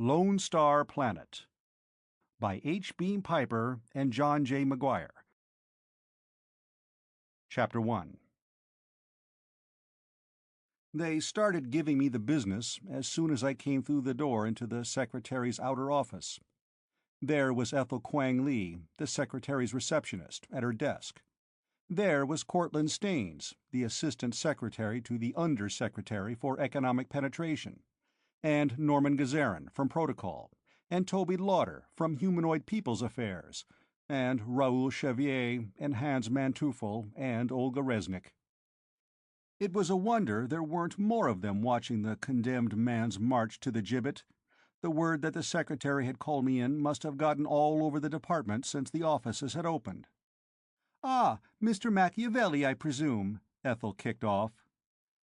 Lone Star Planet by H. Beam Piper and John J. Maguire. Chapter 1. They started giving me the business as soon as I came through the door into the secretary's outer office. There was Ethel Quang Lee, the secretary's receptionist, at her desk. There was Cortlandt Staines, the assistant secretary to the undersecretary for economic penetration, and Norman Gazarin from Protocol, and Toby Lauder from Humanoid People's Affairs, and Raoul Chevier, and Hans Manteuffel, and Olga Resnick. It was a wonder there weren't more of them watching the condemned man's march to the gibbet. The word that the secretary had called me in must have gotten all over the department since the offices had opened. "Ah, Mr. Machiavelli, I presume," Ethel kicked off.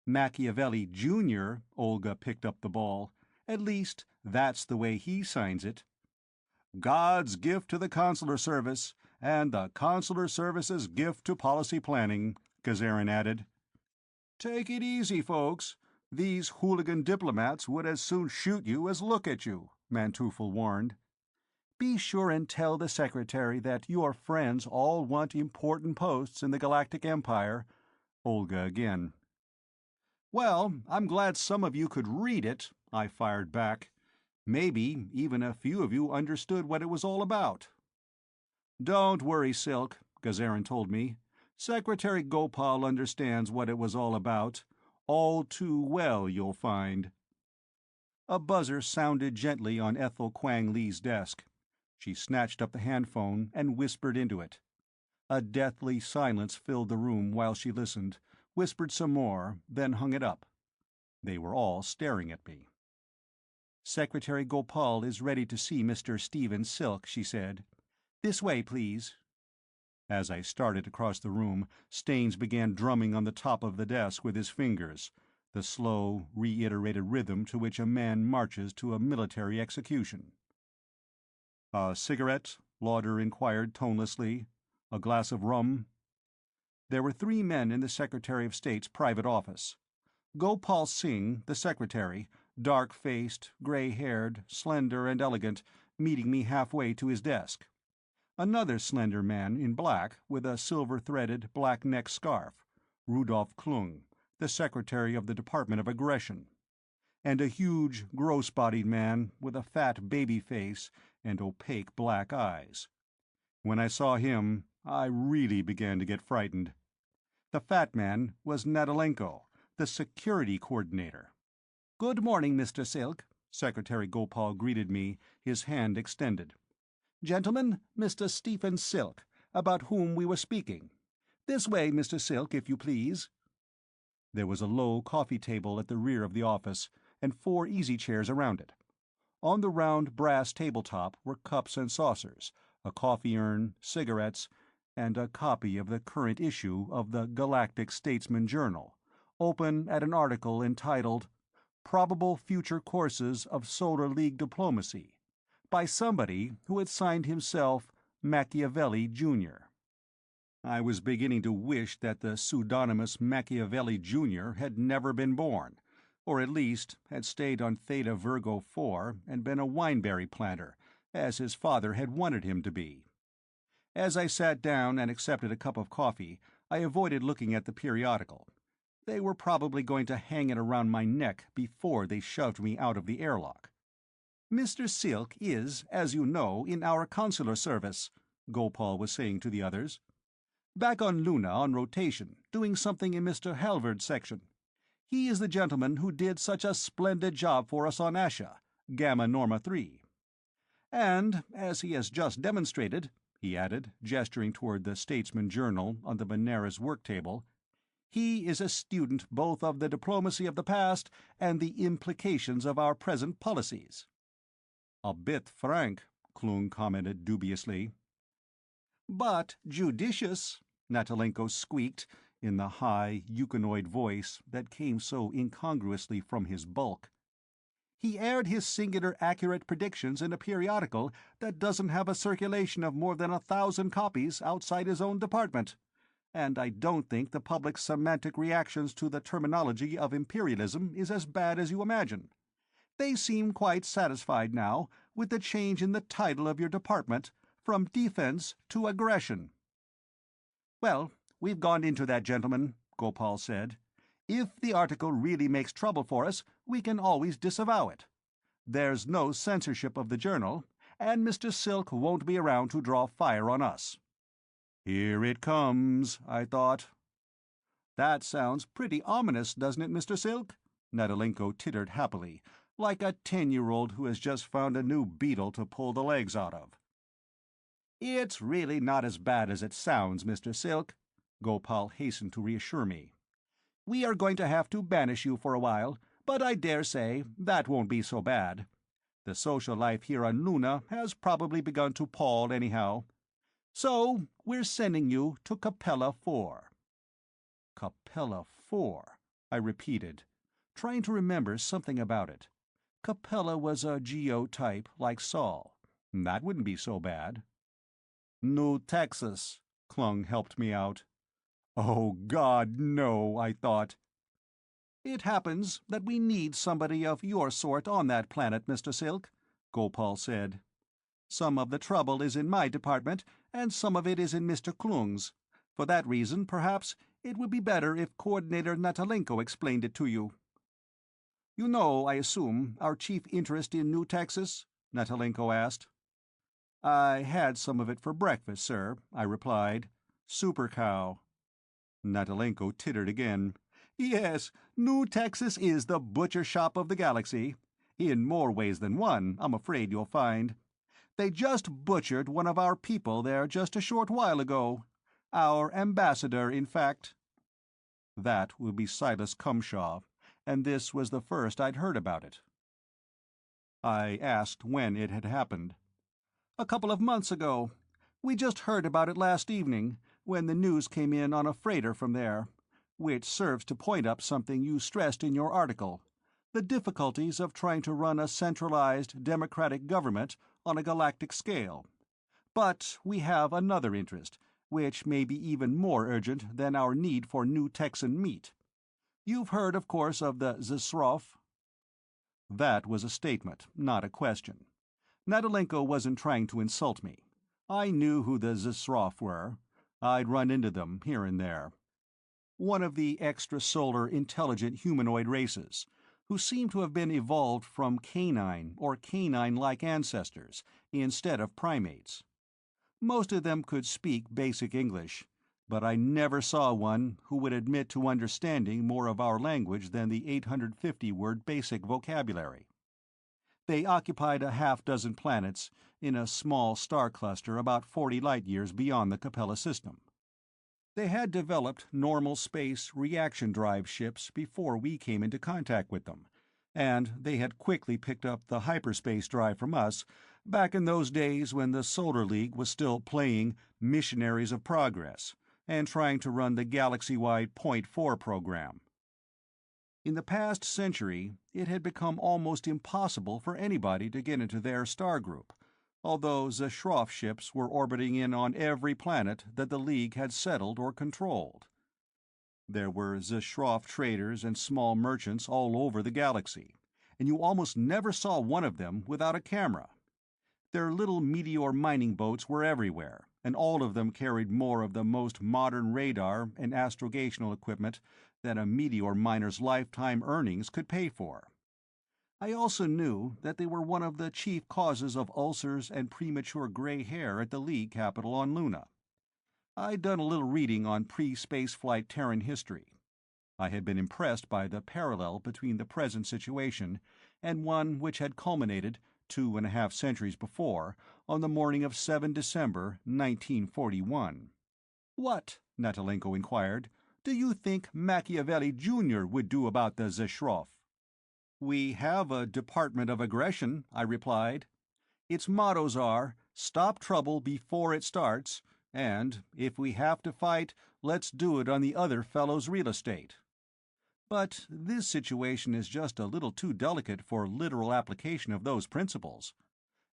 "Machiavelli, Jr.," Olga picked up the ball. "At least, that's the way he signs it." "God's gift to the consular service, and the consular service's gift to policy planning," Gazarin added. "Take it easy, folks. These hooligan diplomats would as soon shoot you as look at you," Manteuffel warned. "Be sure and tell the secretary that your friends all want important posts in the Galactic Empire," Olga again. "Well, I'm glad some of you could read it," I fired back. "Maybe even a few of you understood what it was all about." "Don't worry, Silk," Gazarin told me. "Secretary Gopal understands what it was all about. All too well, you'll find." A buzzer sounded gently on Ethel Quang Lee's desk. She snatched up the handphone and whispered into it. A deathly silence filled the room while she listened, whispered some more, then hung it up. They were all staring at me. "Secretary Gopal is ready to see Mr. Stephen Silk," she said. "This way, please." As I started across the room, Staines began drumming on the top of the desk with his fingers, the slow, reiterated rhythm to which a man marches to a military execution. "A cigarette?" Lauder inquired tonelessly. "A glass of rum?" There were 3 men in the Secretary of State's private office. Gopal Singh, the secretary, dark-faced, grey-haired, slender and elegant, meeting me halfway to his desk. Another slender man in black, with a silver-threaded, black-neck scarf, Rudolf Klung, the secretary of the Department of Aggression. And a huge, gross-bodied man with a fat baby face and opaque black eyes. When I saw him, I really began to get frightened. The fat man was Natalenko, the security coordinator. "Good morning, Mr. Silk," Secretary Gopal greeted me, his hand extended. "Gentlemen, Mr. Stephen Silk, about whom we were speaking. This way, Mr. Silk, if you please." There was a low coffee table at the rear of the office, and 4 easy chairs around it. On the round brass tabletop were cups and saucers, a coffee urn, cigarettes, and a copy of the current issue of the Galactic Statesman Journal, open at an article entitled "Probable Future Courses of Solar League Diplomacy," by somebody who had signed himself Machiavelli, Jr. I was beginning to wish that the pseudonymous Machiavelli, Jr. had never been born, or at least had stayed on Theta Virgo 4 and been a wineberry planter, as his father had wanted him to be. As I sat down and accepted a cup of coffee, I avoided looking at the periodical. They were probably going to hang it around my neck before they shoved me out of the airlock. "Mr. Silk is, as you know, in our consular service," Gopal was saying to the others. "Back on Luna on rotation, doing something in Mr. Halvard's section. He is the gentleman who did such a splendid job for us on Asha, Gamma Norma 3. And, as he has just demonstrated," he added, gesturing toward the Statesman Journal on the Benares work table, "he is a student both of the diplomacy of the past and the implications of our present policies." "A bit frank," Klung commented dubiously. "But judicious," Natalenko squeaked, in the high, euconoid voice that came so incongruously from his bulk. "He aired his singular accurate predictions in a periodical that doesn't have a circulation of more than 1,000 copies outside his own department. And I don't think the public's semantic reactions to the terminology of imperialism is as bad as you imagine. They seem quite satisfied now with the change in the title of your department from defense to aggression." "Well, we've gone into that, gentlemen," Gopal said. "If the article really makes trouble for us, we can always disavow it. There's no censorship of the journal, and Mr. Silk won't be around to draw fire on us." Here it comes, I thought. "That sounds pretty ominous, doesn't it, Mr. Silk?" Natalenko tittered happily, like a 10-year-old who has just found a new beetle to pull the legs out of. "It's really not as bad as it sounds, Mr. Silk," Gopal hastened to reassure me. "We are going to have to banish you for a while, but I dare say that won't be so bad. The social life here on Luna has probably begun to pall anyhow. So we're sending you to Capella 4. "Capella 4, I repeated, trying to remember something about it. Capella was a geo type like Sol. That wouldn't be so bad. "New Texas," Klung helped me out. Oh, God, no, I thought. "It happens that we need somebody of your sort on that planet, Mr. Silk," Gopal said. "Some of the trouble is in my department, and some of it is in Mr. Klung's. For that reason, perhaps, it would be better if Coordinator Natalenko explained it to you." "You know, I assume, our chief interest in New Texas?" Natalenko asked. "I had some of it for breakfast, sir," I replied. "Super cow." Natalenko tittered again. "Yes, New Texas is the butcher shop of the galaxy. In more ways than one, I'm afraid you'll find. They just butchered one of our people there just a short while ago. Our ambassador, in fact." That would be Silas Cumshaw, and this was the first I'd heard about it. I asked when it had happened. "A couple of months ago. We just heard about it last evening, when the news came in on a freighter from there, which serves to point up something you stressed in your article, the difficulties of trying to run a centralized, democratic government on a galactic scale. But we have another interest, which may be even more urgent than our need for new Texan meat. You've heard, of course, of the Zsrof?" That was a statement, not a question. Natalenko wasn't trying to insult me. I knew who the Zsrof were. I'd run into them here and there. One of the extrasolar intelligent humanoid races, who seem to have been evolved from canine or canine-like ancestors instead of primates. Most of them could speak basic English, but I never saw one who would admit to understanding more of our language than the 850-word basic vocabulary. They occupied a half-dozen planets in a small star cluster about 40 light-years beyond the Capella system. They had developed normal space reaction drive ships before we came into contact with them, and they had quickly picked up the hyperspace drive from us back in those days when the Solar League was still playing Missionaries of Progress and trying to run the galaxy-wide Point 4 program. In the past century, it had become almost impossible for anybody to get into their star group, although Zsrof ships were orbiting in on every planet that the League had settled or controlled. There were Zsrof traders and small merchants all over the galaxy, and you almost never saw one of them without a camera. Their little meteor mining boats were everywhere, and all of them carried more of the most modern radar and astrogational equipment than a meteor miner's lifetime earnings could pay for. I also knew that they were one of the chief causes of ulcers and premature gray hair at the League capital on Luna. I'd done a little reading on pre-spaceflight Terran history. I had been impressed by the parallel between the present situation and one which had culminated 2.5 centuries before, on the morning of 7 December, 1941. "What," Natalenko inquired, "do you think Machiavelli Jr. would do about the Zsrof?" "We have a Department of Aggression," I replied. "Its mottos are, 'Stop trouble before it starts,' and, 'If we have to fight, let's do it on the other fellow's real estate.' But this situation is just a little too delicate for literal application of those principles.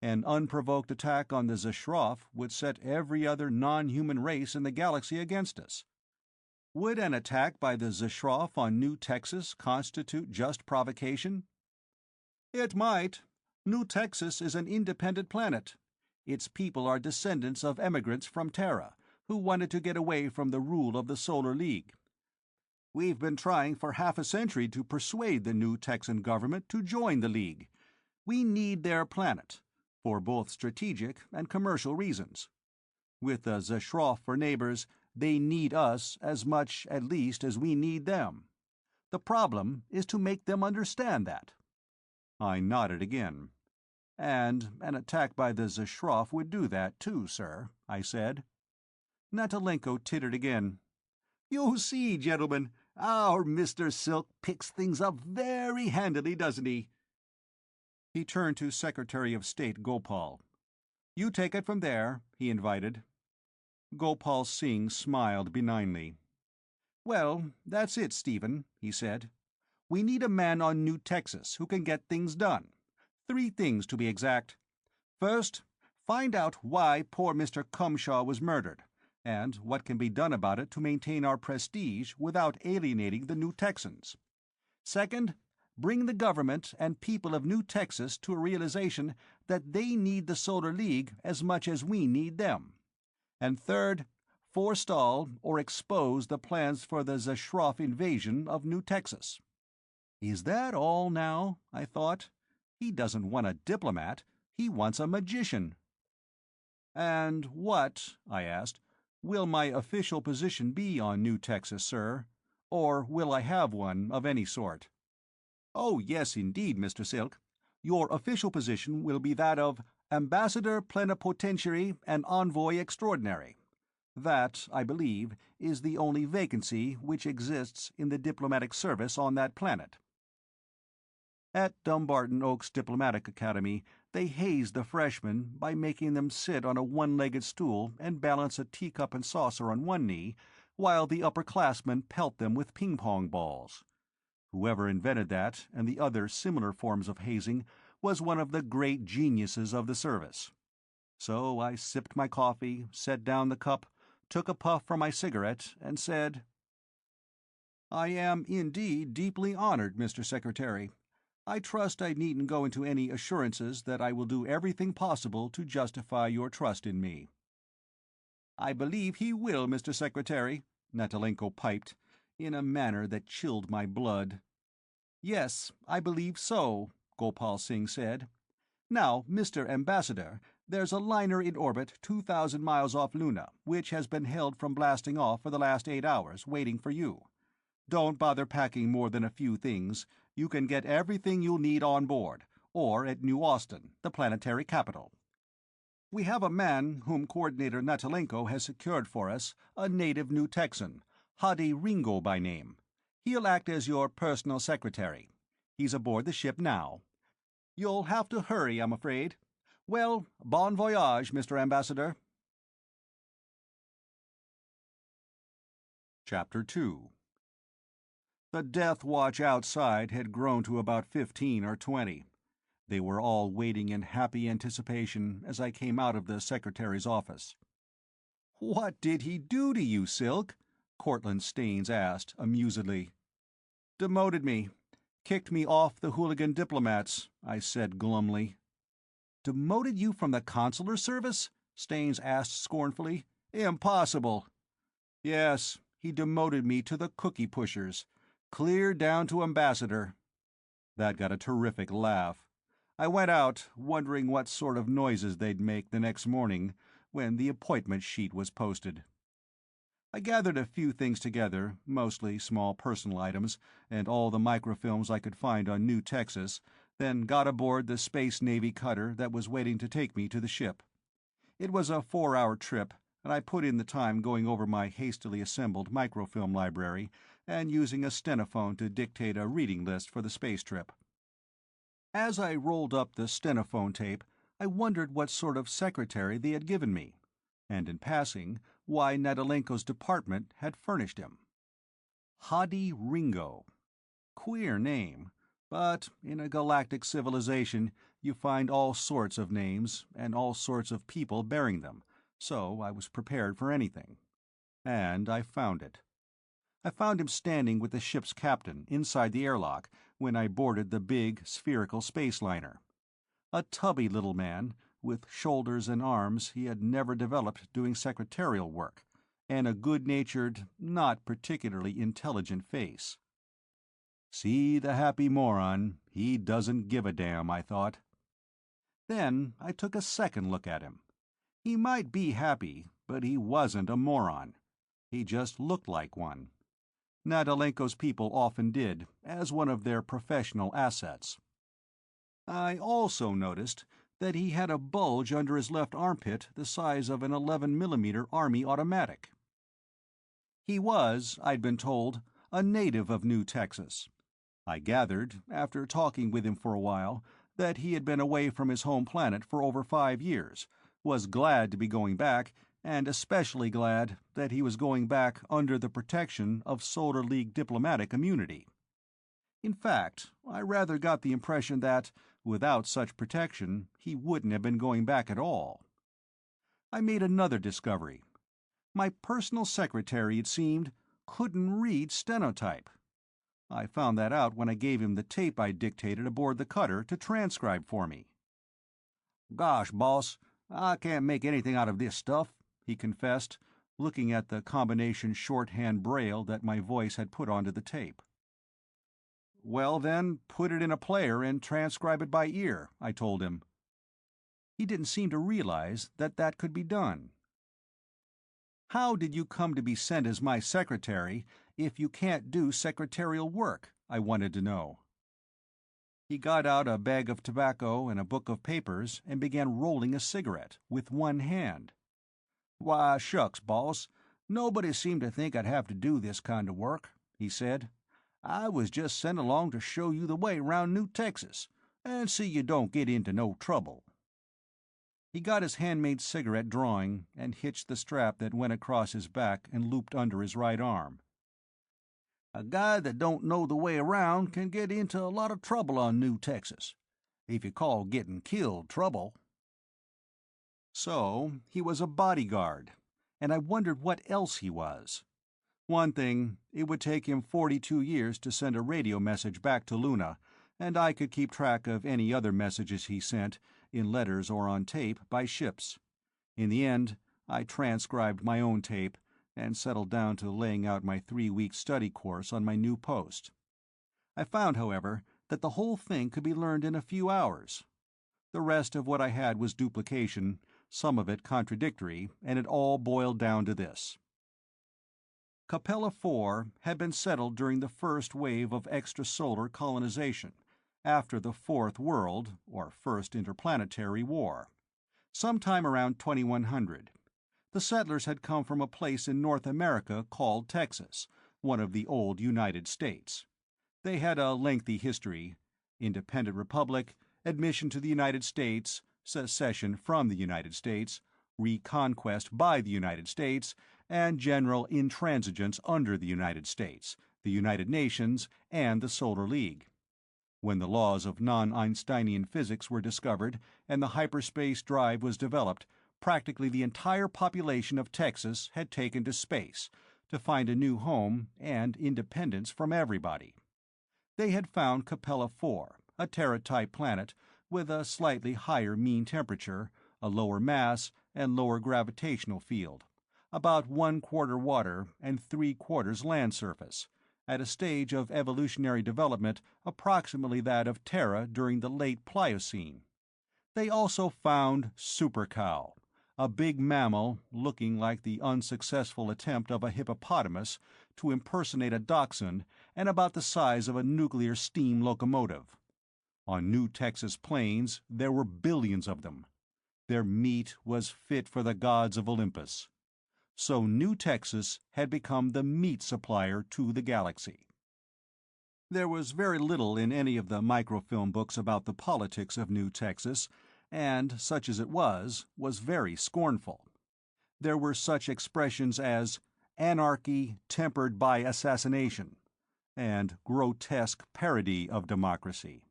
An unprovoked attack on the Zsrof would set every other non-human race in the galaxy against us. Would an attack by the Zsrof on New Texas constitute just provocation?" It might. New Texas is an independent planet. Its people are descendants of emigrants from Terra, who wanted to get away from the rule of the Solar League. We've been trying for half a century to persuade the new Texan government to join the League. We need their planet, for both strategic and commercial reasons. With the Zeshroff for neighbors, they need us as much, at least, as we need them. The problem is to make them understand that. I nodded again. And an attack by the Zeshroff would do that too, sir, I said. Natalenko tittered again. You see, gentlemen, our Mr. Silk picks things up very handily, doesn't he? He turned to Secretary of State Gopal. You take it from there, he invited. Gopal Singh smiled benignly. Well, that's it, Stephen, he said. We need a man on New Texas who can get things done. 3 things, to be exact. First, find out why poor Mr. Cumshaw was murdered, and what can be done about it to maintain our prestige without alienating the New Texans. Second, bring the government and people of New Texas to a realization that they need the Solar League as much as we need them. And third, forestall or expose the plans for the Zeshroff invasion of New Texas. Is that all now? I thought. He doesn't want a diplomat. He wants a magician. And what, I asked, will my official position be on New Texas, sir? Or will I have one of any sort? Oh, yes, indeed, Mr. Silk. Your official position will be that of Ambassador Plenipotentiary and Envoy Extraordinary. That, I believe, is the only vacancy which exists in the diplomatic service on that planet. At Dumbarton Oaks Diplomatic Academy, they haze the freshmen by making them sit on a one-legged stool and balance a teacup and saucer on one knee, while the upperclassmen pelt them with ping-pong balls. Whoever invented that and the other similar forms of hazing was one of the great geniuses of the service. So I sipped my coffee, set down the cup, took a puff from my cigarette, and said, I am indeed deeply honored, Mr. Secretary. I trust I needn't go into any assurances that I will do everything possible to justify your trust in me. I believe he will, Mr. Secretary, Natalenko piped, in a manner that chilled my blood. Yes, I believe so, Gopal Singh said. Now, Mr. Ambassador, there's a liner in orbit 2,000 miles off Luna, which has been held from blasting off for the last 8 hours, waiting for you. Don't bother packing more than a few things. You can get everything you'll need on board, or at New Austin, the planetary capital. We have a man whom Coordinator Natalenko has secured for us, a native New Texan, Hadi Ringo by name. He'll act as your personal secretary. He's aboard the ship now. You'll have to hurry, I'm afraid. Well, bon voyage, Mr. Ambassador. Chapter 2. The death watch outside had grown to about 15 or 20. They were all waiting in happy anticipation as I came out of the secretary's office. "What did he do to you, Silk?" Cortlandt Staines asked, amusedly. "Demoted me. Kicked me off the hooligan diplomats," I said glumly. "Demoted you from the consular service?" Staines asked scornfully. "Impossible." "Yes, he demoted me to the cookie pushers. Clear down to ambassador." That got a terrific laugh. I went out, wondering what sort of noises they'd make the next morning when the appointment sheet was posted. I gathered a few things together, mostly small personal items, and all the microfilms I could find on New Texas, then got aboard the Space Navy cutter that was waiting to take me to the ship. It was a 4-hour trip, and I put in the time going over my hastily assembled microfilm library and using a stenophone to dictate a reading list for the space trip. As I rolled up the stenophone tape, I wondered what sort of secretary they had given me, and in passing, why Natalenko's department had furnished him. Hadi Ringo. Queer name, but in a galactic civilization you find all sorts of names and all sorts of people bearing them, so I was prepared for anything. And I found it. I found him standing with the ship's captain inside the airlock, when I boarded the big, spherical space liner. A tubby little man, with shoulders and arms he had never developed doing secretarial work, and a good-natured, not particularly intelligent face. See the happy moron, he doesn't give a damn, I thought. Then I took a second look at him. He might be happy, but he wasn't a moron. He just looked like one. Nadalenko's people often did, as one of their professional assets. I also noticed that he had a bulge under his left armpit the size of an 11mm Army automatic. He was, I'd been told, a native of New Texas. I gathered, after talking with him for a while, that he had been away from his home planet for over 5 years, was glad to be going back, and especially glad that he was going back under the protection of Solar League diplomatic immunity. In fact, I rather got the impression that, without such protection, he wouldn't have been going back at all. I made another discovery. My personal secretary, it seemed, couldn't read stenotype. I found that out when I gave him the tape I dictated aboard the cutter to transcribe for me. "Gosh, boss, I can't make anything out of this stuff," he confessed, looking at the combination shorthand braille that my voice had put onto the tape. "Well, then, put it in a player and transcribe it by ear," I told him. He didn't seem to realize that that could be done. "How did you come to be sent as my secretary if you can't do secretarial work?" I wanted to know. He got out a bag of tobacco and a book of papers and began rolling a cigarette with one hand. "Why, shucks, boss, nobody seemed to think I'd have to do this kind of work," he said. "I was just sent along to show you the way round New Texas, and see you don't get into no trouble." He got his handmade cigarette drawing and hitched the strap that went across his back and looped under his right arm. "A guy that don't know the way around can get into a lot of trouble on New Texas, if you call getting killed trouble." So, he was a bodyguard, and I wondered what else he was. One thing, it would take him 42 years to send a radio message back to Luna, and I could keep track of any other messages he sent, in letters or on tape, by ships. In the end, I transcribed my own tape, and settled down to laying out my 3-week study course on my new post. I found, however, that the whole thing could be learned in a few hours. The rest of what I had was duplication, some of it contradictory, and it all boiled down to this. Capella 4 had been settled during the first wave of extrasolar colonization, after the Fourth World, or First Interplanetary War, sometime around 2100. The settlers had come from a place in North America called Texas, one of the old United States. They had a lengthy history: independent republic, admission to the United States, secession from the United States, reconquest by the United States, and general intransigence under the United States, the United Nations, and the Solar League. When the laws of non-Einsteinian physics were discovered and the hyperspace drive was developed, practically the entire population of Texas had taken to space to find a new home and independence from everybody. They had found Capella 4, a Terra-type planet with a slightly higher mean temperature, a lower mass, and lower gravitational field, about 1/4 water and 3/4 land surface, at a stage of evolutionary development approximately that of Terra during the late Pliocene. They also found Super Cow, a big mammal looking like the unsuccessful attempt of a hippopotamus to impersonate a dachshund and about the size of a nuclear steam locomotive. On New Texas plains there were billions of them. Their meat was fit for the gods of Olympus. So New Texas had become the meat supplier to the galaxy. There was very little in any of the microfilm books about the politics of New Texas, and, such as it was very scornful. There were such expressions as anarchy tempered by assassination, and grotesque parody of democracy.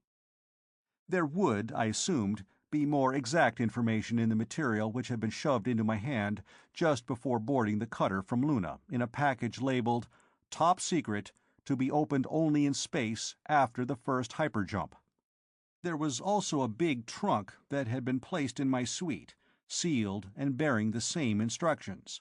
There would, I assumed, be more exact information in the material which had been shoved into my hand just before boarding the cutter from Luna in a package labeled "Top Secret, to be opened only in space after the first hyperjump. There was also a big trunk that had been placed in my suite, sealed and bearing the same instructions.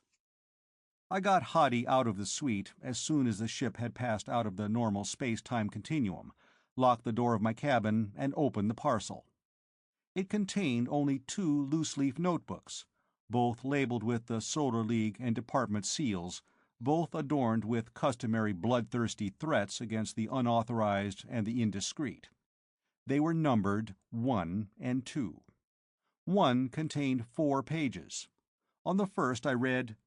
I got Hadi out of the suite as soon as the ship had passed out of the normal space-time continuum, locked the door of my cabin, and opened the parcel. It contained only 2 loose-leaf notebooks, both labeled with the Solar League and Department seals, both adorned with customary bloodthirsty threats against the unauthorized and the indiscreet. They were numbered 1 and 2. 1 contained 4 pages. On the first I read,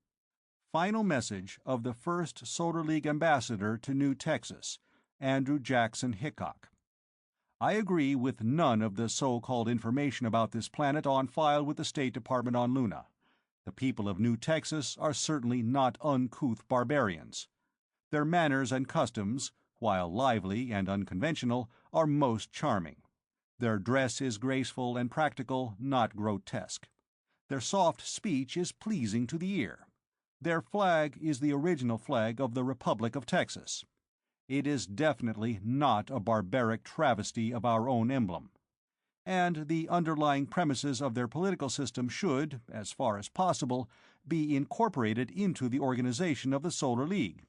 "Final message of the first Solar League ambassador to New Texas, Andrew Jackson Hickok. I agree with none of the so-called information about this planet on file with the State Department on Luna. The people of New Texas are certainly not uncouth barbarians. Their manners and customs, while lively and unconventional, are most charming. Their dress is graceful and practical, not grotesque. Their soft speech is pleasing to the ear. Their flag is the original flag of the Republic of Texas. It is definitely not a barbaric travesty of our own emblem. And the underlying premises of their political system should, as far as possible, be incorporated into the organization of the Solar League.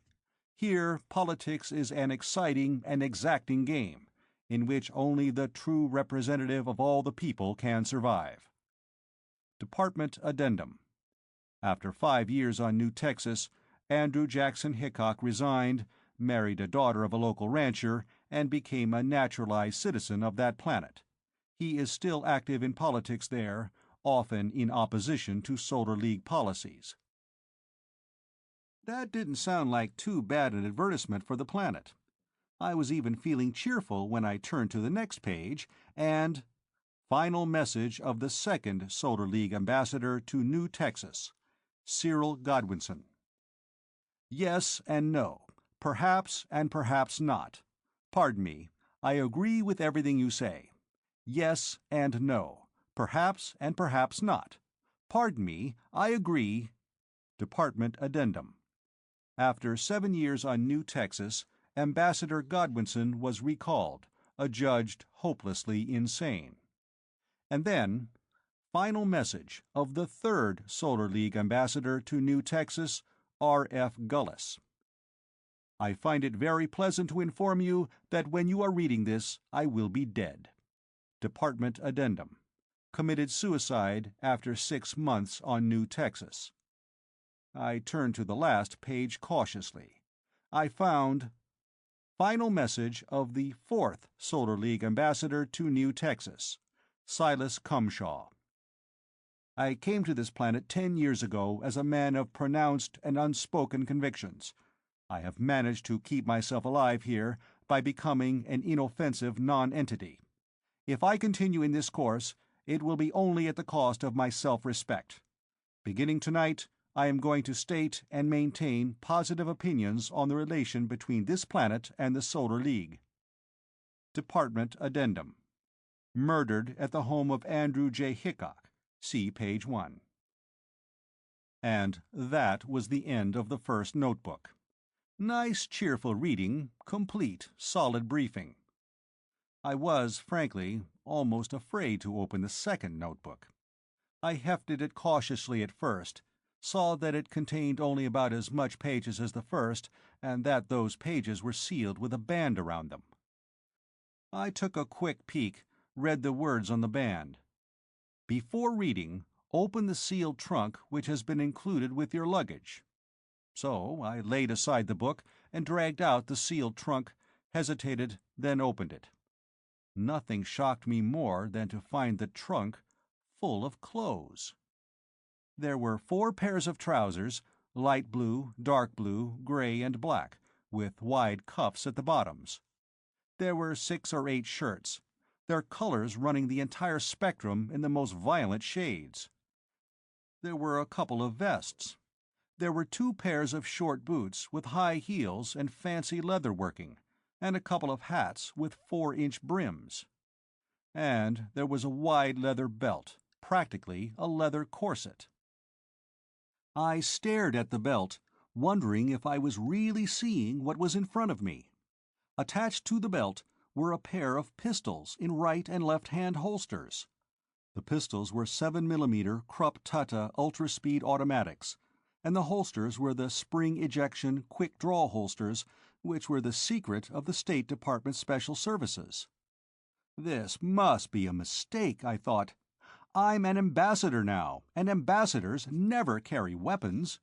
Here politics is an exciting and exacting game, in which only the true representative of all the people can survive." Department Addendum. After 5 years on New Texas, Andrew Jackson Hickok resigned, married a daughter of a local rancher, and became a naturalized citizen of that planet. He is still active in politics there, often in opposition to Solar League policies. That didn't sound like too bad an advertisement for the planet. I was even feeling cheerful when I turned to the next page, and "Final message of the second Solar League ambassador to New Texas, Cyril Godwinson. Yes and no. Perhaps and perhaps not. Pardon me. I agree with everything you say. Yes and no. Perhaps and perhaps not. Pardon me. I agree." Department Addendum. After 7 years on New Texas, Ambassador Godwinson was recalled, adjudged hopelessly insane. And then, "Final message of the third Solar League ambassador to New Texas, R.F. Gullis. I find it very pleasant to inform you that when you are reading this, I will be dead." Department Addendum. Committed suicide after 6 months on New Texas. I turned to the last page cautiously. I found, "Final message of the fourth Solar League ambassador to New Texas, Silas Cumshaw. I came to this planet 10 years ago as a man of pronounced and unspoken convictions. I have managed to keep myself alive here by becoming an inoffensive non-entity. If I continue in this course, it will be only at the cost of my self-respect. Beginning tonight, I am going to state and maintain positive opinions on the relation between this planet and the Solar League." Department Addendum. Murdered at the home of Andrew J. Hickok. See page 1. And that was the end of the first notebook. Nice, cheerful reading, complete, solid briefing. I was, frankly, almost afraid to open the second notebook. I hefted it cautiously at first, saw that it contained only about as much pages as the first, and that those pages were sealed with a band around them. I took a quick peek, read the words on the band. "Before reading, open the sealed trunk which has been included with your luggage." So I laid aside the book and dragged out the sealed trunk, hesitated, then opened it. Nothing shocked me more than to find the trunk full of clothes. There were 4 pairs of trousers, light blue, dark blue, gray, and black, with wide cuffs at the bottoms. There were 6 or 8 shirts, their colors running the entire spectrum in the most violent shades. There were a couple of vests. There were 2 pairs of short boots with high heels and fancy leather working, and a couple of hats with 4-inch brims. And there was a wide leather belt, practically a leather corset. I stared at the belt, wondering if I was really seeing what was in front of me. Attached to the belt were a pair of pistols in right and left-hand holsters. The pistols were 7mm Krupp-Tutte ultra-speed automatics, and the holsters were the spring-ejection quick-draw holsters which were the secret of the State Department Special Services. This must be a mistake, I thought. I'm an ambassador now, and ambassadors never carry weapons.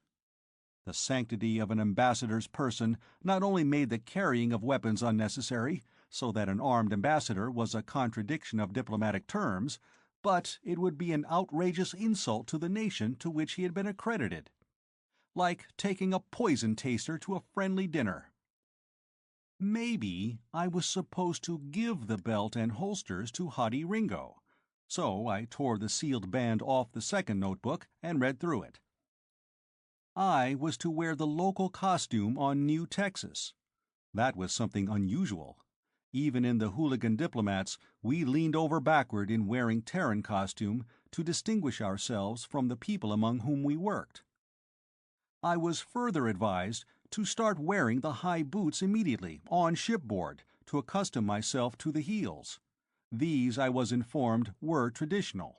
The sanctity of an ambassador's person not only made the carrying of weapons unnecessary, so that an armed ambassador was a contradiction of diplomatic terms, but it would be an outrageous insult to the nation to which he had been accredited. Like taking a poison taster to a friendly dinner. Maybe I was supposed to give the belt and holsters to Hadi Ringo, so I tore the sealed band off the second notebook and read through it. I was to wear the local costume on New Texas. That was something unusual. Even in the hooligan diplomats, we leaned over backward in wearing Terran costume to distinguish ourselves from the people among whom we worked. I was further advised to start wearing the high boots immediately, on shipboard, to accustom myself to the heels. These, I was informed, were traditional.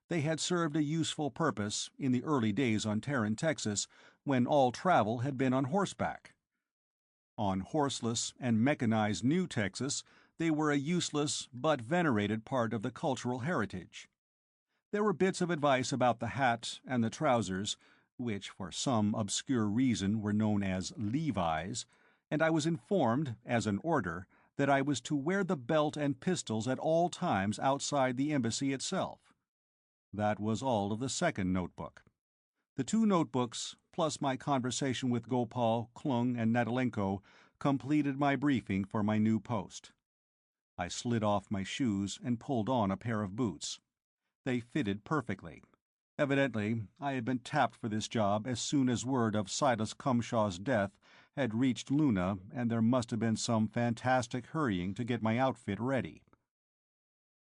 They had served a useful purpose in the early days on Terran Texas, when all travel had been on horseback. On horseless and mechanized New Texas, they were a useless but venerated part of the cultural heritage. There were bits of advice about the hat and the trousers, which for some obscure reason were known as Levi's, and I was informed, as an order, that I was to wear the belt and pistols at all times outside the embassy itself. That was all of the second notebook. The two notebooks, plus my conversation with Gopal, Klung, and Natalenko, completed my briefing for my new post. I slid off my shoes and pulled on a pair of boots. They fitted perfectly. Evidently, I had been tapped for this job as soon as word of Silas Cumshaw's death had reached Luna, and there must have been some fantastic hurrying to get my outfit ready.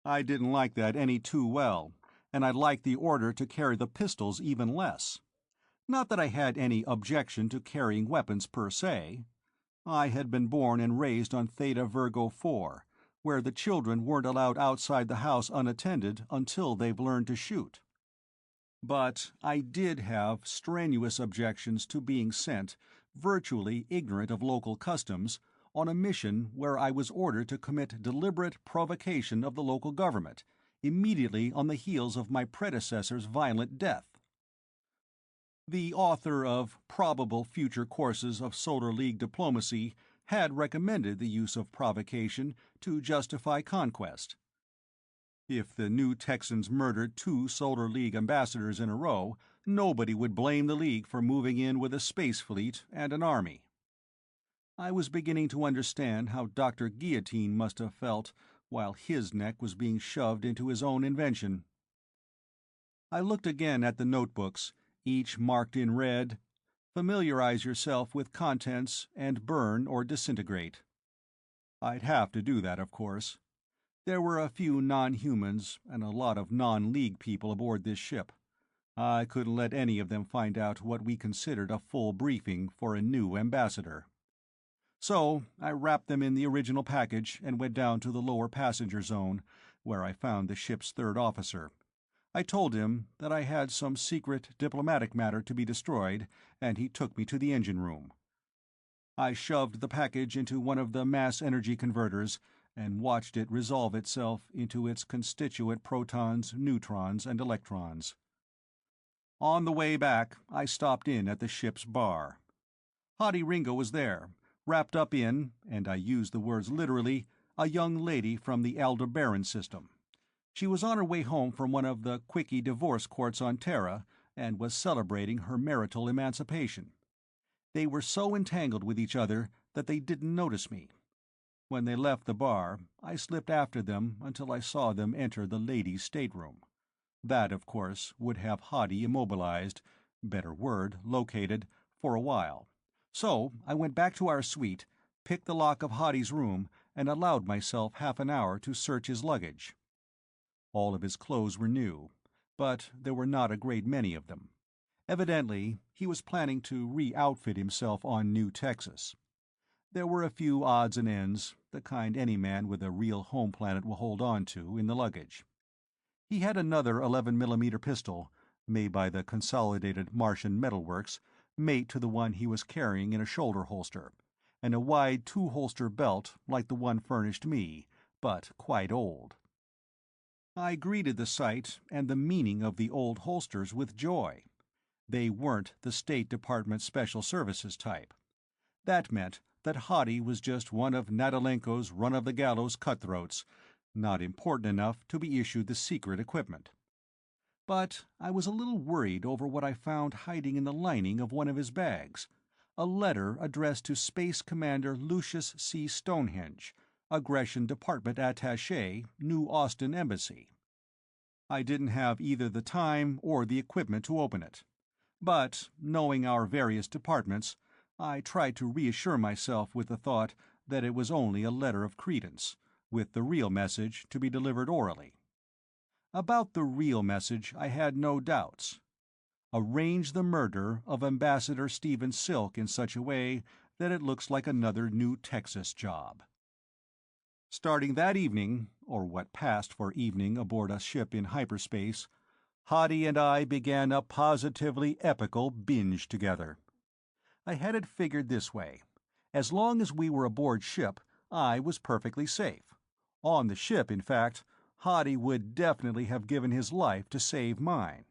I didn't like that any too well, and I liked the order to carry the pistols even less. Not that I had any objection to carrying weapons per se. I had been born and raised on Theta Virgo 4, where the children weren't allowed outside the house unattended until they've learned to shoot. But I did have strenuous objections to being sent, virtually ignorant of local customs, on a mission where I was ordered to commit deliberate provocation of the local government, immediately on the heels of my predecessor's violent death. The author of Probable Future Courses of Solar League Diplomacy had recommended the use of provocation to justify conquest. If the New Texans murdered 2 Solar League ambassadors in a row, nobody would blame the League for moving in with a space fleet and an army. I was beginning to understand how Dr. Guillotine must have felt while his neck was being shoved into his own invention. I looked again at the notebooks, each marked in red, "Familiarize yourself with contents and burn or disintegrate." I'd have to do that, of course. There were a few non-humans and a lot of non-League people aboard this ship. I couldn't let any of them find out what we considered a full briefing for a new ambassador. So I wrapped them in the original package and went down to the lower passenger zone, where I found the ship's third officer. I told him that I had some secret diplomatic matter to be destroyed, and he took me to the engine room. I shoved the package into one of the mass energy converters and watched it resolve itself into its constituent protons, neutrons, and electrons. On the way back, I stopped in at the ship's bar. Hadi Ringo was there, wrapped up in, and I use the words literally, a young lady from the Aldebaran system. She was on her way home from one of the quickie divorce courts on Terra, and was celebrating her marital emancipation. They were so entangled with each other that they didn't notice me. When they left the bar, I slipped after them until I saw them enter the ladies' stateroom. That, of course, would have Hadi immobilized, better word, located, for a while. So I went back to our suite, picked the lock of Hadi's room, and allowed myself half an hour to search his luggage. All of his clothes were new, but there were not a great many of them. Evidently, he was planning to re-outfit himself on New Texas. There were a few odds and ends, the kind any man with a real home planet will hold on to, in the luggage. He had another 11 mm pistol, made by the Consolidated Martian Metal Works, mate to the one he was carrying in a shoulder holster, and a wide two-holster belt like the one furnished me, but quite old. I greeted the sight and the meaning of the old holsters with joy. They weren't the State Department Special Services type. That meant that Hottie was just one of Natalenko's run-of-the-gallows cutthroats, not important enough to be issued the secret equipment. But I was a little worried over what I found hiding in the lining of one of his bags, a letter addressed to Space Commander Lucius C. Stonehenge, Aggression Department Attaché, New Austin Embassy. I didn't have either the time or the equipment to open it. But, knowing our various departments, I tried to reassure myself with the thought that it was only a letter of credence, with the real message to be delivered orally. About the real message I had no doubts. Arrange the murder of Ambassador Stephen Silk in such a way that it looks like another New Texas job. Starting that evening, or what passed for evening aboard a ship in hyperspace, Hottie and I began a positively epical binge together. I had it figured this way. As long as we were aboard ship, I was perfectly safe. On the ship, in fact, Hottie would definitely have given his life to save mine.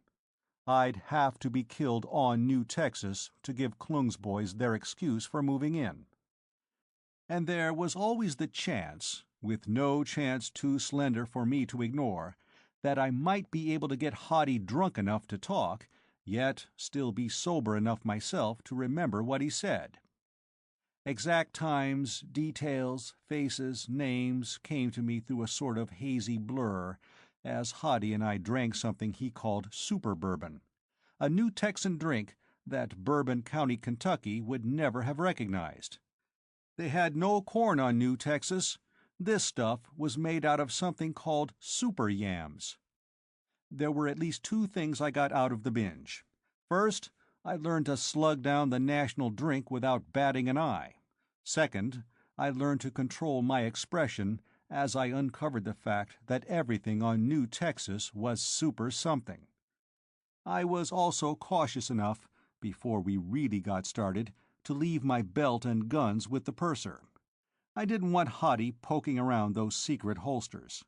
I'd have to be killed on New Texas to give Klung's boys their excuse for moving in. And there was always the chance, with no chance too slender for me to ignore, that I might be able to get Hottie drunk enough to talk, yet still be sober enough myself to remember what he said. Exact times, details, faces, names came to me through a sort of hazy blur as Hottie and I drank something he called super bourbon, a New Texan drink that Bourbon County, Kentucky would never have recognized. They had no corn on New Texas. This stuff was made out of something called super yams. There were at least two things I got out of the binge. First, I learned to slug down the national drink without batting an eye. Second, I learned to control my expression as I uncovered the fact that everything on New Texas was super something. I was also cautious enough, before we really got started, to leave my belt and guns with the purser. I didn't want Hottie poking around those secret holsters.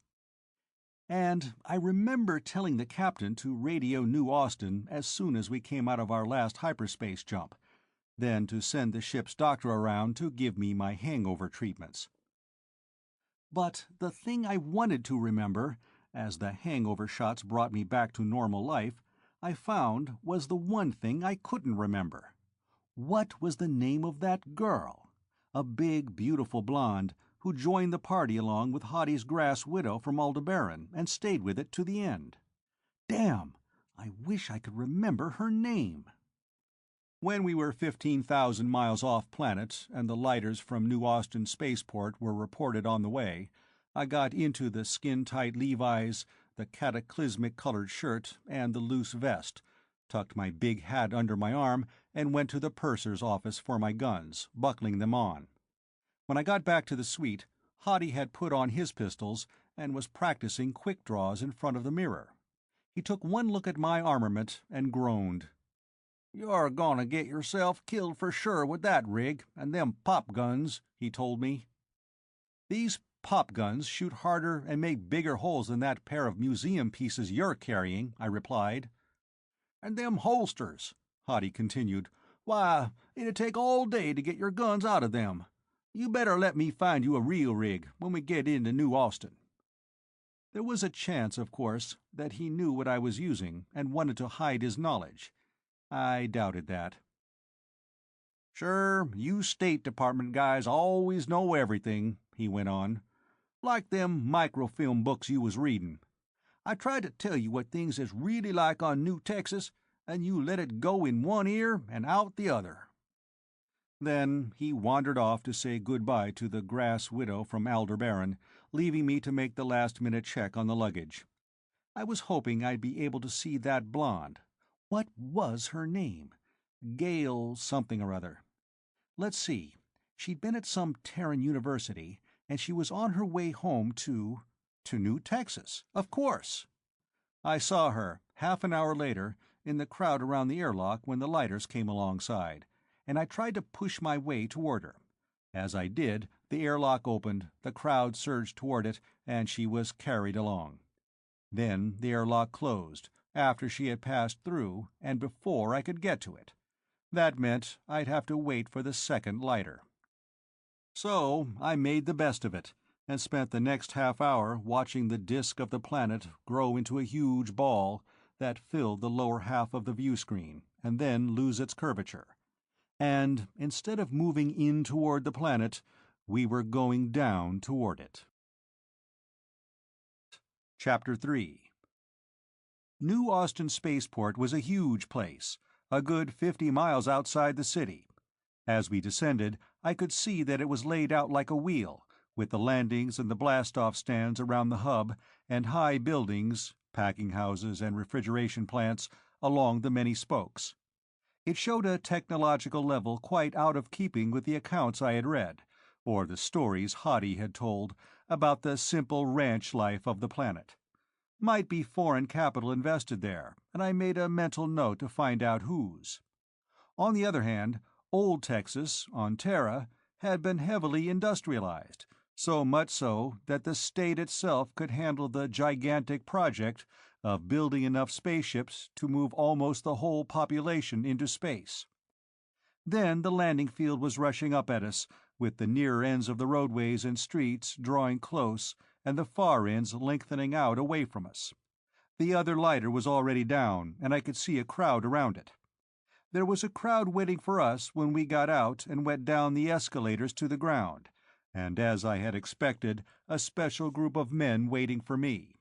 And I remember telling the captain to radio New Austin as soon as we came out of our last hyperspace jump, then to send the ship's doctor around to give me my hangover treatments. But the thing I wanted to remember, as the hangover shots brought me back to normal life, I found was the one thing I couldn't remember. What was the name of that girl? A big, beautiful blonde who joined the party along with Hottie's grass widow from Aldebaran and stayed with it to the end. Damn, I wish I could remember her name. When we were 15,000 miles off planet and the lighters from New Austin Spaceport were reported on the way, I got into the skin-tight Levi's, the cataclysmic colored shirt, and the loose vest, tucked my big hat under my arm, and went to the purser's office for my guns, buckling them on. When I got back to the suite, Hottie had put on his pistols and was practicing quick draws in front of the mirror. He took one look at my armament and groaned. "You're gonna get yourself killed for sure with that rig and them pop guns," he told me. "These pop guns shoot harder and make bigger holes than that pair of museum pieces you're carrying," I replied. "And them holsters," Hottie continued. "Why, it'd take all day to get your guns out of them. You better let me find you a real rig when we get into New Austin." There was a chance, of course, that he knew what I was using and wanted to hide his knowledge. I doubted that. "Sure, you State Department guys always know everything," he went on. "Like them microfilm books you was readin'. I tried to tell you what things is really like on New Texas, and you let it go in one ear and out the other." Then he wandered off to say goodbye to the grass widow from Aldebaran, leaving me to make the last-minute check on the luggage. I was hoping I'd be able to see that blonde. What was her name? Gail something or other. Let's see. She'd been at some Terran university, and she was on her way home to New Texas, of course. I saw her, half an hour later, in the crowd around the airlock when the lighters came alongside, and I tried to push my way toward her. As I did, the airlock opened, the crowd surged toward it, and she was carried along. Then the airlock closed, after she had passed through, and before I could get to it. That meant I'd have to wait for the second lighter. So I made the best of it, and spent the next half hour watching the disk of the planet grow into a huge ball that filled the lower half of the view screen, and then lose its curvature. And instead of moving in toward the planet, we were going down toward it. Chapter 3. New Austin Spaceport was a huge place, a good 50 miles outside the city. As we descended, I could see that it was laid out like a wheel, with the landings and the blast-off stands around the hub, and high buildings, packing houses and refrigeration plants, along the many spokes. It showed a technological level quite out of keeping with the accounts I had read, or the stories Hadi had told, about the simple ranch life of the planet. Might be foreign capital invested there, and I made a mental note to find out whose. On the other hand, Old Texas, on Terra, had been heavily industrialized, so much so that the state itself could handle the gigantic project of building enough spaceships to move almost the whole population into space. Then the landing field was rushing up at us, with the nearer ends of the roadways and streets drawing close and the far ends lengthening out away from us. The other lighter was already down, and I could see a crowd around it. There was a crowd waiting for us when we got out and went down the escalators to the ground, and as I had expected, a special group of men waiting for me.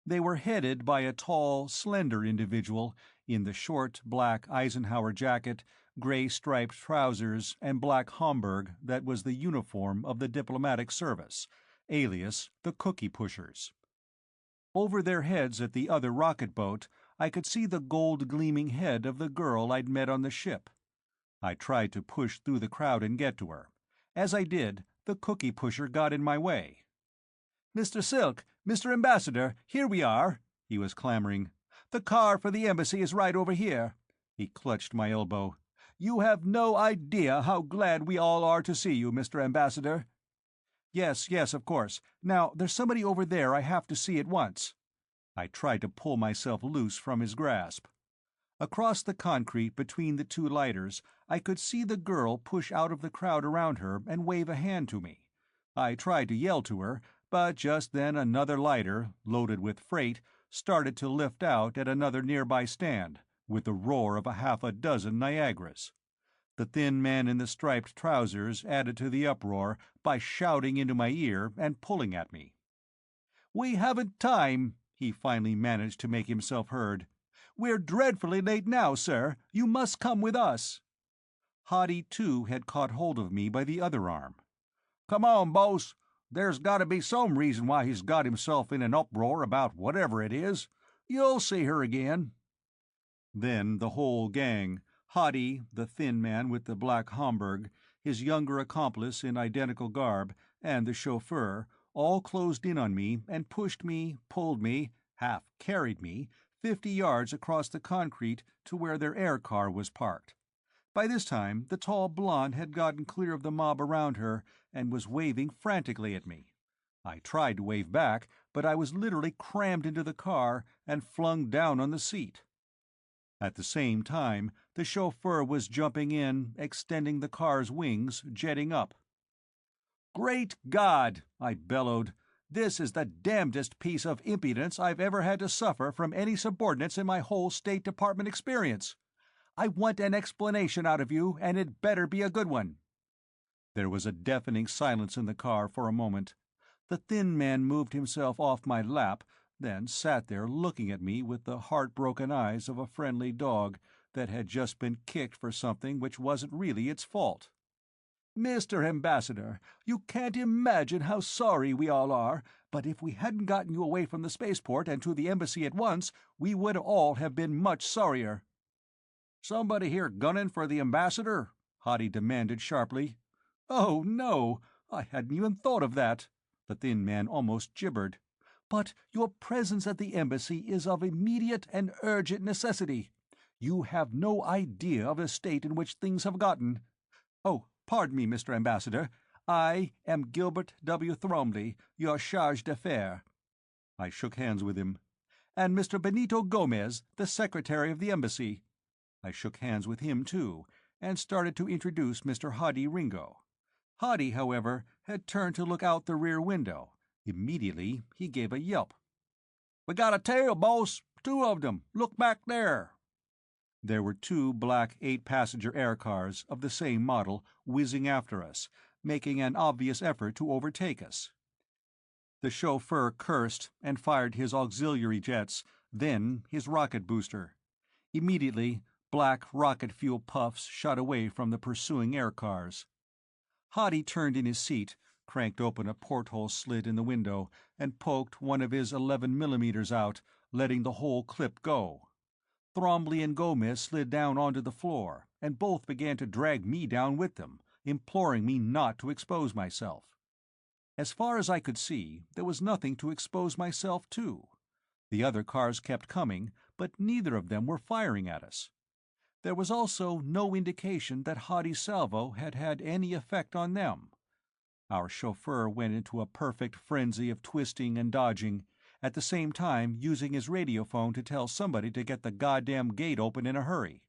They were headed by a tall, slender individual in the short, black Eisenhower jacket, gray striped trousers, and black Homburg that was the uniform of the diplomatic service, alias the Cookie Pushers. Over their heads at the other rocket boat, I could see the gold-gleaming head of the girl I'd met on the ship. I tried to push through the crowd and get to her. As I did, the Cookie Pusher got in my way. "Mr. Silk, Mr. Ambassador, here we are," he was clamoring. "The car for the embassy is right over here." He clutched my elbow. "You have no idea how glad we all are to see you, Mr. Ambassador." Yes, of course. Now, there's somebody over there I have to see at once." I tried to pull myself loose from his grasp. Across the concrete between the two lighters, I could see the girl push out of the crowd around her and wave a hand to me. I tried to yell to her, but just then another lighter, loaded with freight, started to lift out at another nearby stand, with the roar of half a dozen Niagaras. The thin man in the striped trousers added to the uproar by shouting into my ear and pulling at me. "We haven't time," he finally managed to make himself heard. "We're dreadfully late now, sir. You must come with us." Hadi, too, had caught hold of me by the other arm. "Come on, boss. There's got to be some reason why he's got himself in an uproar about whatever it is. You'll see her again." Then the whole gang, Hadi, the thin man with the black Homburg, his younger accomplice in identical garb, and the chauffeur, all closed in on me and pushed me, pulled me, half carried me, 50 yards across the concrete to where their air car was parked. By this time the tall blonde had gotten clear of the mob around her and was waving frantically at me. I tried to wave back, but I was literally crammed into the car and flung down on the seat. At the same time, the chauffeur was jumping in, extending the car's wings, jetting up. "Great God!" I bellowed. "This is the damnedest piece of impudence I've ever had to suffer from any subordinates in my whole State Department experience. I want an explanation out of you, and it better be a good one." There was a deafening silence in the car for a moment. The thin man moved himself off my lap, then sat there looking at me with the heartbroken eyes of a friendly dog that had just been kicked for something which wasn't really its fault. "Mr. Ambassador, you can't imagine how sorry we all are, but if we hadn't gotten you away from the spaceport and to the embassy at once, we would all have been much sorrier." "Somebody here gunning for the ambassador?" Hadi demanded sharply. "Oh, no, I hadn't even thought of that." The thin man almost gibbered. "But your presence at the embassy is of immediate and urgent necessity. You have no idea of the state in which things have gotten. Oh, pardon me, Mr. Ambassador. I am Gilbert W. Thromley, your charge d'affaires." I shook hands with him. "And Mr. Benito Gomez, the secretary of the embassy." I shook hands with him too, and started to introduce Mr. Hoddy Ringo. Hoddy, however, had turned to look out the rear window. Immediately he gave a yelp. "We got a tail, boss! 2 of them! Look back there!" There were 2 black 8-passenger air cars of the same model whizzing after us, making an obvious effort to overtake us. The chauffeur cursed and fired his auxiliary jets, then his rocket booster. Immediately, black rocket fuel puffs shot away from the pursuing air cars. Hoddy turned in his seat, cranked open a porthole slit in the window, and poked one of his 11mm out, letting the whole clip go. Thromley and Gomez slid down onto the floor, and both began to drag me down with them, imploring me not to expose myself. As far as I could see, there was nothing to expose myself to. The other cars kept coming, but neither of them were firing at us. There was also no indication that Hoddy's salvo had had any effect on them. Our chauffeur went into a perfect frenzy of twisting and dodging, at the same time using his radiophone to tell somebody to get the goddamn gate open in a hurry.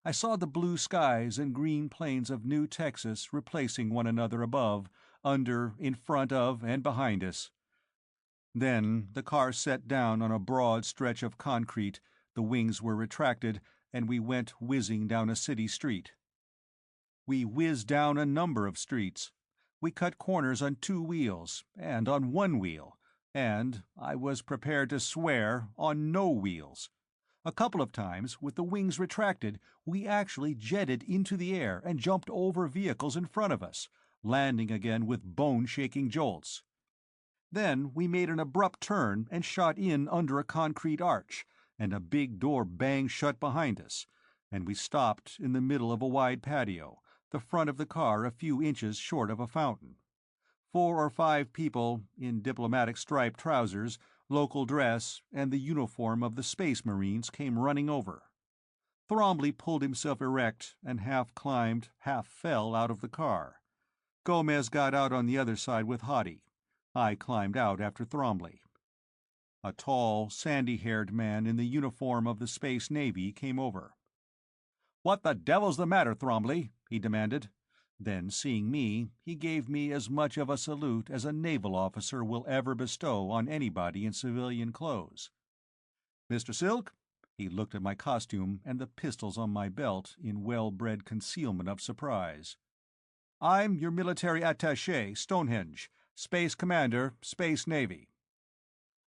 I saw the blue skies and green plains of New Texas replacing one another above, under, in front of, and behind us. Then the car set down on a broad stretch of concrete, the wings were retracted, and we went whizzing down a city street. We whizzed down a number of streets. We cut corners on 2 wheels, and on 1 wheel, and, I was prepared to swear, on no wheels. A couple of times, with the wings retracted, we actually jetted into the air and jumped over vehicles in front of us, landing again with bone-shaking jolts. Then we made an abrupt turn and shot in under a concrete arch, and a big door banged shut behind us, and we stopped in the middle of a wide patio, the front of the car a few inches short of a fountain. 4 or 5 people, in diplomatic striped trousers, local dress, and the uniform of the Space Marines came running over. Thromley pulled himself erect and half climbed, half fell out of the car. Gomez got out on the other side with Hoddy. I climbed out after Thromley. A tall, sandy-haired man in the uniform of the Space Navy came over. "What the devil's the matter, Thromley?" he demanded. Then, seeing me, he gave me as much of a salute as a naval officer will ever bestow on anybody in civilian clothes. "Mr. Silk?" He looked at my costume and the pistols on my belt in well-bred concealment of surprise. "I'm your military attaché, Stonehenge, Space Commander, Space Navy."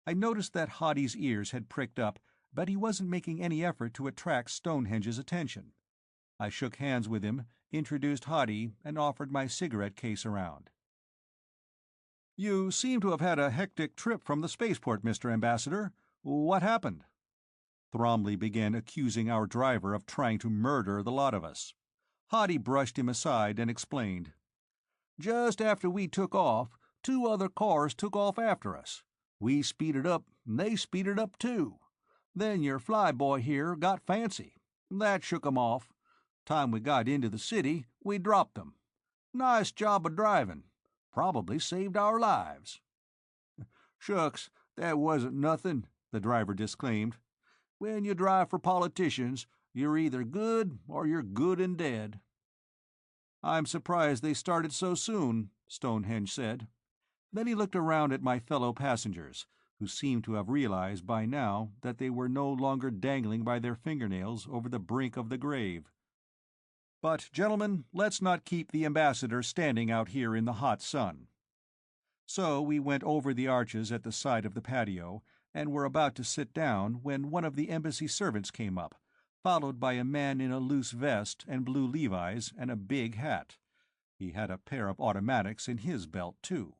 I noticed that Hoddy's ears had pricked up, but he wasn't making any effort to attract Stonehenge's attention. I shook hands with him, introduced Hoddy, and offered my cigarette case around. "You seem to have had a hectic trip from the spaceport, Mr. Ambassador. What happened?" Thromley began accusing our driver of trying to murder the lot of us. Hoddy brushed him aside and explained. "Just after we took off, 2 other cars took off after us. We speeded up, and they speeded up too. Then your flyboy here got fancy. That shook 'em off. Time we got into the city, we dropped them. Nice job of driving. Probably saved our lives." "Shucks, that wasn't nothing," the driver disclaimed. "When you drive for politicians, you're either good or you're good and dead." "I'm surprised they started so soon," Stonehenge said. Then he looked around at my fellow passengers, who seemed to have realized by now that they were no longer dangling by their fingernails over the brink of the grave. "But, gentlemen, let's not keep the ambassador standing out here in the hot sun." So we went over the arches at the side of the patio, and were about to sit down when one of the embassy servants came up, followed by a man in a loose vest and blue Levi's and a big hat. He had a pair of automatics in his belt, too.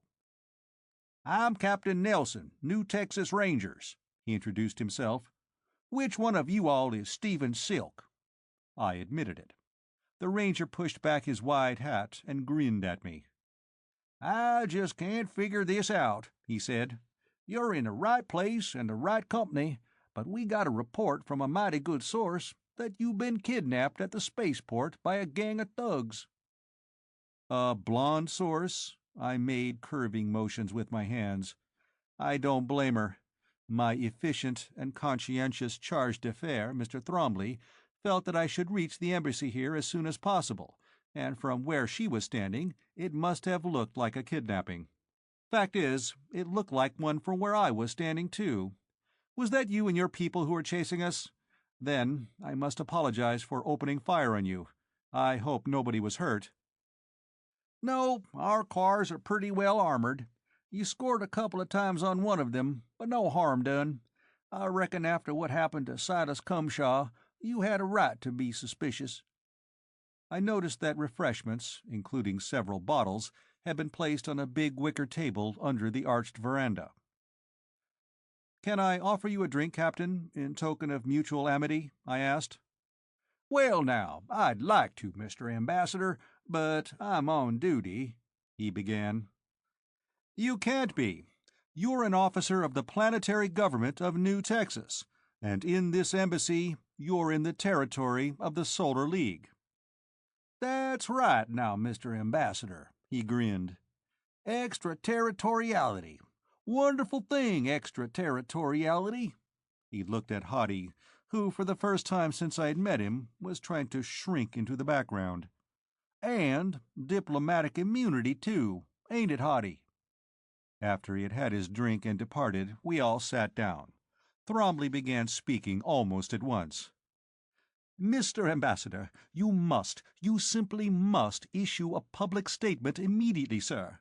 "I'm Captain Nelson, New Texas Rangers," he introduced himself. "Which one of you all is Stephen Silk?" I admitted it. The ranger pushed back his wide hat and grinned at me. "I just can't figure this out," he said. "You're in the right place and the right company, but we got a report from a mighty good source that you've been kidnapped at the spaceport by a gang of thugs." "A blonde source?" I made curving motions with my hands. "I don't blame her. My efficient and conscientious charge d'affaires, Mr. Thromley, felt that I should reach the embassy here as soon as possible, and from where she was standing, it must have looked like a kidnapping. Fact is, it looked like one from where I was standing, too. Was that you and your people who were chasing us? Then I must apologize for opening fire on you. I hope nobody was hurt." "No, our cars are pretty well armored. You scored a couple of times on one of them, but no harm done. I reckon after what happened to Silas Cumshaw, you had a right to be suspicious." I noticed that refreshments, including several bottles, had been placed on a big wicker table under the arched veranda. "Can I offer you a drink, Captain, in token of mutual amity?" I asked. "Well, now, I'd like to, Mr. Ambassador, but I'm on duty," he began. "You can't be. You're an officer of the planetary government of New Texas, and in this embassy you're in the territory of the Solar League." "That's right now, Mr. Ambassador," he grinned. "Extraterritoriality. Wonderful thing, extraterritoriality." He looked at Hoddy, who, for the first time since I had met him, was trying to shrink into the background. "And diplomatic immunity, too, ain't it, Hoddy?" After he had had his drink and departed, we all sat down. Thromley began speaking almost at once. "Mr. Ambassador, you simply must issue a public statement immediately, sir.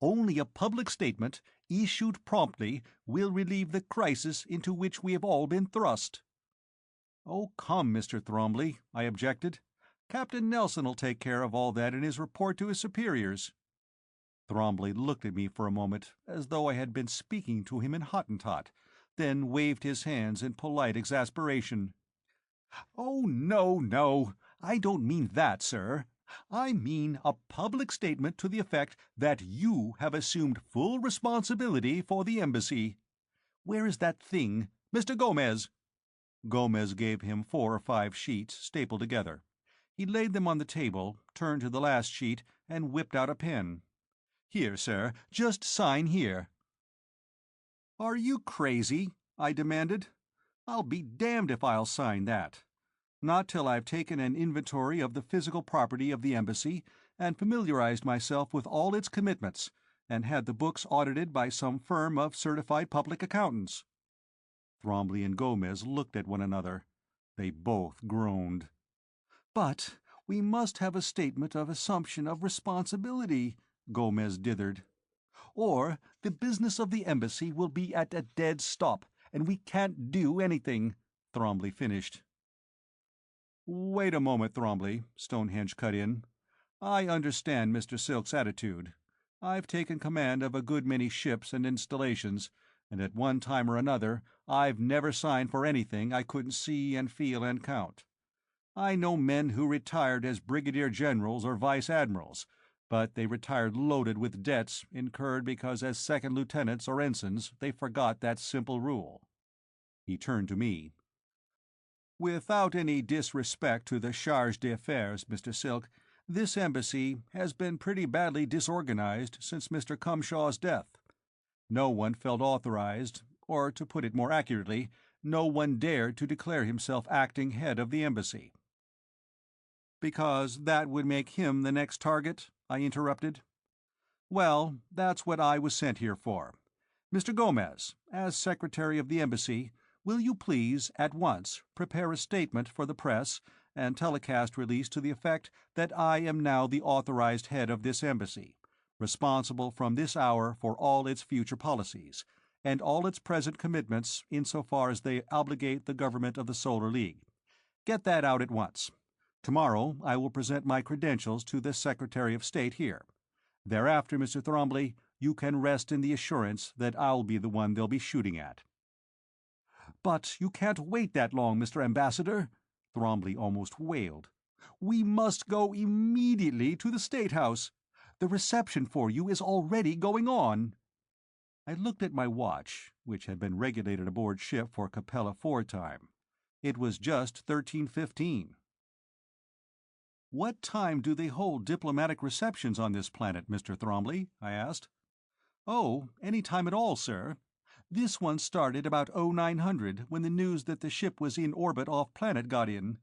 Only a public statement, issued promptly, will relieve the crisis into which we have all been thrust." "Oh, come, Mr. Thromley," I objected. "Captain Nelson'll take care of all that in his report to his superiors." Thromley looked at me for a moment as though I had been speaking to him in Hottentot, then waved his hands in polite exasperation. "Oh, no, no, I don't mean that, sir. I mean a public statement to the effect that you have assumed full responsibility for the embassy. Where is that thing? Mr. Gomez!" Gomez gave him 4 or 5 sheets stapled together. He laid them on the table, turned to the last sheet, and whipped out a pen. "Here, sir, just sign here." "Are you crazy?" I demanded. "I'll be damned if I'll sign that. Not till I've taken an inventory of the physical property of the embassy and familiarized myself with all its commitments, and had the books audited by some firm of certified public accountants." Thromley and Gomez looked at one another. They both groaned. "But we must have a statement of assumption of responsibility," Gomez dithered. "Or the business of the embassy will be at a dead stop, and we can't do anything," Thromley finished. "Wait a moment, Thromley," Stonehenge cut in. "I understand Mr. Silk's attitude. I've taken command of a good many ships and installations, and at one time or another I've never signed for anything I couldn't see and feel and count. I know men who retired as brigadier generals or vice admirals, but they retired loaded with debts incurred because as second lieutenants or ensigns they forgot that simple rule." He turned to me. "Without any disrespect to the charge d'affaires, Mr. Silk, this embassy has been pretty badly disorganized since Mr. Cumshaw's death. No one felt authorized, or to put it more accurately, no one dared to declare himself acting head of the embassy." "Because that would make him the next target?" I interrupted. "Well, that's what I was sent here for. Mr. Gomez, as Secretary of the Embassy, will you please, at once, prepare a statement for the press and telecast release to the effect that I am now the authorized head of this embassy, responsible from this hour for all its future policies, and all its present commitments insofar as they obligate the government of the Solar League. Get that out at once. Tomorrow I will present my credentials to the Secretary of State here. Thereafter, Mr. Thromley, you can rest in the assurance that I'll be the one they'll be shooting at." "But you can't wait that long, Mr. Ambassador," Thromley almost wailed. We must go immediately to the State House. The reception for you is already going on." I looked at my watch, which had been regulated aboard ship for Capella 4 time. It was just 13:15. "What time do they hold diplomatic receptions on this planet, Mr. Thromley?" I asked. "Oh, any time at all, sir. This one started about 0900 when the news that the ship was in orbit off-planet got in.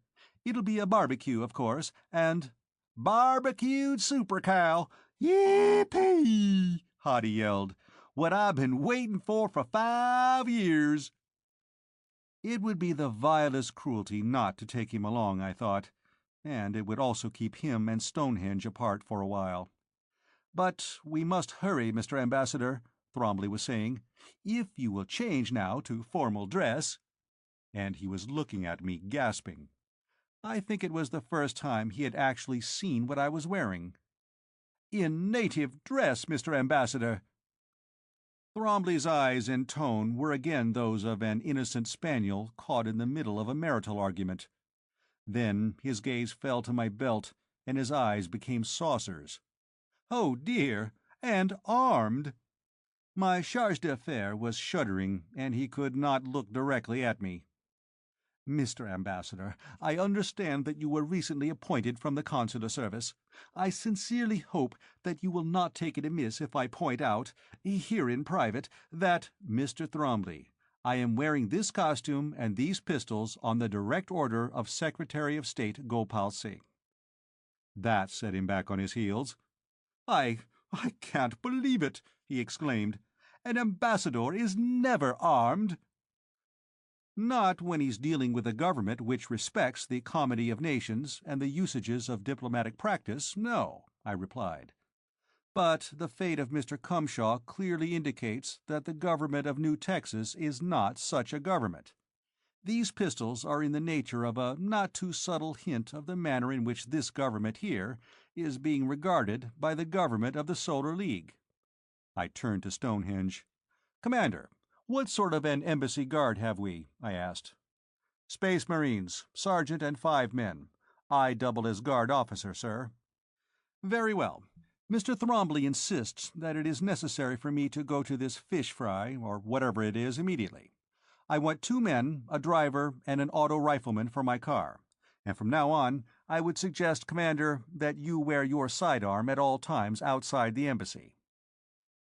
It'll be a barbecue, of course, and—" "Barbecued super cow! Yippee!" Hoddy yelled. "What I've been waiting for 5 years." It would be the vilest cruelty not to take him along, I thought, and it would also keep him and Stonehenge apart for a while. "But we must hurry, Mr. Ambassador," Thromley was saying. "If you will change now to formal dress—" And he was looking at me, gasping. I think it was the first time he had actually seen what I was wearing. "In native dress, Mr. Ambassador." Thromley's eyes and tone were again those of an innocent spaniel caught in the middle of a marital argument. Then his gaze fell to my belt, and his eyes became saucers. "Oh dear! And armed!" My charge d'affaires was shuddering, and he could not look directly at me. "Mr. Ambassador, I understand that you were recently appointed from the consular service. I sincerely hope that you will not take it amiss if I point out, here in private, that—" "Mr. Thromley, I am wearing this costume and these pistols on the direct order of Secretary of State Gopal Singh." That set him back on his heels. I can't believe it," he exclaimed. "An ambassador is never armed." "Not when he's dealing with a government which respects the comity of nations and the usages of diplomatic practice, no," I replied. "But the fate of Mr. Cumshaw clearly indicates that the government of New Texas is not such a government. These pistols are in the nature of a not too subtle hint of the manner in which this government here is being regarded by the government of the Solar League." I turned to Stonehenge. "Commander, what sort of an embassy guard have we?" I asked. "Space Marines, sergeant and 5 men. I double as guard officer, sir." "Very well. Mr. Thromley insists that it is necessary for me to go to this fish fry, or whatever it is, immediately. I want 2 men, a driver, and an auto rifleman for my car. And from now on, I would suggest, Commander, that you wear your sidearm at all times outside the embassy."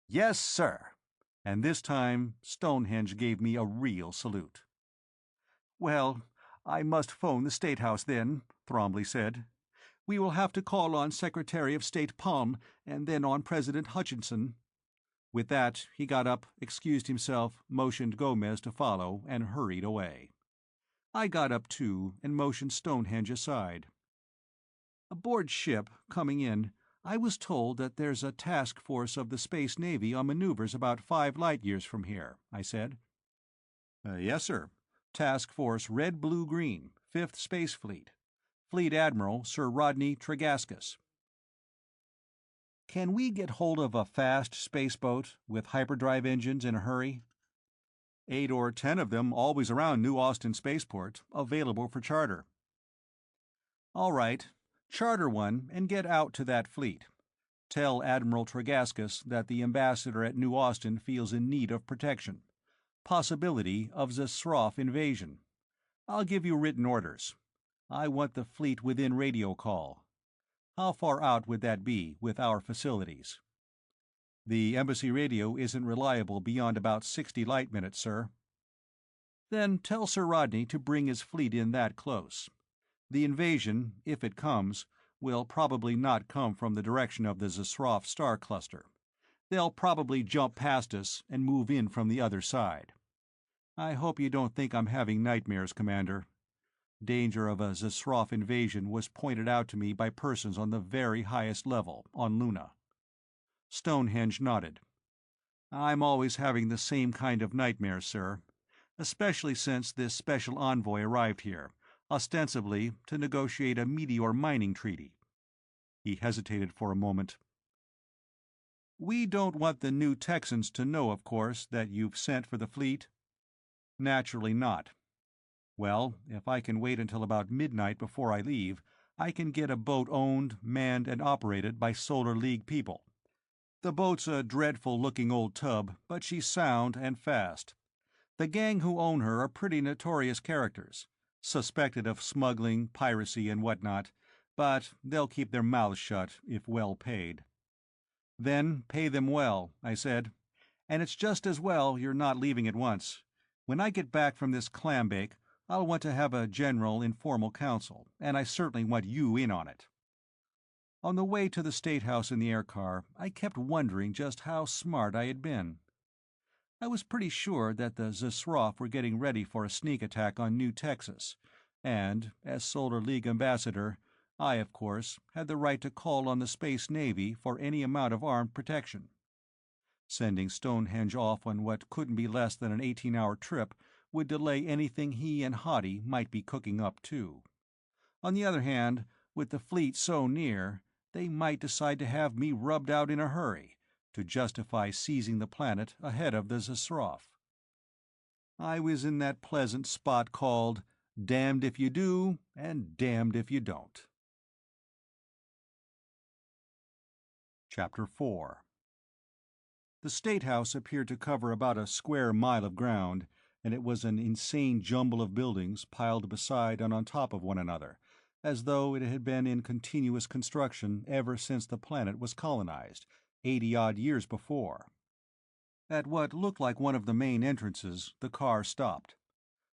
"Yes, sir." And this time Stonehenge gave me a real salute. "Well, I must phone the State House then," Thromley said. "We will have to call on Secretary of State Palm, and then on President Hutchinson." With that, he got up, excused himself, motioned Gomez to follow, and hurried away. I got up too, and motioned Stonehenge aside. "Aboard ship, coming in, I was told that there's a task force of the Space Navy on maneuvers about 5 light-years from here," I said. "Yes, sir. Task Force Red Blue Green, 5th Space Fleet. Fleet Admiral Sir Rodney Tregascus." "Can we get hold of a fast spaceboat with hyperdrive engines in a hurry?" 8 or 10 of them always around New Austin Spaceport, available for charter." "All right. Charter one and get out to that fleet. Tell Admiral Tregascus that the ambassador at New Austin feels in need of protection. Possibility of Zasroff invasion. I'll give you written orders. I want the fleet within radio call. How far out would that be, with our facilities?" "The embassy radio isn't reliable beyond about 60 light-minutes, sir." "Then tell Sir Rodney to bring his fleet in that close. The invasion, if it comes, will probably not come from the direction of the Zasroff star cluster. They'll probably jump past us and move in from the other side. I hope you don't think I'm having nightmares, Commander. Danger of a Zasroff invasion was pointed out to me by persons on the very highest level, on Luna." Stonehenge nodded. "I'm always having the same kind of nightmares, sir, especially since this special envoy arrived here, ostensibly to negotiate a meteor mining treaty." He hesitated for a moment. "We don't want the New Texans to know, of course, that you've sent for the fleet?" "Naturally not." "Well, if I can wait until about midnight before I leave, I can get a boat owned, manned, and operated by Solar League people. The boat's a dreadful-looking old tub, but she's sound and fast. The gang who own her are pretty notorious characters, suspected of smuggling, piracy, and whatnot, but they'll keep their mouths shut if well paid. Then pay them well, I said. And it's just as well you're not leaving at once. When I get back from this clambake, I'll want to have a general informal council, and I certainly want you in on it. On the way to the State House in the aircar, I kept wondering just how smart I had been. I was pretty sure that the Zsroff were getting ready for a sneak attack on New Texas, and, as Solar League ambassador, I, of course, had the right to call on the Space Navy for any amount of armed protection. Sending Stonehenge off on what couldn't be less than an 18-hour trip would delay anything he and Hottie might be cooking up, too. On the other hand, with the fleet so near, they might decide to have me rubbed out in a hurry, to justify seizing the planet ahead of the Zsroff. I was in that pleasant spot called damned if you do and damned if you don't. Chapter 4. The State House appeared to cover about a square mile of ground, and it was an insane jumble of buildings piled beside and on top of one another, as though it had been in continuous construction ever since the planet was colonized, 80-odd years before. At what looked like one of the main entrances, the car stopped.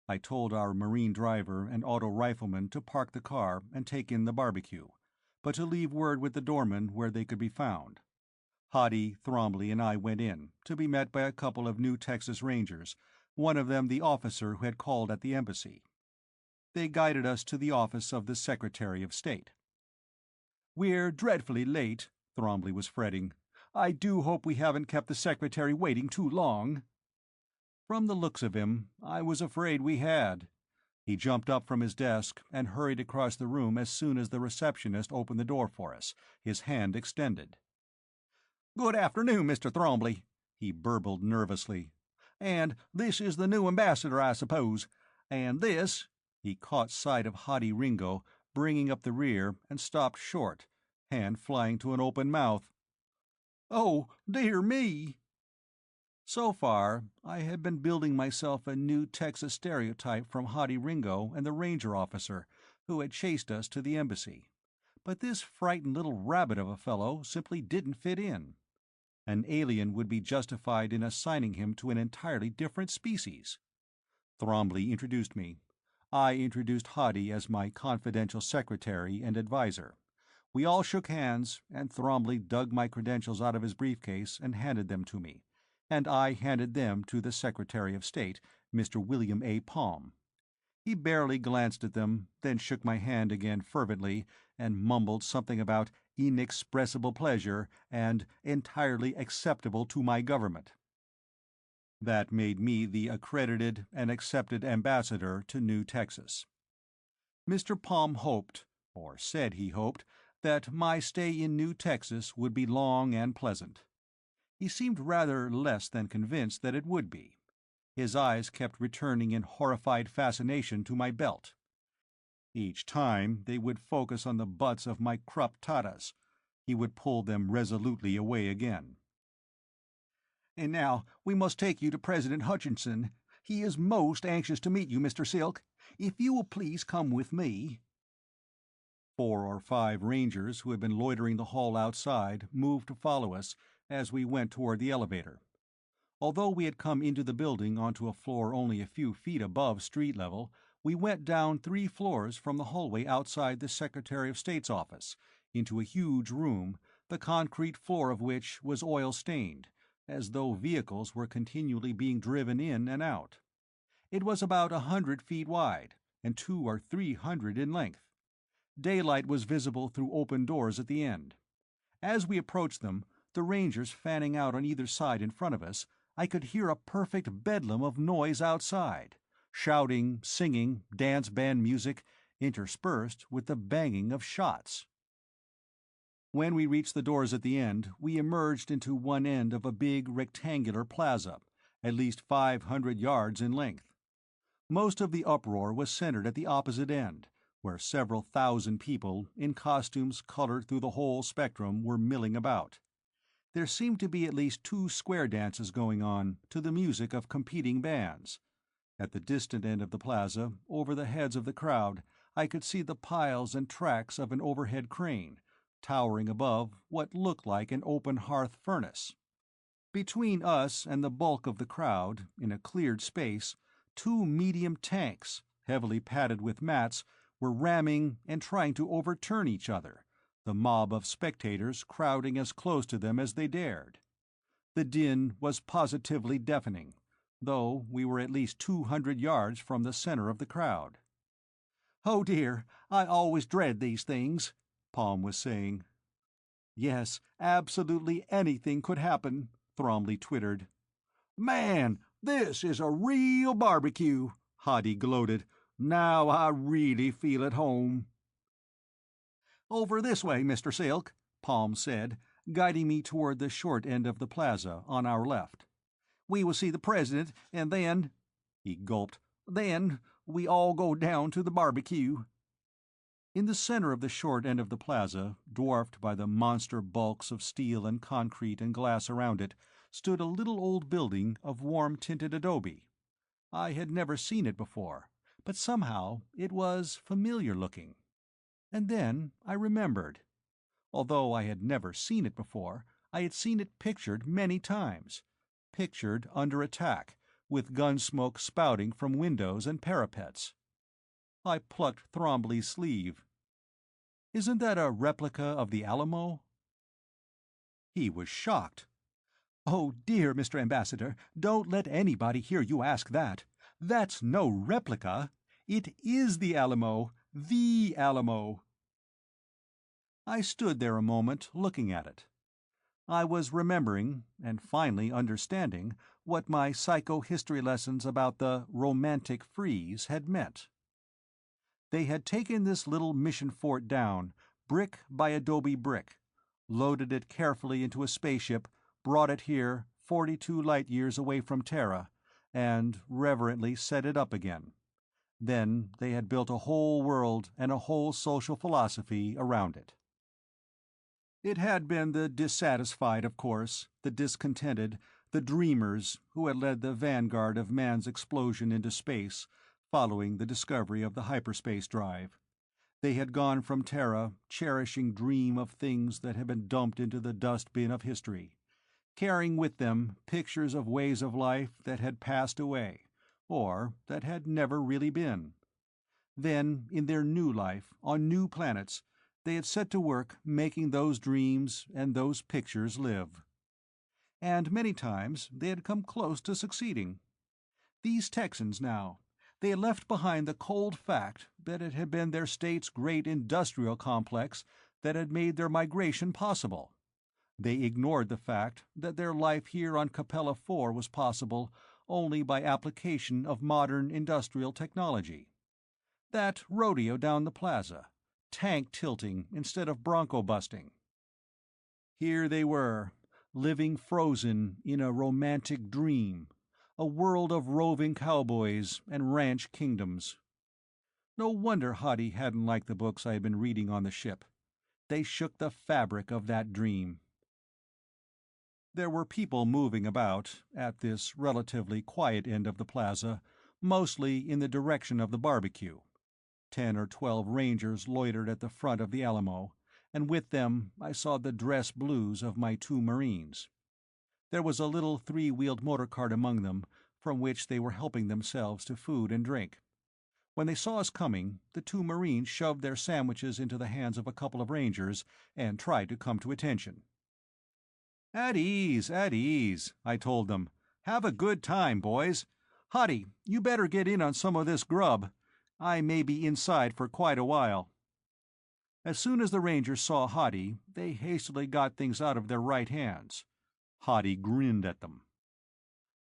I told our marine driver and auto rifleman to park the car and take in the barbecue, but to leave word with the doorman where they could be found. Hottie, Thrombley, and I went in, to be met by a couple of New Texas Rangers, one of them the officer who had called at the embassy. They guided us to the office of the Secretary of State. "We're dreadfully late," Thrombley was fretting. "I do hope we haven't kept the Secretary waiting too long." From the looks of him, I was afraid we had. He jumped up from his desk and hurried across the room as soon as the receptionist opened the door for us, his hand extended. "Good afternoon, Mr. Thrombley," he burbled nervously. "And this is the new ambassador, I suppose. And this—" He caught sight of Hottie Ringo bringing up the rear and stopped short, hand flying to an open mouth. "Oh, dear me!" So far, I had been building myself a New Texas stereotype from Hottie Ringo and the ranger officer who had chased us to the embassy. But this frightened little rabbit of a fellow simply didn't fit in. An alien would be justified in assigning him to an entirely different species. Thrombley introduced me. I introduced Hottie as my confidential secretary and advisor. We all shook hands, and Thrombley dug my credentials out of his briefcase and handed them to me, and I handed them to the Secretary of State, Mr. William A. Palm. He barely glanced at them, then shook my hand again fervently, and mumbled something about inexpressible pleasure and entirely acceptable to my government. That made me the accredited and accepted ambassador to New Texas. Mr. Palm hoped, or said he hoped, that my stay in New Texas would be long and pleasant. He seemed rather less than convinced that it would be. His eyes kept returning in horrified fascination to my belt. Each time they would focus on the butts of my Krupp Tatas. He would pull them resolutely away again. "And now we must take you to President Hutchinson. He is most anxious to meet you, Mr. Silk. If you will please come with me." 4 or 5 Rangers who had been loitering the hall outside moved to follow us as we went toward the elevator. Although we had come into the building onto a floor only a few feet above street level, we went down 3 floors from the hallway outside the Secretary of State's office, into a huge room, the concrete floor of which was oil-stained, as though vehicles were continually being driven in and out. It was about 100 feet wide, and 200 or 300 in length. Daylight was visible through open doors at the end. As we approached them, the Rangers fanning out on either side in front of us, I could hear a perfect bedlam of noise outside, shouting, singing, dance band music, interspersed with the banging of shots. When we reached the doors at the end, we emerged into one end of a big rectangular plaza, at least 500 yards in length. Most of the uproar was centered at the opposite end, where several thousand people, in costumes colored through the whole spectrum, were milling about. There seemed to be at least 2 square dances going on, to the music of competing bands. At the distant end of the plaza, over the heads of the crowd, I could see the piles and tracks of an overhead crane, towering above what looked like an open hearth furnace. Between us and the bulk of the crowd, in a cleared space, 2 medium tanks, heavily padded with mats, were ramming and trying to overturn each other, the mob of spectators crowding as close to them as they dared. The din was positively deafening, though we were at least 200 yards from the center of the crowd. "Oh dear, I always dread these things," Palm was saying. "Yes, absolutely anything could happen," Thromley twittered. "Man, this is a real barbecue," Hoddy gloated. "Now I really feel at home." "Over this way, Mr. Silk," Palm said, guiding me toward the short end of the plaza, on our left. "We will see the President, and then—" he gulped, "then we all go down to the barbecue." In the center of the short end of the plaza, dwarfed by the monster bulks of steel and concrete and glass around it, stood a little old building of warm-tinted adobe. I had never seen it before, but somehow it was familiar-looking. And then I remembered. Although I had never seen it before, I had seen it pictured many times. Pictured under attack, with gun smoke spouting from windows and parapets. I plucked Thromley's sleeve. "Isn't that a replica of the Alamo?" He was shocked. "Oh dear, Mr. Ambassador, don't let anybody hear you ask that. That's no replica. It is the Alamo. The Alamo." I stood there a moment, looking at it. I was remembering, and finally understanding, what my psychohistory lessons about the romantic freeze had meant. They had taken this little mission fort down, brick by adobe brick, loaded it carefully into a spaceship, brought it here, 42 light-years away from Terra, and reverently set it up again. Then they had built a whole world and a whole social philosophy around it. It had been the dissatisfied, of course, the discontented, the dreamers who had led the vanguard of man's explosion into space, following the discovery of the hyperspace drive. They had gone from Terra, cherishing dream of things that had been dumped into the dustbin of history, carrying with them pictures of ways of life that had passed away, or that had never really been. Then, in their new life, on new planets, they had set to work making those dreams and those pictures live. And many times they had come close to succeeding. These Texans, now, they had left behind the cold fact that it had been their state's great industrial complex that had made their migration possible. They ignored the fact that their life here on Capella 4 was possible only by application of modern industrial technology. That rodeo down the plaza, tank tilting instead of bronco busting. Here they were, living frozen in a romantic dream, a world of roving cowboys and ranch kingdoms. No wonder Hoddy hadn't liked the books I had been reading on the ship. They shook the fabric of that dream. There were people moving about, at this relatively quiet end of the plaza, mostly in the direction of the barbecue. 10 or 12 Rangers loitered at the front of the Alamo, and with them I saw the dress blues of my 2 Marines. There was a little 3-wheeled motor cart among them, from which they were helping themselves to food and drink. When they saw us coming, the 2 Marines shoved their sandwiches into the hands of a couple of Rangers and tried to come to attention. At ease, I told them. "Have a good time, boys. Hoddy, you better get in on some of this grub. I may be inside for quite a while." As soon as the Rangers saw Hoddy, they hastily got things out of their right hands. Hoddy grinned at them.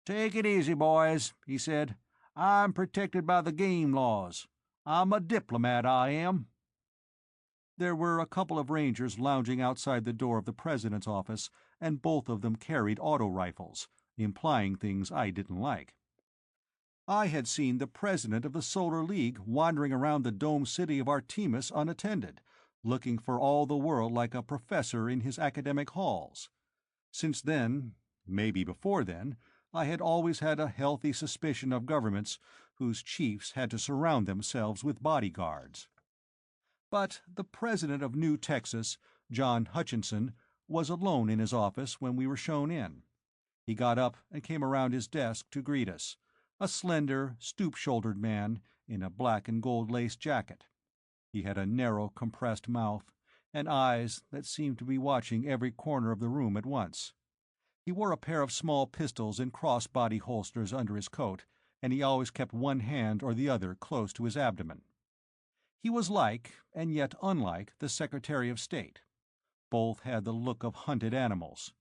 "Take it easy, boys," he said. "I'm protected by the game laws. I'm a diplomat, I am." There were a couple of Rangers lounging outside the door of the President's office, and both of them carried auto rifles, implying things I didn't like. I had seen the president of the Solar League wandering around the domed city of Artemis unattended, looking for all the world like a professor in his academic halls. Since then, maybe before then, I had always had a healthy suspicion of governments whose chiefs had to surround themselves with bodyguards. But the president of New Texas, John Hutchinson, was alone in his office when we were shown in. He got up and came around his desk to greet us, a slender, stoop-shouldered man in a black and gold lace jacket. He had a narrow, compressed mouth, and eyes that seemed to be watching every corner of the room at once. He wore a pair of small pistols in cross-body holsters under his coat, and he always kept one hand or the other close to his abdomen. He was like, and yet unlike, the Secretary of State. Both had the look of hunted animals.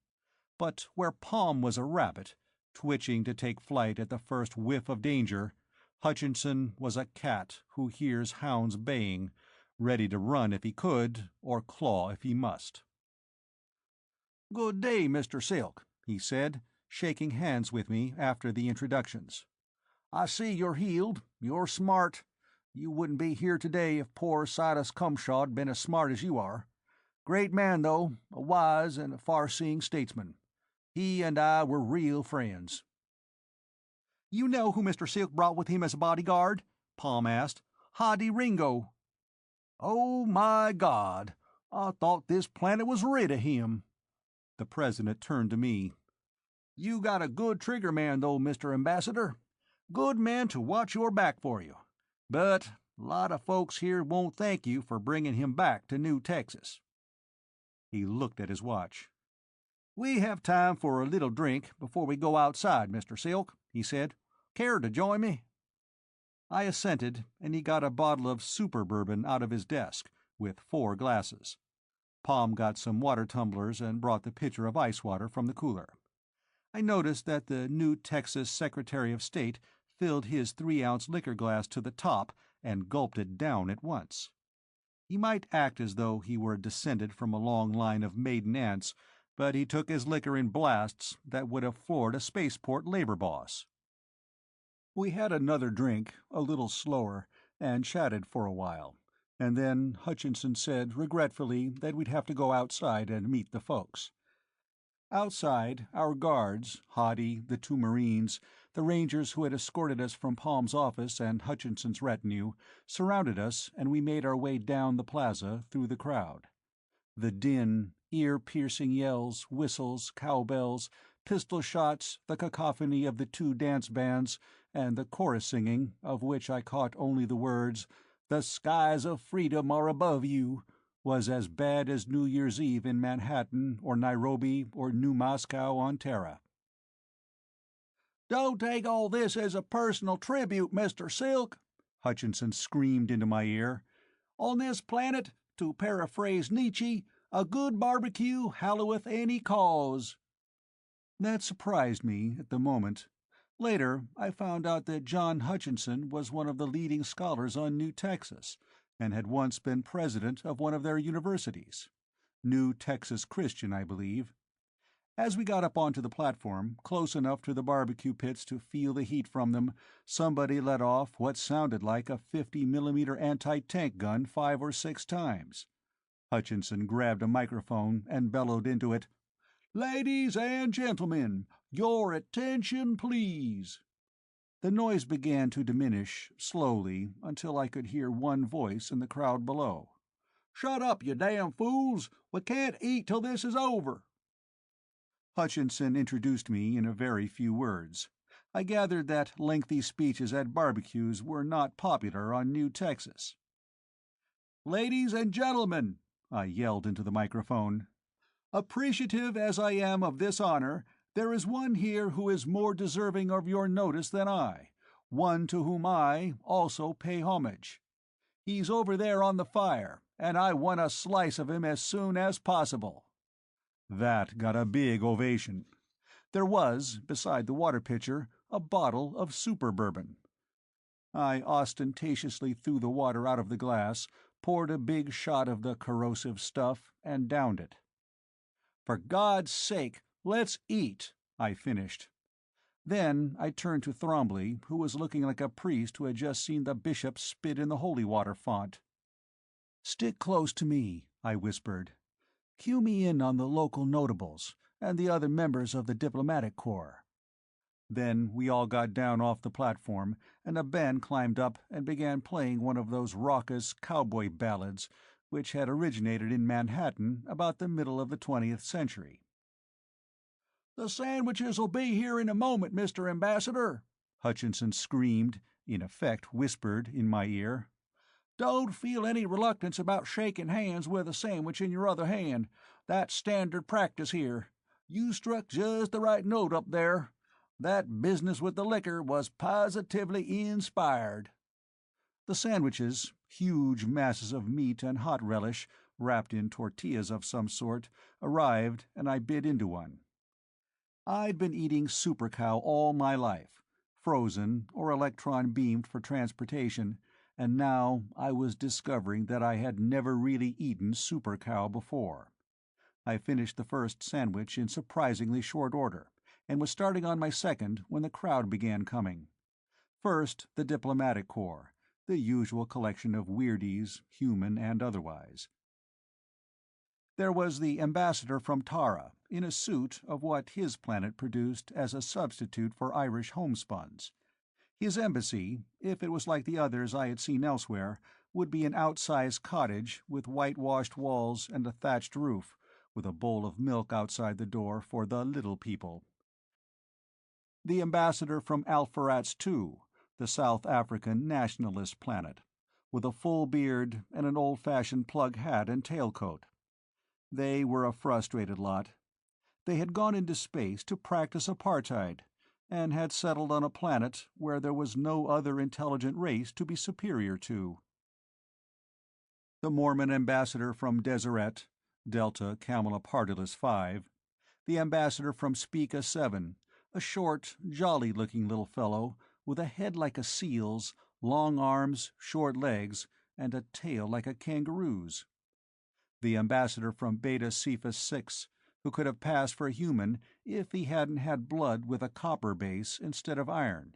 But where Palm was a rabbit, twitching to take flight at the first whiff of danger, Hutchinson was a cat who hears hounds baying, ready to run if he could, or claw if he must. "Good day, Mr. Silk," he said, shaking hands with me after the introductions. "I see you're healed. You're smart. You wouldn't be here today if poor Silas Cumshaw'd been as smart as you are. Great man, though, a wise and a far-seeing statesman. He and I were real friends." "You know who Mr. Silk brought with him as a bodyguard?" Palm asked. "Hoddy Ringo." "Oh, my God! I thought this planet was rid of him." The president turned to me. "You got a good trigger man, though, Mr. Ambassador. Good man to watch your back for you. But a lot of folks here won't thank you for bringing him back to New Texas." He looked at his watch. "We have time for a little drink before we go outside, Mr. Silk," he said. "Care to join me?" I assented, and he got a bottle of super bourbon out of his desk, with 4 glasses. Palm got some water tumblers and brought the pitcher of ice water from the cooler. I noticed that the New Texas Secretary of State filled his 3-ounce liquor glass to the top and gulped it down at once. He might act as though he were descended from a long line of maiden aunts, but he took his liquor in blasts that would have floored a spaceport labor boss. We had another drink, a little slower, and chatted for a while, and then Hutchinson said regretfully that we'd have to go outside and meet the folks. Outside, our guards, Hoddy, the 2 Marines, the Rangers who had escorted us from Palm's office and Hutchinson's retinue, surrounded us, and we made our way down the plaza through the crowd. The din, ear-piercing yells, whistles, cowbells, pistol shots, the cacophony of the 2 dance bands, and the chorus singing, of which I caught only the words, "The skies of freedom are above you," was as bad as New Year's Eve in Manhattan or Nairobi or New Moscow on Terra. "Don't take all this as a personal tribute, Mr. Silk," Hutchinson screamed into my ear. "On this planet, to paraphrase Nietzsche, a good barbecue halloweth any cause." That surprised me at the moment. Later, I found out that John Hutchinson was one of the leading scholars on New Texas, and had once been president of one of their universities. New Texas Christian, I believe. As we got up onto the platform, close enough to the barbecue pits to feel the heat from them, somebody let off what sounded like a 50mm anti-tank gun 5 or 6 times. Hutchinson grabbed a microphone and bellowed into it, "Ladies and gentlemen, your attention, please." The noise began to diminish, slowly, until I could hear one voice in the crowd below. "Shut up, you damn fools! We can't eat till this is over." Hutchinson introduced me in a very few words. I gathered that lengthy speeches at barbecues were not popular on New Texas. "Ladies and gentlemen," I yelled into the microphone, "appreciative as I am of this honor, there is one here who is more deserving of your notice than I, one to whom I also pay homage. He's over there on the fire, and I want a slice of him as soon as possible." That got a big ovation. There was, beside the water pitcher, a bottle of super bourbon. I ostentatiously threw the water out of the glass, poured a big shot of the corrosive stuff, and downed it. "For God's sake, let's eat," I finished. Then I turned to Thrombley, who was looking like a priest who had just seen the bishop spit in the holy water font. "Stick close to me," I whispered. "Cue me in on the local notables, and the other members of the diplomatic corps." Then we all got down off the platform, and a band climbed up and began playing one of those raucous cowboy ballads which had originated in Manhattan about the middle of the 20th century. "The sandwiches'll be here in a moment, Mr. Ambassador," Hutchinson screamed, in effect whispered, in my ear. "Don't feel any reluctance about shaking hands with a sandwich in your other hand. That's standard practice here. You struck just the right note up there. That business with the liquor was positively inspired." The sandwiches, huge masses of meat and hot relish, wrapped in tortillas of some sort, arrived, and I bit into one. I'd been eating Super Cow all my life, frozen or electron beamed for transportation, and now I was discovering that I had never really eaten Super Cow before. I finished the first sandwich in surprisingly short order, and was starting on my second when the crowd began coming. First, the diplomatic corps, the usual collection of weirdies, human and otherwise. There was the ambassador from Tara, in a suit of what his planet produced as a substitute for Irish homespuns. His embassy, if it was like the others I had seen elsewhere, would be an outsized cottage with whitewashed walls and a thatched roof, with a bowl of milk outside the door for the little people. The ambassador from Alpheratz too, the South African nationalist planet, with a full beard and an old-fashioned plug hat and tailcoat. They were a frustrated lot. They had gone into space to practice apartheid, and had settled on a planet where there was no other intelligent race to be superior to. The Mormon ambassador from Deseret, Delta Camelopardalis 5, the ambassador from Spica 7, a short, jolly-looking little fellow with a head like a seal's, long arms, short legs, and a tail like a kangaroo's. The ambassador from Beta Cephas 6, who could have passed for a human if he hadn't had blood with a copper base instead of iron.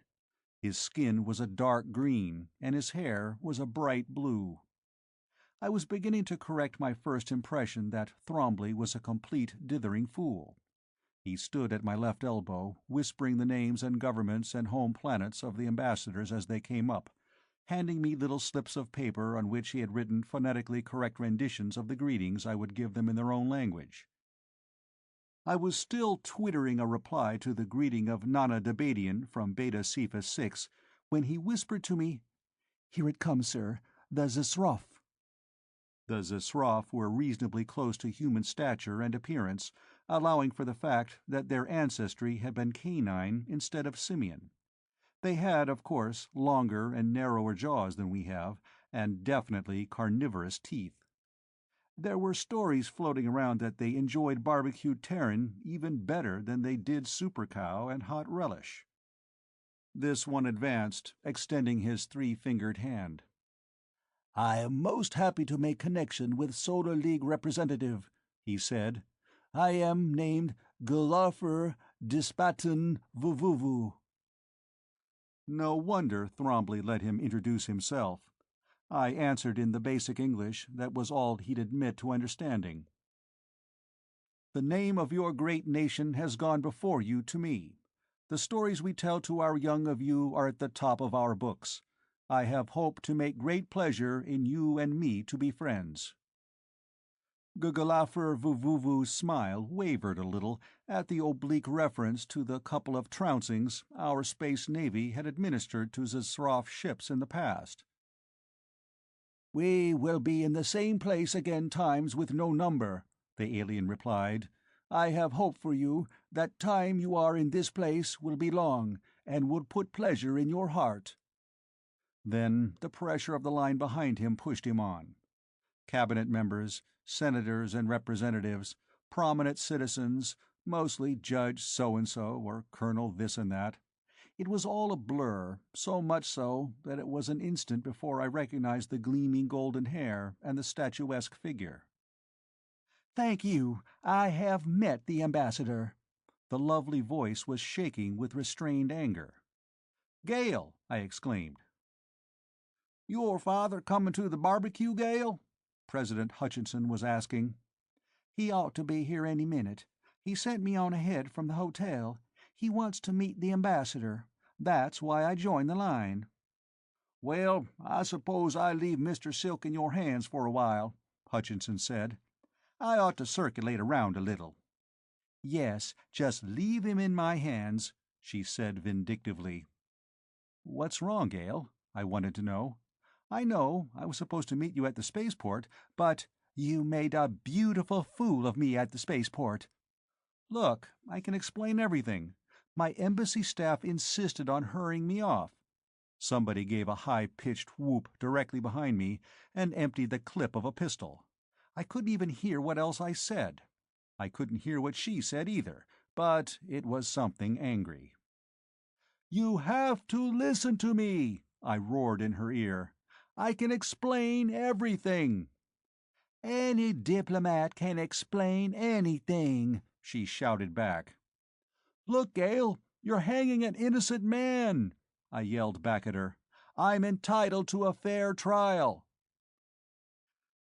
His skin was a dark green, and his hair was a bright blue. I was beginning to correct my first impression that Thrombley was a complete dithering fool. He stood at my left elbow, whispering the names and governments and home planets of the ambassadors as they came up, handing me little slips of paper on which he had written phonetically correct renditions of the greetings I would give them in their own language. I was still twittering a reply to the greeting of Nana Debadian from Beta Cephas 6 when he whispered to me, "Here it comes, sir, the Zisrof." The Zisrof were reasonably close to human stature and appearance, allowing for the fact that their ancestry had been canine instead of simian. They had, of course, longer and narrower jaws than we have, and definitely carnivorous teeth. There were stories floating around that they enjoyed barbecued Terran even better than they did Super Cow and hot relish. This one advanced, extending his three-fingered hand. "I am most happy to make connection with Solar League representative," he said. "I am named Gulafur Dispatin Vuvuvu." No wonder Thrombley let him introduce himself. I answered in the basic English that was all he'd admit to understanding. "The name of your great nation has gone before you to me. The stories we tell to our young of you are at the top of our books. I have hoped to make great pleasure in you and me to be friends." Gugulafur Vuvuvu's smile wavered a little at the oblique reference to the couple of trouncings our space navy had administered to Zisrof ships in the past. "We will be in the same place again times with no number," the alien replied. "I have hope for you that time you are in this place will be long, and would put pleasure in your heart." Then the pressure of the line behind him pushed him on. Cabinet members, senators and representatives, prominent citizens, mostly Judge so-and-so or Colonel this and that. It was all a blur, so much so that it was an instant before I recognized the gleaming golden hair and the statuesque figure. "Thank you. I have met the ambassador." The lovely voice was shaking with restrained anger. "Gale!" I exclaimed. "Your father comin' to the barbecue, Gale?" President Hutchinson was asking. "He ought to be here any minute. He sent me on ahead from the hotel. He wants to meet the ambassador. That's why I joined the line." "Well, I suppose I leave Mr. Silk in your hands for a while," Hutchinson said. "I ought to circulate around a little." "Yes, just leave him in my hands," she said vindictively. "What's wrong, Gale?" I wanted to know. "I know I was supposed to meet you at the spaceport, but—" "You made a beautiful fool of me at the spaceport." "Look, I can explain everything. My embassy staff insisted on hurrying me off." Somebody gave a high-pitched whoop directly behind me and emptied the clip of a pistol. I couldn't even hear what else I said. I couldn't hear what she said either, but it was something angry. "You have to listen to me," I roared in her ear. "I can explain everything." "Any diplomat can explain anything," she shouted back. "Look, Gale, you're hanging an innocent man," I yelled back at her. "I'm entitled to a fair trial."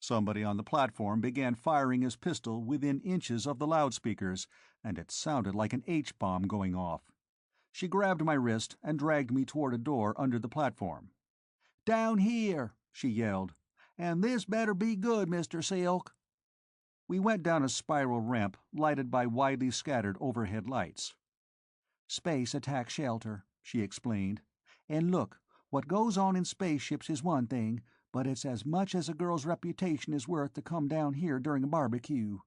Somebody on the platform began firing his pistol within inches of the loudspeakers, and it sounded like an H-bomb going off. She grabbed my wrist and dragged me toward a door under the platform. "Down here," she yelled. "And this better be good, Mr. Silk." We went down a spiral ramp lighted by widely scattered overhead lights. "Space attack shelter," she explained. "And look, what goes on in spaceships is one thing, but it's as much as a girl's reputation is worth to come down here during a barbecue."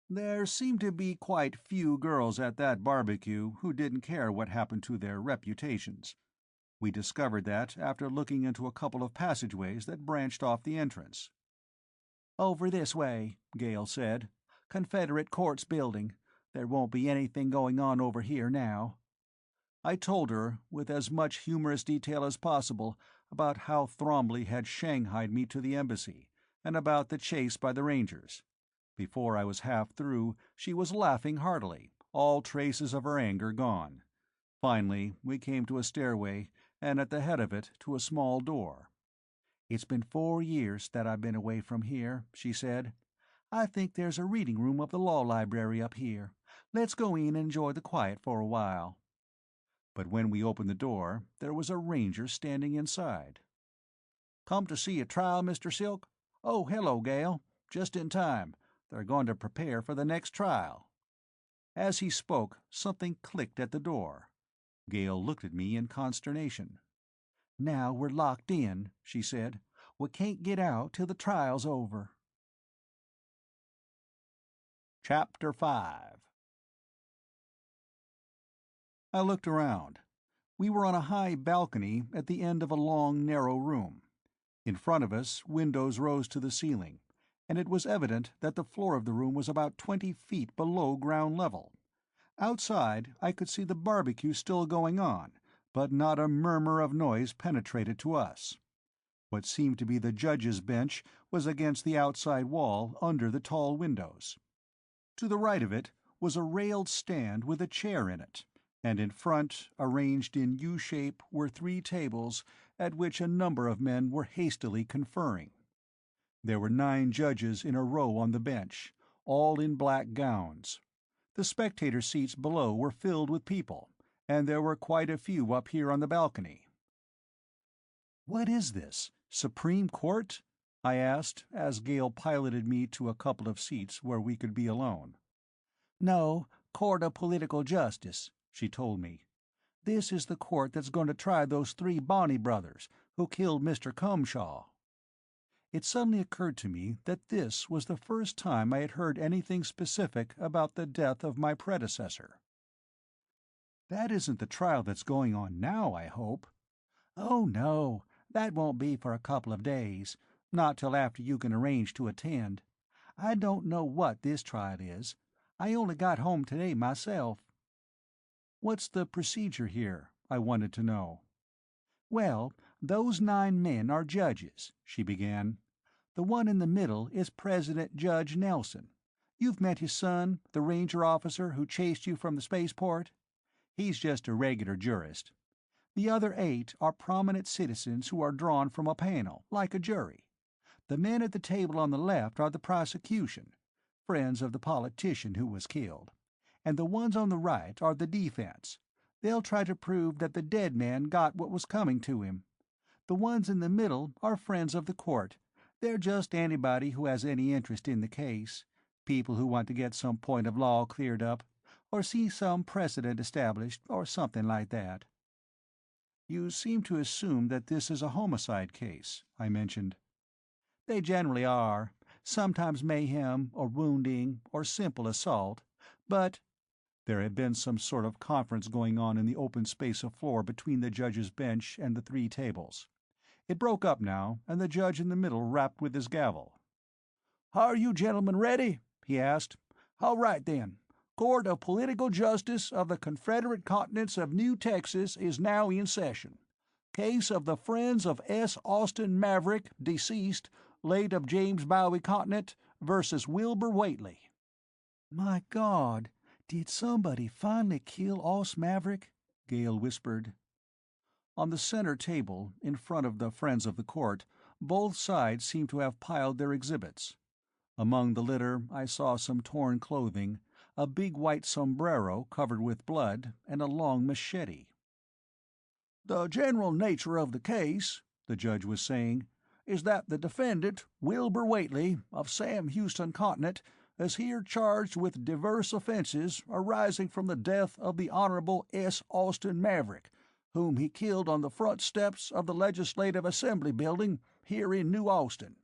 There seemed to be quite few girls at that barbecue who didn't care what happened to their reputations. We discovered that after looking into a couple of passageways that branched off the entrance. "Over this way," Gale said. "Confederate Courts building. There won't be anything going on over here now." I told her, with as much humorous detail as possible, about how Thromley had shanghaied me to the embassy, and about the chase by the Rangers. Before I was half through, she was laughing heartily, all traces of her anger gone. Finally, we came to a stairway, and at the head of it to a small door. "It's been 4 years that I've been away from here," she said. "I think there's a reading room of the law library up here. Let's go in and enjoy the quiet for a while." But when we opened the door, there was a ranger standing inside. "Come to see a trial, Mr. Silk? Oh, hello, Gale. Just in time. They're going to prepare for the next trial." As he spoke, something clicked at the door. Gale looked at me in consternation. "Now we're locked in," she said. "We can't get out till the trial's over." Chapter 5. I looked around. We were on a high balcony at the end of a long, narrow room. In front of us, windows rose to the ceiling, and it was evident that the floor of the room was about 20 feet below ground level. Outside, I could see the barbecue still going on, but not a murmur of noise penetrated to us. What seemed to be the judge's bench was against the outside wall under the tall windows. To the right of it was a railed stand with a chair in it, and in front, arranged in U-shape, were 3 tables at which a number of men were hastily conferring. There were 9 judges in a row on the bench, all in black gowns. The spectator seats below were filled with people, and there were quite a few up here on the balcony. "What is this? Supreme Court?" I asked, as Gale piloted me to a couple of seats where we could be alone. "No, Court of Political Justice," she told me. "This is the court that's going to try those 3 Bonney brothers who killed Mr. Cumshaw." It suddenly occurred to me that this was the first time I had heard anything specific about the death of my predecessor. "That isn't the trial that's going on now, I hope?" "Oh, no, that won't be for a couple of days, not till after you can arrange to attend. I don't know what this trial is. I only got home today myself." "What's the procedure here?" I wanted to know. "Well, those 9 men are judges," she began. "The one in the middle is President Judge Nelson. You've met his son, the ranger officer who chased you from the spaceport? He's just a regular jurist. The other 8 are prominent citizens who are drawn from a panel, like a jury. The men at the table on the left are the prosecution, friends of the politician who was killed. And the ones on the right are the defense. They'll try to prove that the dead man got what was coming to him. The ones in the middle are friends of the court. They're just anybody who has any interest in the case. People who want to get some point of law cleared up, or see some precedent established, or something like that. You seem to assume that this is a homicide case, I mentioned. They generally are. Sometimes mayhem, or wounding, or simple assault. But there had been some sort of conference going on in the open space of floor between the judge's bench and the 3 tables. It broke up now, and the judge in the middle rapped with his gavel. "Are you gentlemen ready?" he asked. "All right, then. Court of Political Justice of the Confederate Continents of New Texas is now in session. Case of the Friends of S. Austin Maverick, deceased, late of James Bowie Continent, versus Wilbur Whately." "My God, did somebody finally kill Os Maverick?" Gale whispered. On the center table, in front of the friends of the court, both sides seemed to have piled their exhibits. Among the litter I saw some torn clothing, a big white sombrero covered with blood, and a long machete. "The general nature of the case," the judge was saying, "is that the defendant, Wilbur Whately, of Sam Houston Continent, is here charged with diverse offenses arising from the death of the Honorable S. Austin Maverick, whom he killed on the front steps of the Legislative Assembly Building here in New Austin."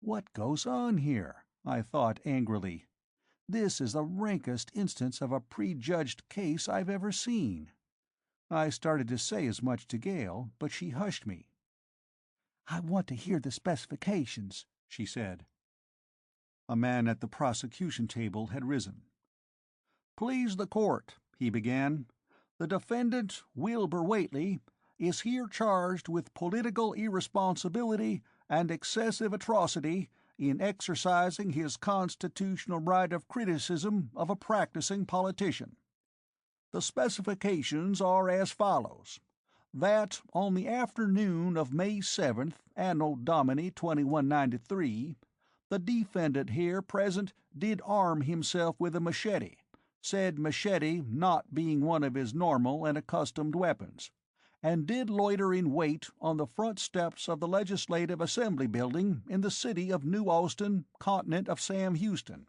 What goes on here? I thought angrily. This is the rankest instance of a prejudged case I've ever seen. I started to say as much to Gale, but she hushed me. "I want to hear the specifications," she said. A man at the prosecution table had risen. "Please the court," he began. "The defendant, Wilbur Whately, is here charged with political irresponsibility and excessive atrocity in exercising his constitutional right of criticism of a practicing politician. The specifications are as follows: that on the afternoon of May 7th, Anno Domini 2193, the defendant here present did arm himself with a machete, said machete not being one of his normal and accustomed weapons, and did loiter in wait on the front steps of the Legislative Assembly Building in the city of New Austin, Continent of Sam Houston,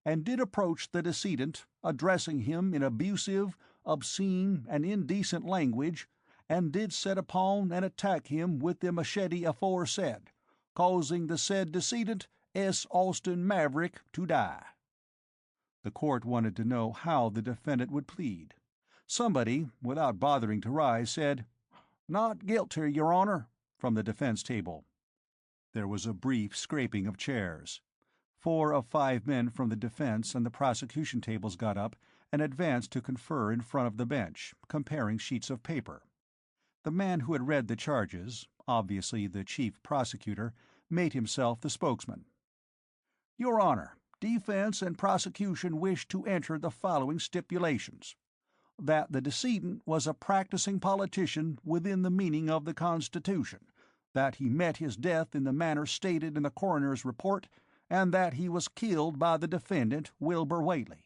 and did approach the decedent, addressing him in abusive, obscene, and indecent language, and did set upon and attack him with the machete aforesaid, causing the said decedent, S. Austin Maverick, to die." The court wanted to know how the defendant would plead. Somebody, without bothering to rise, said, "Not guilty, Your Honor," from the defense table. There was a brief scraping of chairs. 4 of 5 men from the defense and the prosecution tables got up and advanced to confer in front of the bench, comparing sheets of paper. The man who had read the charges, obviously the chief prosecutor, made himself the spokesman. "Your Honor, defense and prosecution wish to enter the following stipulations: that the decedent was a practicing politician within the meaning of the Constitution, that he met his death in the manner stated in the coroner's report, and that he was killed by the defendant, Wilbur Whately."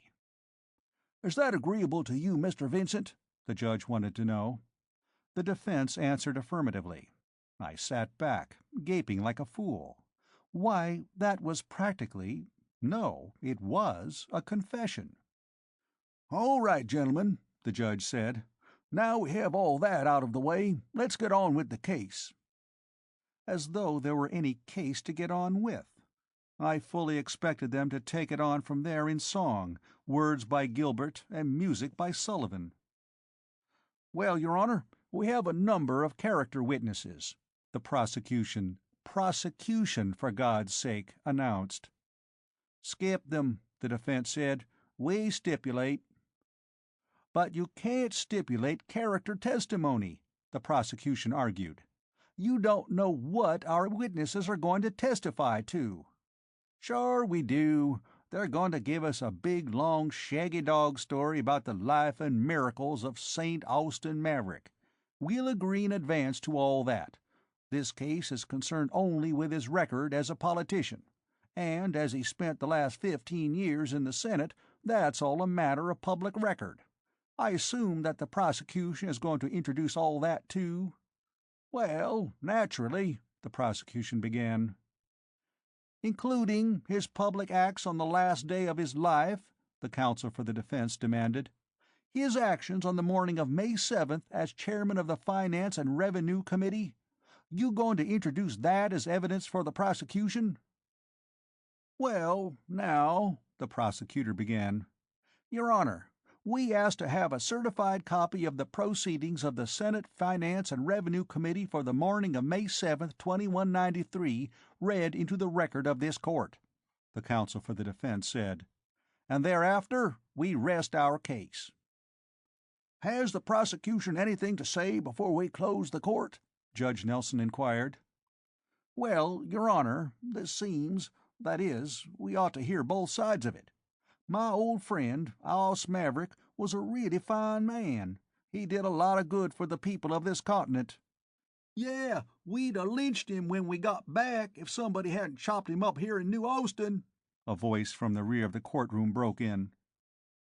"Is that agreeable to you, Mr. Vincent?" the judge wanted to know. The defense answered affirmatively. I sat back, gaping like a fool. Why, that was practically— no, it was a confession. "All right, gentlemen," the judge said. "Now we have all that out of the way, let's get on with the case." As though there were any case to get on with. I fully expected them to take it on from there in song, words by Gilbert and music by Sullivan. "Well, Your Honor, we have a number of character witnesses," the prosecution, for God's sake, announced. "Skip them," the defense said. "We stipulate." "But you can't stipulate character testimony," the prosecution argued. "You don't know what our witnesses are going to testify to." "Sure we do. they're going to give us a big, long, shaggy dog story about the life and miracles of St. Austin Maverick. We'll agree in advance to all that. This case is concerned only with his record as a politician, and as he spent the last 15 years in the Senate, that's all a matter of public record. I assume that the prosecution is going to introduce all that, too?" "Well, naturally," the prosecution began. "Including his public acts on the last day of his life?" the counsel for the defense demanded. "His actions on the morning of May 7th as chairman of the Finance and Revenue Committee? You going to introduce that as evidence for the prosecution?" "Well, now," the prosecutor began. "Your Honor, we asked to have a certified copy of the proceedings of the Senate Finance and Revenue Committee for the morning of May 7th, 2193, read into the record of this court," the counsel for the defense said. "And thereafter we rest our case." "Has the prosecution anything to say before we close the court?" Judge Nelson inquired. "Well, Your Honor, this seems, that is, we ought to hear both sides of it. My old friend, Aus Maverick, was a really fine man. He did a lot of good for the people of this continent." "Yeah, we'd 'a' lynched him when we got back if somebody hadn't chopped him up here in New Austin," a voice from the rear of the courtroom broke in.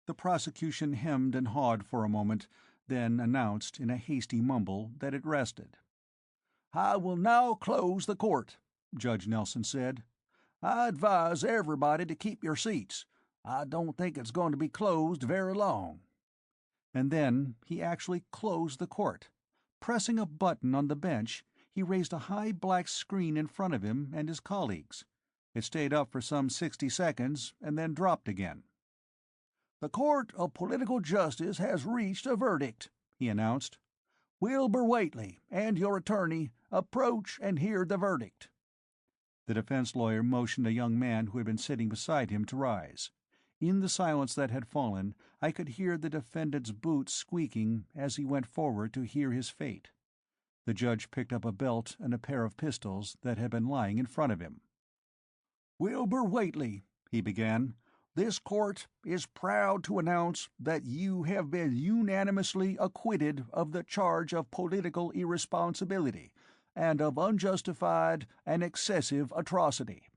The prosecution hemmed and hawed for a moment, then announced in a hasty mumble that it rested. "I will now close the court," Judge Nelson said. "I advise everybody to keep your seats. I don't think it's going to be closed very long." And then he actually closed the court. Pressing a button on the bench, he raised a high black screen in front of him and his colleagues. It stayed up for some 60 seconds and then dropped again. "The Court of Political Justice has reached a verdict," he announced. "Wilbur Whately and your attorney approach and hear the verdict." The defense lawyer motioned a young man who had been sitting beside him to rise. In the silence that had fallen, I could hear the defendant's boots squeaking as he went forward to hear his fate. The judge picked up a belt and a pair of pistols that had been lying in front of him. "Wilbur Whately," he began, "this court is proud to announce that you have been unanimously acquitted of the charge of political irresponsibility and of unjustified and excessive atrocity.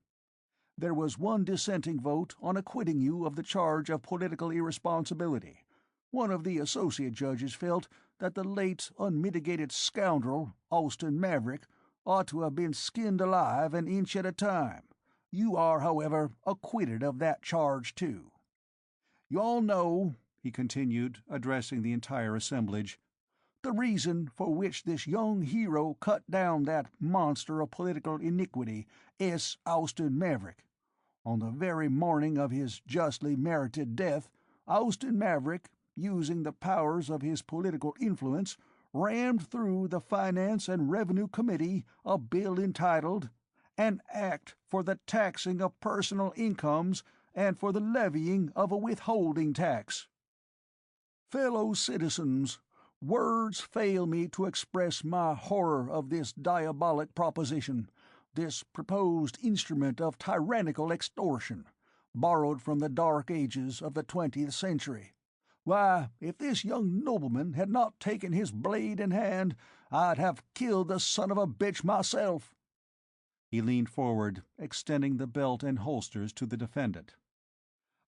There was one dissenting vote on acquitting you of the charge of political irresponsibility. One of the associate judges felt that the late unmitigated scoundrel, Austin Maverick, ought to have been skinned alive an inch at a time. You are, however, acquitted of that charge, too. You all know," he continued, addressing the entire assemblage, "the reason for which this young hero cut down that monster of political iniquity, S. Austin Maverick. On the very morning of his justly merited death, Austin Maverick, using the powers of his political influence, rammed through the Finance and Revenue Committee a bill entitled An Act for the Taxing of Personal Incomes and for the Levying of a Withholding Tax. Fellow citizens, words fail me to express my horror of this diabolic proposition, this proposed instrument of tyrannical extortion, borrowed from the dark ages of the 20th century. Why, if this young nobleman had not taken his blade in hand, I'd have killed the son of a bitch myself." He leaned forward, extending the belt and holsters to the defendant.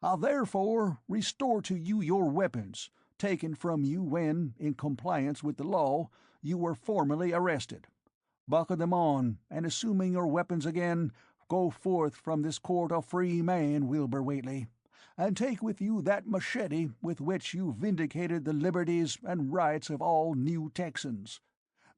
"I therefore restore to you your weapons, taken from you when, in compliance with the law, you were formally arrested. Buckle them on, and assuming your weapons again, go forth from this court a free man, Wilbur Whately, and take with you that machete with which you vindicated the liberties and rights of all New Texans.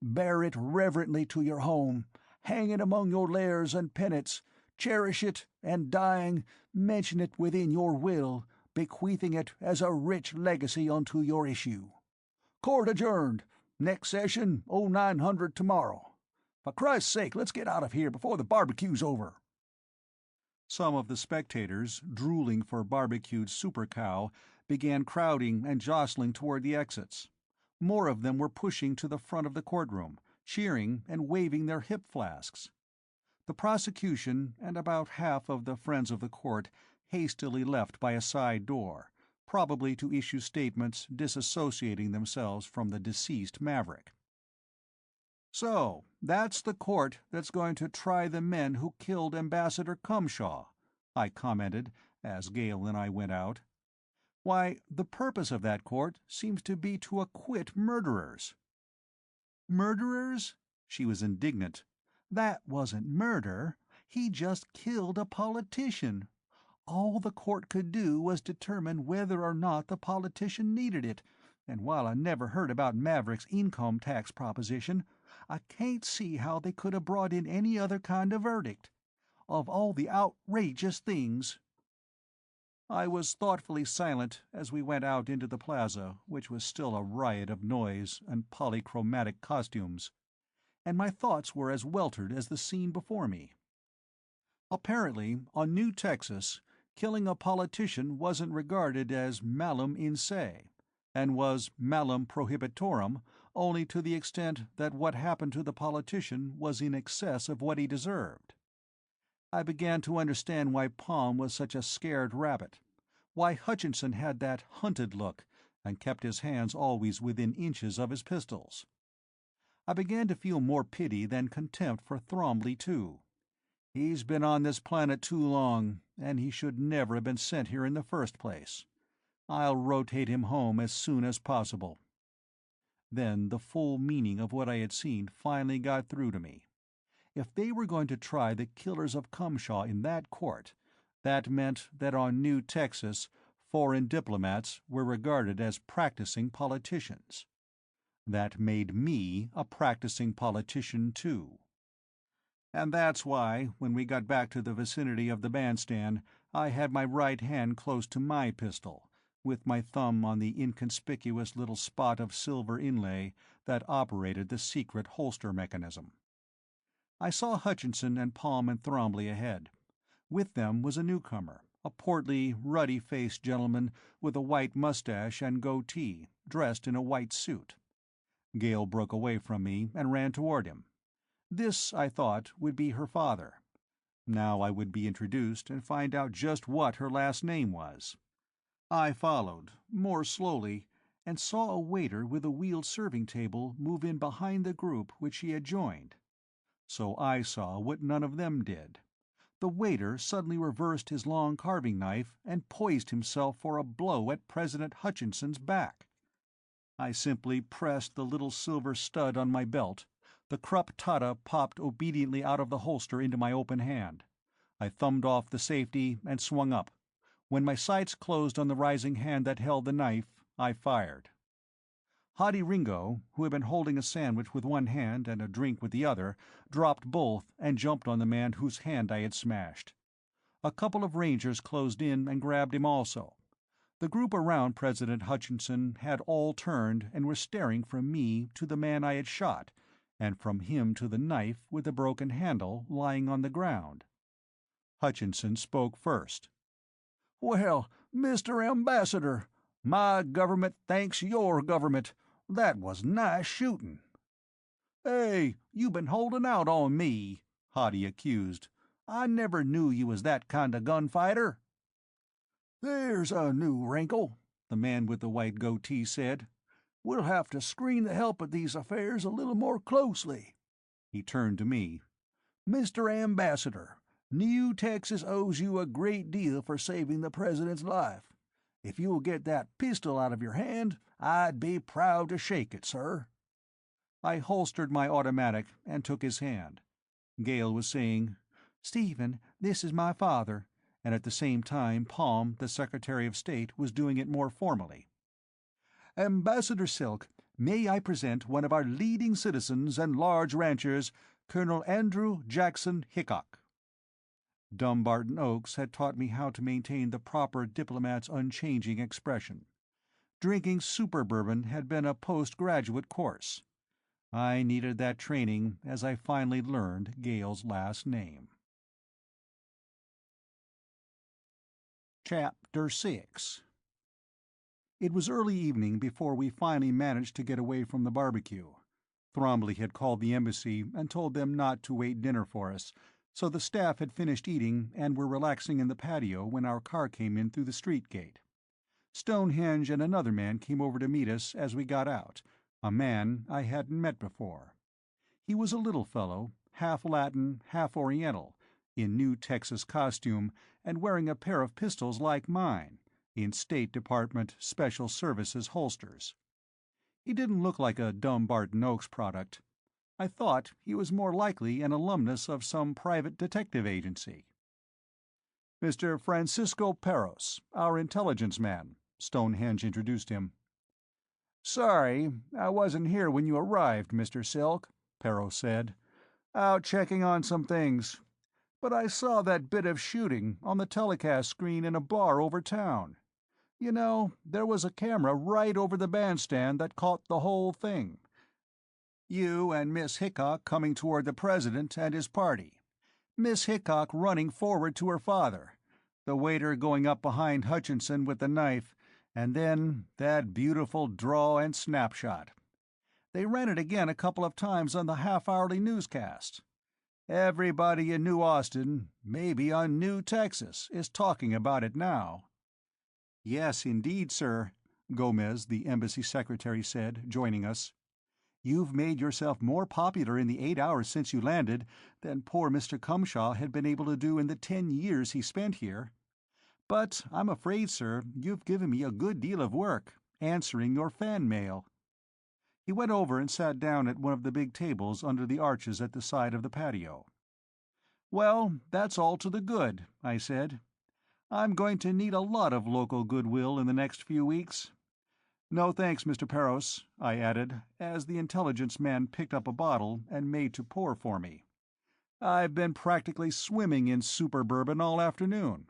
Bear it reverently to your home, hang it among your lares and penates, cherish it, and dying, mention it within your will, bequeathing it as a rich legacy unto your issue. Court adjourned. Next session, 0900 tomorrow. For Christ's sake, let's get out of here before the barbecue's over." Some of the spectators, drooling for barbecued super cow, began crowding and jostling toward the exits. More of them were pushing to the front of the courtroom, cheering and waving their hip flasks. The prosecution and about half of the friends of the court hastily left by a side door, probably to issue statements disassociating themselves from the deceased Maverick. "So, that's the court that's going to try the men who killed Ambassador Cumshaw," I commented as Gale and I went out. "Why, the purpose of that court seems to be to acquit murderers." "Murderers?" She was indignant. "That wasn't murder. He just killed a politician. All the court could do was determine whether or not the politician needed it, and while I never heard about Maverick's income tax proposition, I can't see how they could have brought in any other kind of verdict. Of all the outrageous things—" I was thoughtfully silent as we went out into the plaza, which was still a riot of noise and polychromatic costumes, and my thoughts were as weltered as the scene before me. Apparently, on New Texas, killing a politician wasn't regarded as malum in se, and was malum prohibitorum only to the extent that what happened to the politician was in excess of what he deserved. I began to understand why Palm was such a scared rabbit, why Hutchinson had that hunted look and kept his hands always within inches of his pistols. I began to feel more pity than contempt for Thromley, too. He's been on this planet too long, and he should never have been sent here in the first place. I'll rotate him home as soon as possible. Then the full meaning of what I had seen finally got through to me. If they were going to try the killers of Cumshaw in that court, that meant that on New Texas foreign diplomats were regarded as practicing politicians. That made me a practicing politician too. And that's why, when we got back to the vicinity of the bandstand, I had my right hand close to my pistol, with my thumb on the inconspicuous little spot of silver inlay that operated the secret holster mechanism. I saw Hutchinson and Palm and Thromley ahead. With them was a newcomer, a portly, ruddy-faced gentleman with a white mustache and goatee, dressed in a white suit. Gale broke away from me and ran toward him. This, I thought, would be her father. Now I would be introduced and find out just what her last name was. I followed, more slowly, and saw a waiter with a wheeled serving table move in behind the group which he had joined. So I saw what none of them did. The waiter suddenly reversed his long carving knife and poised himself for a blow at President Hutchinson's back. I simply pressed the little silver stud on my belt. The Krupp Tata popped obediently out of the holster into my open hand. I thumbed off the safety and swung up. When my sights closed on the rising hand that held the knife, I fired. Hadi Ringo, who had been holding a sandwich with one hand and a drink with the other, dropped both and jumped on the man whose hand I had smashed. A couple of Rangers closed in and grabbed him also. The group around President Hutchinson had all turned and were staring from me to the man I had shot, and from him to the knife with the broken handle lying on the ground. Hutchinson spoke first. "Well, Mr. Ambassador, my government thanks your government. That was nice shooting." "Hey, you been holding out on me," Hadi accused. "I never knew you was that kind of gunfighter." "There's a new wrinkle," the man with the white goatee said. "We'll have to screen the help at these affairs a little more closely." He turned to me. "Mr. Ambassador, New Texas owes you a great deal for saving the President's life. If you will get that pistol out of your hand, I'd be proud to shake it, sir." I holstered my automatic and took his hand. Gale was saying, "Stephen, this is my father," and at the same time Palm, the Secretary of State, was doing it more formally. "Ambassador Silk, may I present one of our leading citizens and large ranchers, Colonel Andrew Jackson Hickok." Dumbarton Oaks had taught me how to maintain the proper diplomat's unchanging expression. Drinking super bourbon had been a postgraduate course. I needed that training as I finally learned Gale's last name. Chapter 6. It was early evening before we finally managed to get away from the barbecue. Thromley had called the embassy and told them not to wait dinner for us, So the staff had finished eating and were relaxing in the patio when our car came in through the street gate. Stonehenge and another man came over to meet us as we got out, a man I hadn't met before. He was a little fellow, half Latin, half Oriental, in new Texas costume and wearing a pair of pistols like mine, in State Department Special Services holsters. He didn't look like a Dumbarton Oaks product. I thought he was more likely an alumnus of some private detective agency. "Mr. Francisco Peros, our intelligence man," Stonehenge introduced him. "Sorry, I wasn't here when you arrived, Mr. Silk," Peros said. "Out checking on some things. But I saw that bit of shooting on the telecast screen in a bar over town. You know, there was a camera right over the bandstand that caught the whole thing. You and Miss Hickok coming toward the president and his party. Miss Hickok running forward to her father, the waiter going up behind Hutchinson with the knife, and then that beautiful draw and snapshot. They ran it again a couple of times on the half-hourly newscast. Everybody in New Austin, maybe on New Texas, is talking about it now." "Yes, indeed, sir," Gomez, the embassy secretary, said, joining us. "You've made yourself more popular in the 8 hours since you landed than poor Mr. Cumshaw had been able to do in the 10 years he spent here. But I'm afraid, sir, you've given me a good deal of work, answering your fan mail." He went over and sat down at one of the big tables under the arches at the side of the patio. "Well, that's all to the good," I said. "I'm going to need a lot of local goodwill in the next few weeks. No thanks, Mr. Peros," I added, as the intelligence man picked up a bottle and made to pour for me. "I've been practically swimming in super bourbon all afternoon.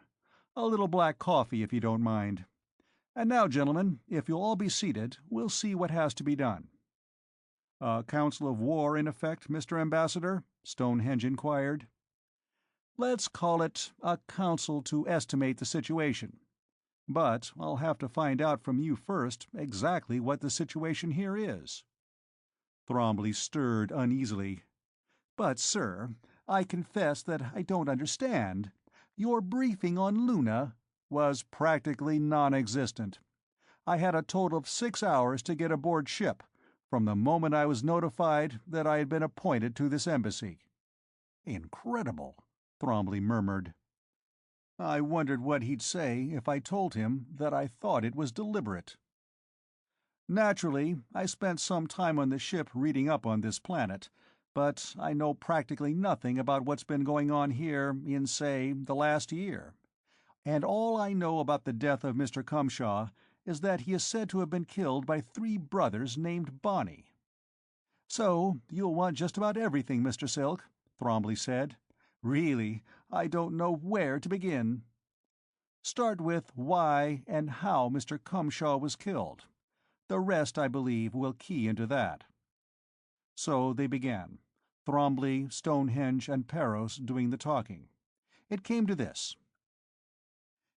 A little black coffee, if you don't mind. And now, gentlemen, if you'll all be seated, we'll see what has to be done." "A council of war, in effect, Mr. Ambassador?" Stonehenge inquired. "Let's call it a council to estimate the situation. But I'll have to find out from you first exactly what the situation here is." Thrombley stirred uneasily. "But, sir, I confess that I don't understand. Your briefing on Luna was practically non-existent. I had a total of 6 hours to get aboard ship, from the moment I was notified that I had been appointed to this embassy." "Incredible," Thrombley murmured. I wondered what he'd say if I told him that I thought it was deliberate. "Naturally, I spent some time on the ship reading up on this planet, but I know practically nothing about what's been going on here in, say, the last year. And all I know about the death of Mr. Cumshaw is that he is said to have been killed by 3 brothers named Bonnie." "So you'll want just about everything, Mr. Silk," Thrombley said. "Really, I don't know where to begin. Start with why and how Mr. Cumshaw was killed. The rest, I believe, will key into that." So they began, Thrombley, Stonehenge, and Peros doing the talking. It came to this.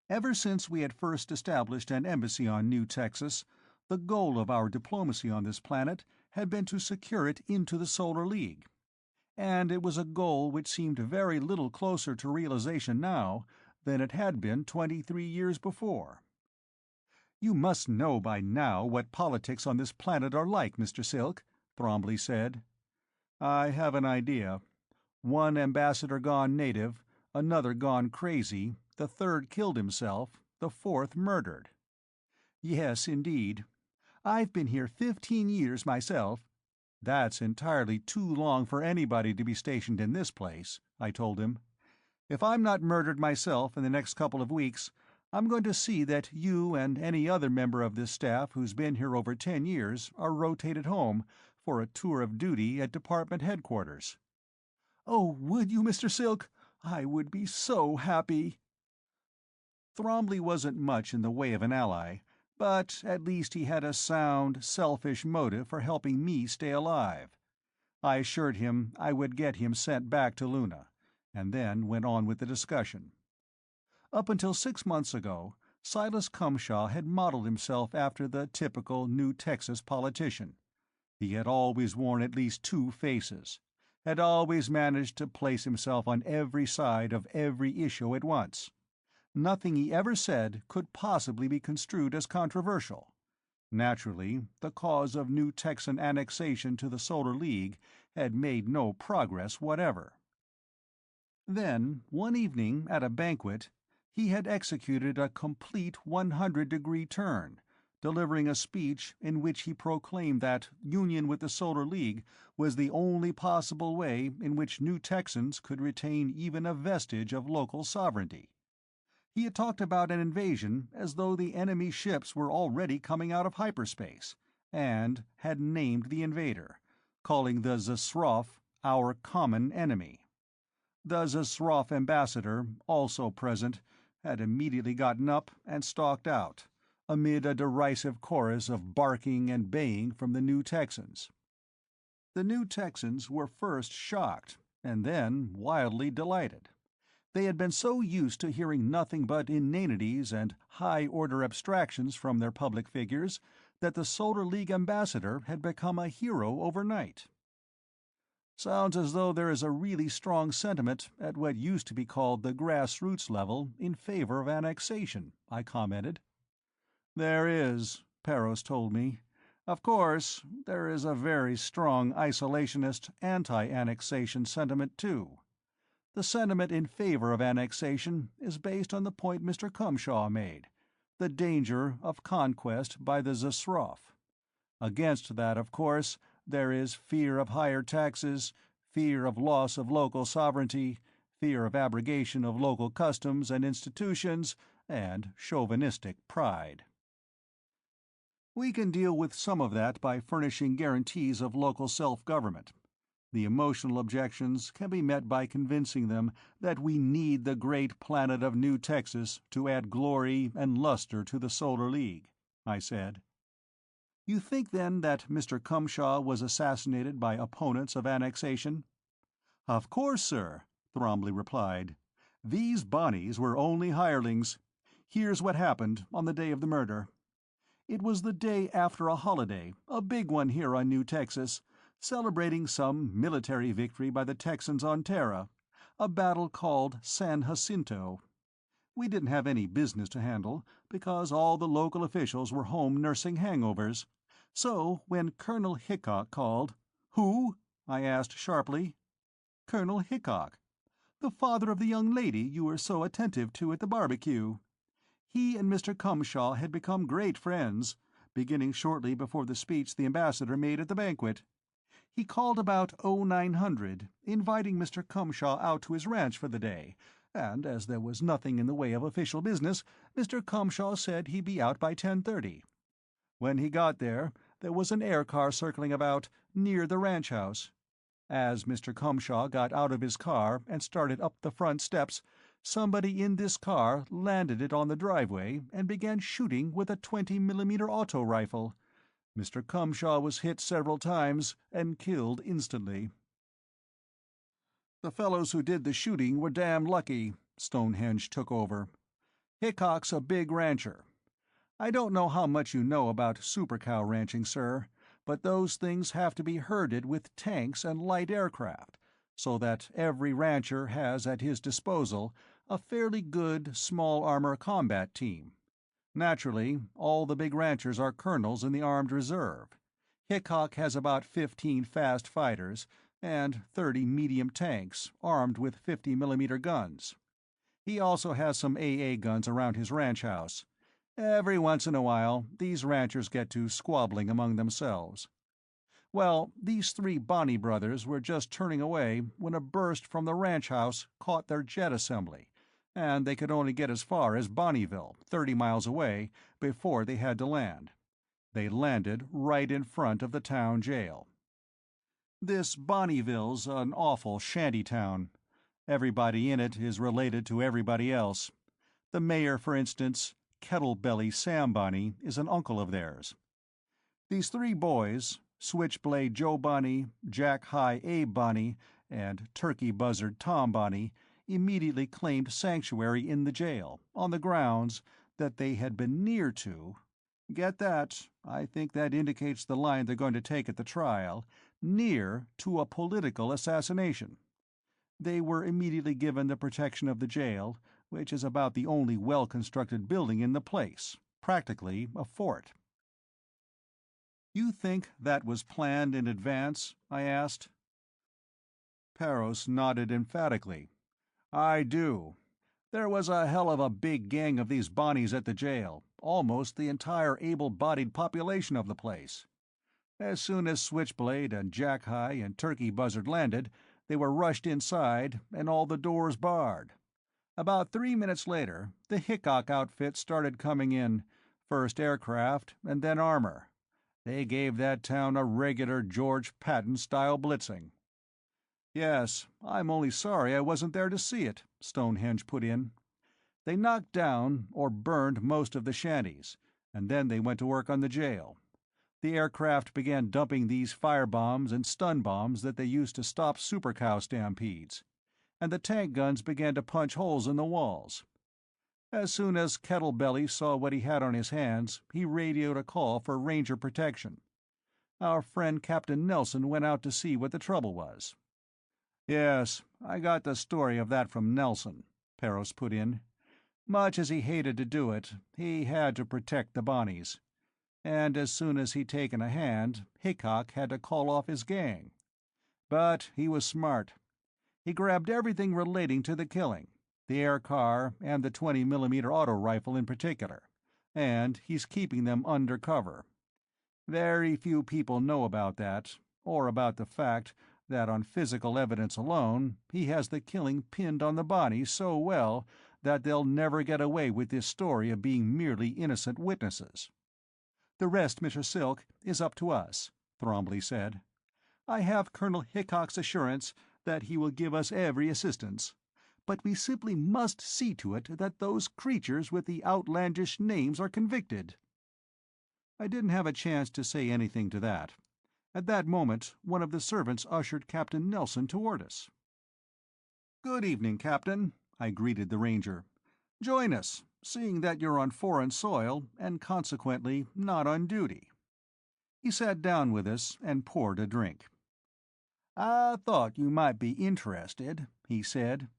Ever since we had first established an embassy on New Texas, the goal of our diplomacy on this planet had been to secure it into the Solar League. And it was a goal which seemed very little closer to realization now than it had been 23 years before. "You must know by now what politics on this planet are like, Mr. Silk," Thrombley said. "I have an idea. One ambassador gone native, another gone crazy, the third killed himself, the fourth murdered." "Yes, indeed. I've been here 15 years myself." "That's entirely too long for anybody to be stationed in this place," I told him. "If I'm not murdered myself in the next couple of weeks, I'm going to see that you and any other member of this staff who's been here over 10 years are rotated home for a tour of duty at department headquarters." "Oh, would you, Mr. Silk? I would be so happy." Thrombley wasn't much in the way of an ally, but at least he had a sound, selfish motive for helping me stay alive. I assured him I would get him sent back to Luna, and then went on with the discussion. Up until 6 months ago, Silas Cumshaw had modeled himself after the typical New Texas politician. He had always worn at least 2 faces. had always managed to place himself on every side of every issue at once. Nothing he ever said could possibly be construed as controversial. Naturally, the cause of New Texan annexation to the Solar League had made no progress whatever. Then, one evening at a banquet, he had executed a complete 100-degree turn, delivering a speech in which he proclaimed that union with the Solar League was the only possible way in which New Texans could retain even a vestige of local sovereignty. He had talked about an invasion as though the enemy ships were already coming out of hyperspace, and had named the invader, calling the Zsroff our common enemy. The Zsroff ambassador, also present, had immediately gotten up and stalked out, amid a derisive chorus of barking and baying from the New Texans. The New Texans were first shocked, and then wildly delighted. They had been so used to hearing nothing but inanities and high-order abstractions from their public figures that the Solar League ambassador had become a hero overnight. "Sounds as though there is a really strong sentiment at what used to be called the grassroots level in favor of annexation," I commented. "There is," Peros told me. "Of course, there is a very strong isolationist, anti-annexation sentiment, too. The sentiment in favor of annexation is based on the point Mr. Cumshaw made, the danger of conquest by the Zsroff. Against that, of course, there is fear of higher taxes, fear of loss of local sovereignty, fear of abrogation of local customs and institutions, and chauvinistic pride. We can deal with some of that by furnishing guarantees of local self-government. The emotional objections can be met by convincing them that we need the great planet of New Texas to add glory and luster to the Solar League," I said. "You think, then, that Mr. Cumshaw was assassinated by opponents of annexation?" "Of course, sir," Thromley replied. "These Bonnies were only hirelings. Here's what happened on the day of the murder. It was the day after a holiday, a big one here on New Texas, celebrating some military victory by the Texans on Terra, a battle called San Jacinto. We didn't have any business to handle, because all the local officials were home nursing hangovers. So when Colonel Hickok called—" "Who?" I asked sharply. "Colonel Hickok. The father of the young lady you were so attentive to at the barbecue. He and Mr. Cumshaw had become great friends, beginning shortly before the speech the ambassador made at the banquet. He called about 0900, inviting Mr. Cumshaw out to his ranch for the day, and as there was nothing in the way of official business, Mr. Cumshaw said he'd be out by 10:30. When he got there was an air car circling about, near the ranch house. As Mr. Cumshaw got out of his car and started up the front steps, somebody in this car landed it on the driveway and began shooting with a 20mm auto rifle. Mr. Cumshaw was hit several times and killed instantly." "The fellows who did the shooting were damn lucky," Stonehenge took over. "Hickok's a big rancher. I don't know how much you know about super-cow ranching, sir, but those things have to be herded with tanks and light aircraft, so that every rancher has at his disposal a fairly good small-armor combat team. Naturally, all the big ranchers are colonels in the Armed Reserve. Hickok has about 15 fast fighters and 30 medium tanks armed with 50mm guns. He also has some AA guns around his ranch house. Every once in a while, these ranchers get to squabbling among themselves. Well, these three Bonney brothers were just turning away when a burst from the ranch house caught their jet assembly, and they could only get as far as Bonneville, 30 miles away, before they had to land. They landed right in front of the town jail. This Bonneville's an awful shanty town. Everybody in it is related to everybody else. The mayor, for instance, Kettlebelly Sam Bonney, is an uncle of theirs. These three boys, Switchblade Joe Bonney, Jack High Abe Bonney, and Turkey Buzzard Tom Bonney, immediately claimed sanctuary in the jail, on the grounds that they had been near to— get that, I think that indicates the line they're going to take at the trial— near to a political assassination. They were immediately given the protection of the jail, which is about the only well-constructed building in the place, practically a fort. "You think that was planned in advance?" I asked. Peros nodded emphatically. "I do. There was a hell of a big gang of these Bonnies at the jail, almost the entire able-bodied population of the place. As soon as Switchblade and Jack-High and Turkey Buzzard landed, they were rushed inside and all the doors barred. About 3 minutes later, the Hickok outfit started coming in, first aircraft and then armor. They gave that town a regular George Patton-style blitzing." "Yes, I'm only sorry I wasn't there to see it," Stonehenge put in. "They knocked down or burned most of the shanties, and then they went to work on the jail. The aircraft began dumping these firebombs and stun bombs that they used to stop super cow stampedes, and the tank guns began to punch holes in the walls. As soon as Kettlebelly saw what he had on his hands, he radioed a call for Ranger protection. Our friend Captain Nelson went out to see what the trouble was." "Yes, I got the story of that from Nelson," Peros put in. "Much as he hated to do it, he had to protect the Bonnies. And as soon as he'd taken a hand, Hickok had to call off his gang. But he was smart. He grabbed everything relating to the killing, the air car and the 20mm auto rifle in particular, and he's keeping them under cover. Very few people know about that, or about the fact that on physical evidence alone, he has the killing pinned on the Bonnies so well that they'll never get away with this story of being merely innocent witnesses." "The rest, Mr. Silk, is up to us," Thrombley said. "I have Colonel Hickok's assurance that he will give us every assistance. But we simply must see to it that those creatures with the outlandish names are convicted." I didn't have a chance to say anything to that. At that moment, one of the servants ushered Captain Nelson toward us. "Good evening, Captain," I greeted the Ranger. "Join us, seeing that you're on foreign soil, and consequently not on duty." He sat down with us and poured a drink. "I thought you might be interested," he said.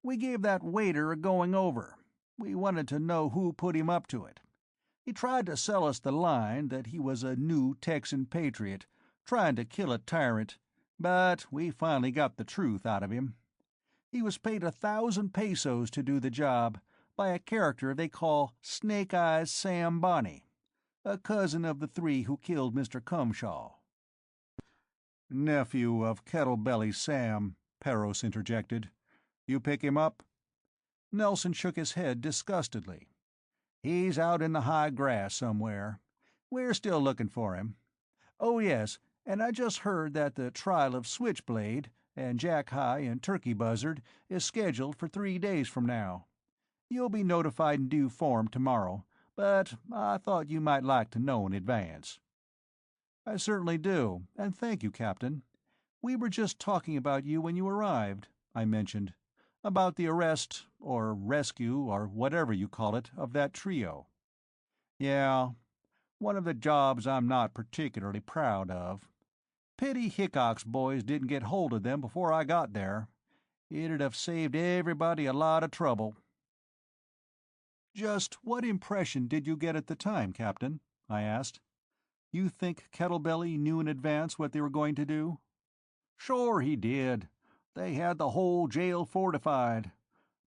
"We gave that waiter a going-over. We wanted to know who put him up to it. He tried to sell us the line that he was a new Texan patriot, trying to kill a tyrant, but we finally got the truth out of him. He was paid 1,000 pesos to do the job, by a character they call Snake Eyes Sam Bonney, a cousin of the three who killed Mr. Cumshaw." "Nephew of Kettlebelly Sam," Peros interjected. "You pick him up?" Nelson shook his head disgustedly. "He's out in the high grass somewhere. We're still looking for him. Oh yes, and I just heard that the trial of Switchblade and Jack-High and Turkey Buzzard is scheduled for 3 days from now. You'll be notified in due form tomorrow, but I thought you might like to know in advance." "I certainly do, and thank you, Captain. We were just talking about you when you arrived," I mentioned. "About the arrest, or rescue, or whatever you call it, of that trio." "Yeah, one of the jobs I'm not particularly proud of. Pity Hickok's boys didn't get hold of them before I got there. It'd have saved everybody a lot of trouble." "Just what impression did you get at the time, Captain?" I asked. "You think Kettlebelly knew in advance what they were going to do?" "Sure he did. They had the whole jail fortified.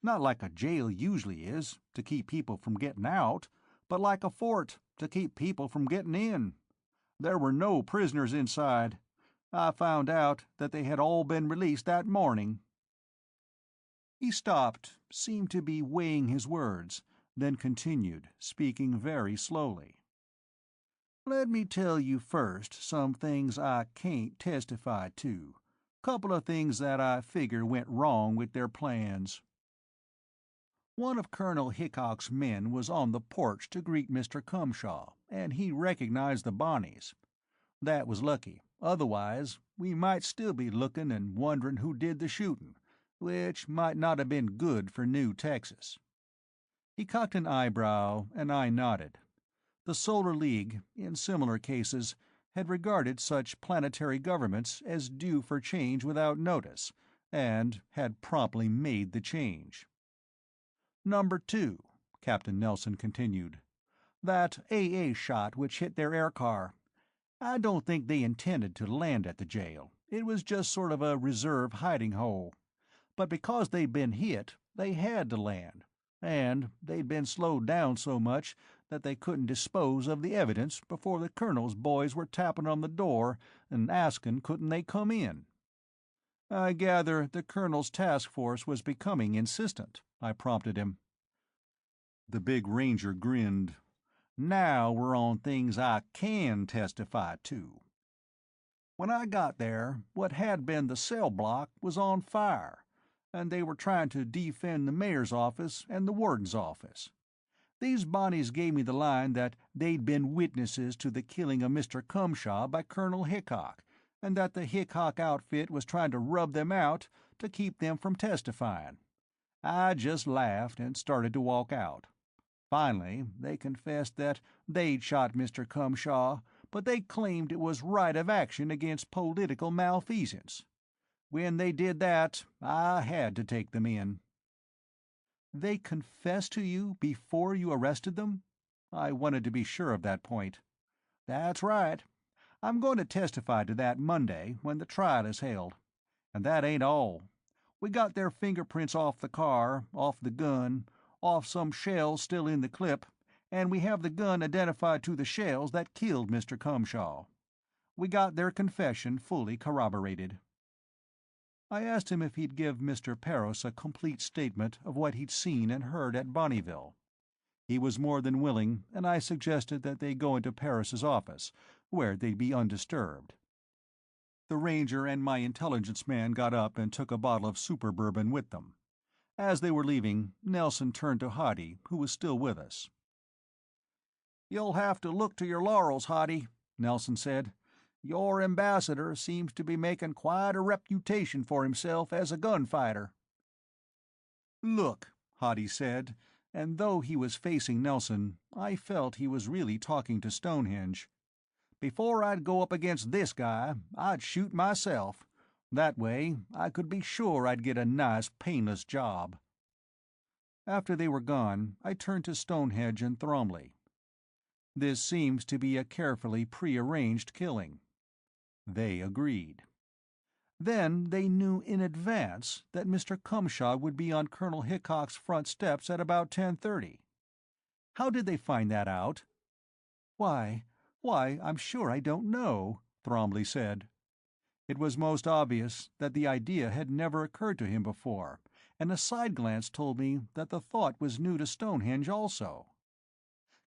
Not like a jail usually is, to keep people from getting out, but like a fort, to keep people from getting in. There were no prisoners inside. I found out that they had all been released that morning." He stopped, seemed to be weighing his words, then continued, speaking very slowly. "Let me tell you first some things I can't testify to. Couple of things that I figure went wrong with their plans. One of Colonel Hickok's men was on the porch to greet Mr. Cumshaw, and he recognized the Bonnies. That was lucky. Otherwise, we might still be looking and wondering who did the shooting, which might not have been good for New Texas." He cocked an eyebrow, and I nodded. The Solar League, in similar cases, had regarded such planetary governments as due for change without notice, and had promptly made the change. "Number 2," Captain Nelson continued. "That AA shot which hit their air car. I don't think they intended to land at the jail. It was just sort of a reserve hiding hole. But because they'd been hit, they had to land. And they'd been slowed down so much that they couldn't dispose of the evidence before the colonel's boys were tapping on the door and asking couldn't they come in. I gather the colonel's task force was becoming insistent," I prompted him. The big ranger grinned. "Now we're on things I can testify to. When I got there, what had been the cell block was on fire, and they were trying to defend the mayor's office and the warden's office. These Bonnies gave me the line that they'd been witnesses to the killing of Mr. Cumshaw by Colonel Hickok, and that the Hickok outfit was trying to rub them out to keep them from testifying. I just laughed and started to walk out. Finally, they confessed that they'd shot Mr. Cumshaw, but they claimed it was right of action against political malfeasance. When they did that, I had to take them in." "They confessed to you before you arrested them?" I wanted to be sure of that point. "That's right. I'm going to testify to that Monday when the trial is held. And that ain't all. We got their fingerprints off the car, off the gun, off some shells still in the clip, and we have the gun identified to the shells that killed Mr. Cumshaw. We got their confession fully corroborated." I asked him if he'd give Mr. Parris a complete statement of what he'd seen and heard at Bonneville. He was more than willing, and I suggested that they go into Parris's office, where they'd be undisturbed. The ranger and my intelligence man got up and took a bottle of super bourbon with them. As they were leaving, Nelson turned to Hoddy, who was still with us. "You'll have to look to your laurels, Hoddy," Nelson said. "Your ambassador seems to be making quite a reputation for himself as a gunfighter." "Look," Hoddy said, and though he was facing Nelson, I felt he was really talking to Stonehenge. "Before I'd go up against this guy, I'd shoot myself. That way I could be sure I'd get a nice, painless job." After they were gone, I turned to Stonehenge and Thromley. "This seems to be a carefully prearranged killing." They agreed. Then they knew in advance that Mr. Cumshaw would be on Colonel Hickok's front steps at about 10:30. How did they find that out? Why, I'm sure I don't know," Thromley said. It was most obvious that the idea had never occurred to him before, and a side glance told me that the thought was new to Stonehenge also.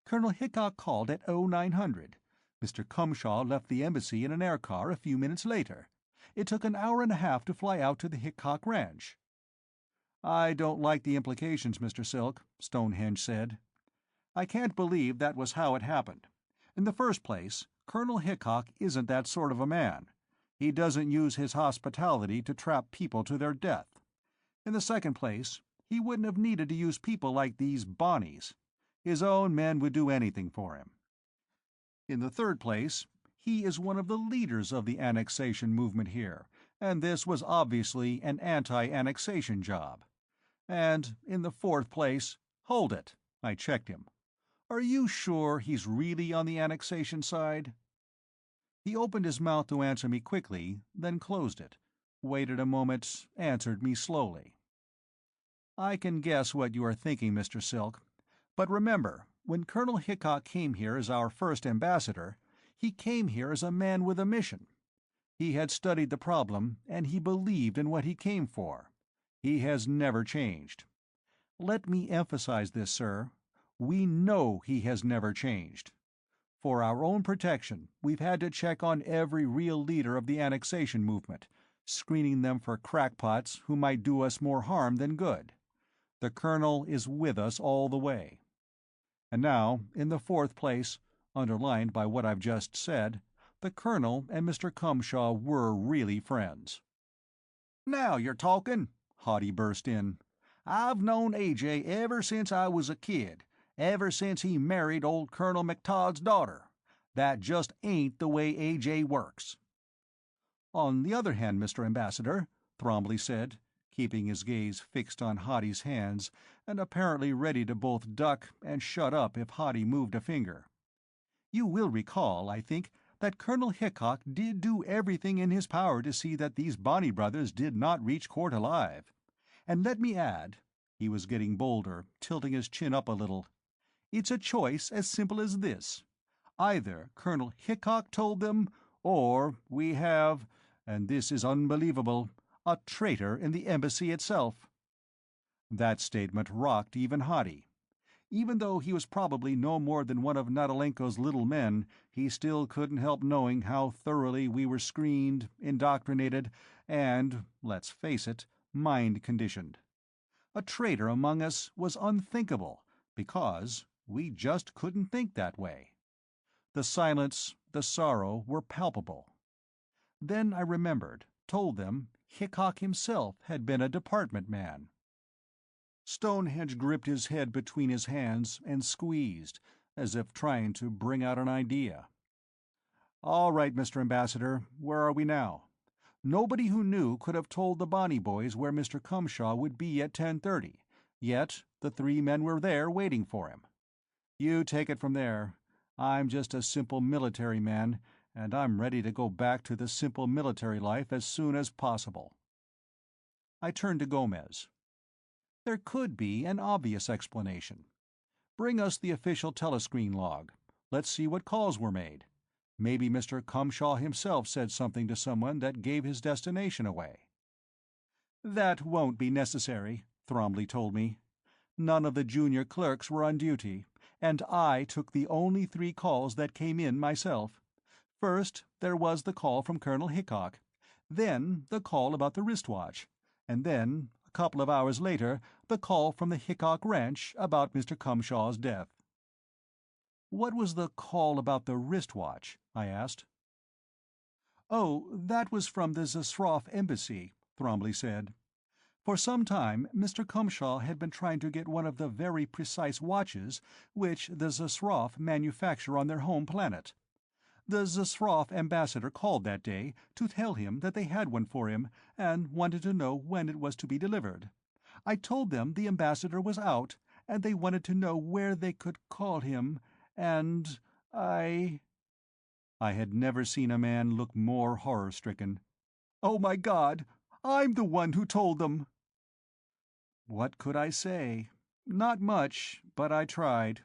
"Colonel Hickok called at 0900. Mr. Cumshaw left the embassy in an air car a few minutes later. It took an hour and a half to fly out to the Hickok ranch." "I don't like the implications, Mr. Silk," Stonehenge said. "I can't believe that was how it happened. In the first place, Colonel Hickok isn't that sort of a man. He doesn't use his hospitality to trap people to their death. In the second place, he wouldn't have needed to use people like these Bonnies. His own men would do anything for him. In the third place, he is one of the leaders of the annexation movement here, and this was obviously an anti-annexation job. And in the fourth place— Hold it," I checked him. "Are you sure he's really on the annexation side?" He opened his mouth to answer me quickly, then closed it, waited a moment, answered me slowly. "I can guess what you are thinking, Mr. Silk. But remember, when Colonel Hickok came here as our first ambassador, he came here as a man with a mission. He had studied the problem, and he believed in what he came for. He has never changed. Let me emphasize this, sir. We know he has never changed. For our own protection, we've had to check on every real leader of the annexation movement, screening them for crackpots who might do us more harm than good. The Colonel is with us all the way. And now, in the fourth place, underlined by what I've just said, the Colonel and Mr. Cumshaw were really friends." "Now you're talking," Hoddy burst in. "I've known A.J. ever since I was a kid, ever since he married old Colonel McTodd's daughter. That just ain't the way AJ works." "On the other hand, Mr. Ambassador," Thromley said, keeping his gaze fixed on Hotty's hands and apparently ready to both duck and shut up if Hotty moved a finger, "you will recall, I think, that Colonel Hickok did do everything in his power to see that these Bonney brothers did not reach court alive. And let me add," he was getting bolder, tilting his chin up a little, "it's a choice as simple as this. Either Colonel Hickok told them, or we have, and this is unbelievable, a traitor in the embassy itself." That statement rocked even Hotty. Even though he was probably no more than one of Natalenko's little men, he still couldn't help knowing how thoroughly we were screened, indoctrinated, and, let's face it, mind-conditioned. A traitor among us was unthinkable, because we just couldn't think that way. The silence, the sorrow were palpable. Then I remembered, told them, Hickok himself had been a department man. Stonehenge gripped his head between his hands and squeezed, as if trying to bring out an idea. "All right, Mr. Ambassador, where are we now? Nobody who knew could have told the Bonney boys where Mr. Cumshaw would be at 10:30, yet the three men were there waiting for him. You take it from there. I'm just a simple military man, and I'm ready to go back to the simple military life as soon as possible." I turned to Gomez. "There could be an obvious explanation. Bring us the official telescreen log. Let's see what calls were made. Maybe Mr. Cumshaw himself said something to someone that gave his destination away." "That won't be necessary," Thromley told me. "None of the junior clerks were on duty, and I took the only 3 calls that came in myself. First, there was the call from Colonel Hickok, then the call about the wristwatch, and then, a couple of hours later, the call from the Hickok ranch about Mr. Cumshaw's death." "What was the call about the wristwatch?" I asked. "Oh, that was from the Zasroff embassy," Thromley said. "For some time Mr. Cumshaw had been trying to get one of the very precise watches which the Zasroff manufacture on their home planet. The Zasroff ambassador called that day to tell him that they had one for him and wanted to know when it was to be delivered. I told them the ambassador was out, and they wanted to know where they could call him, and I had never seen a man look more horror-stricken. "Oh my God! I'm the one who told them!" What could I say? Not much, but I tried.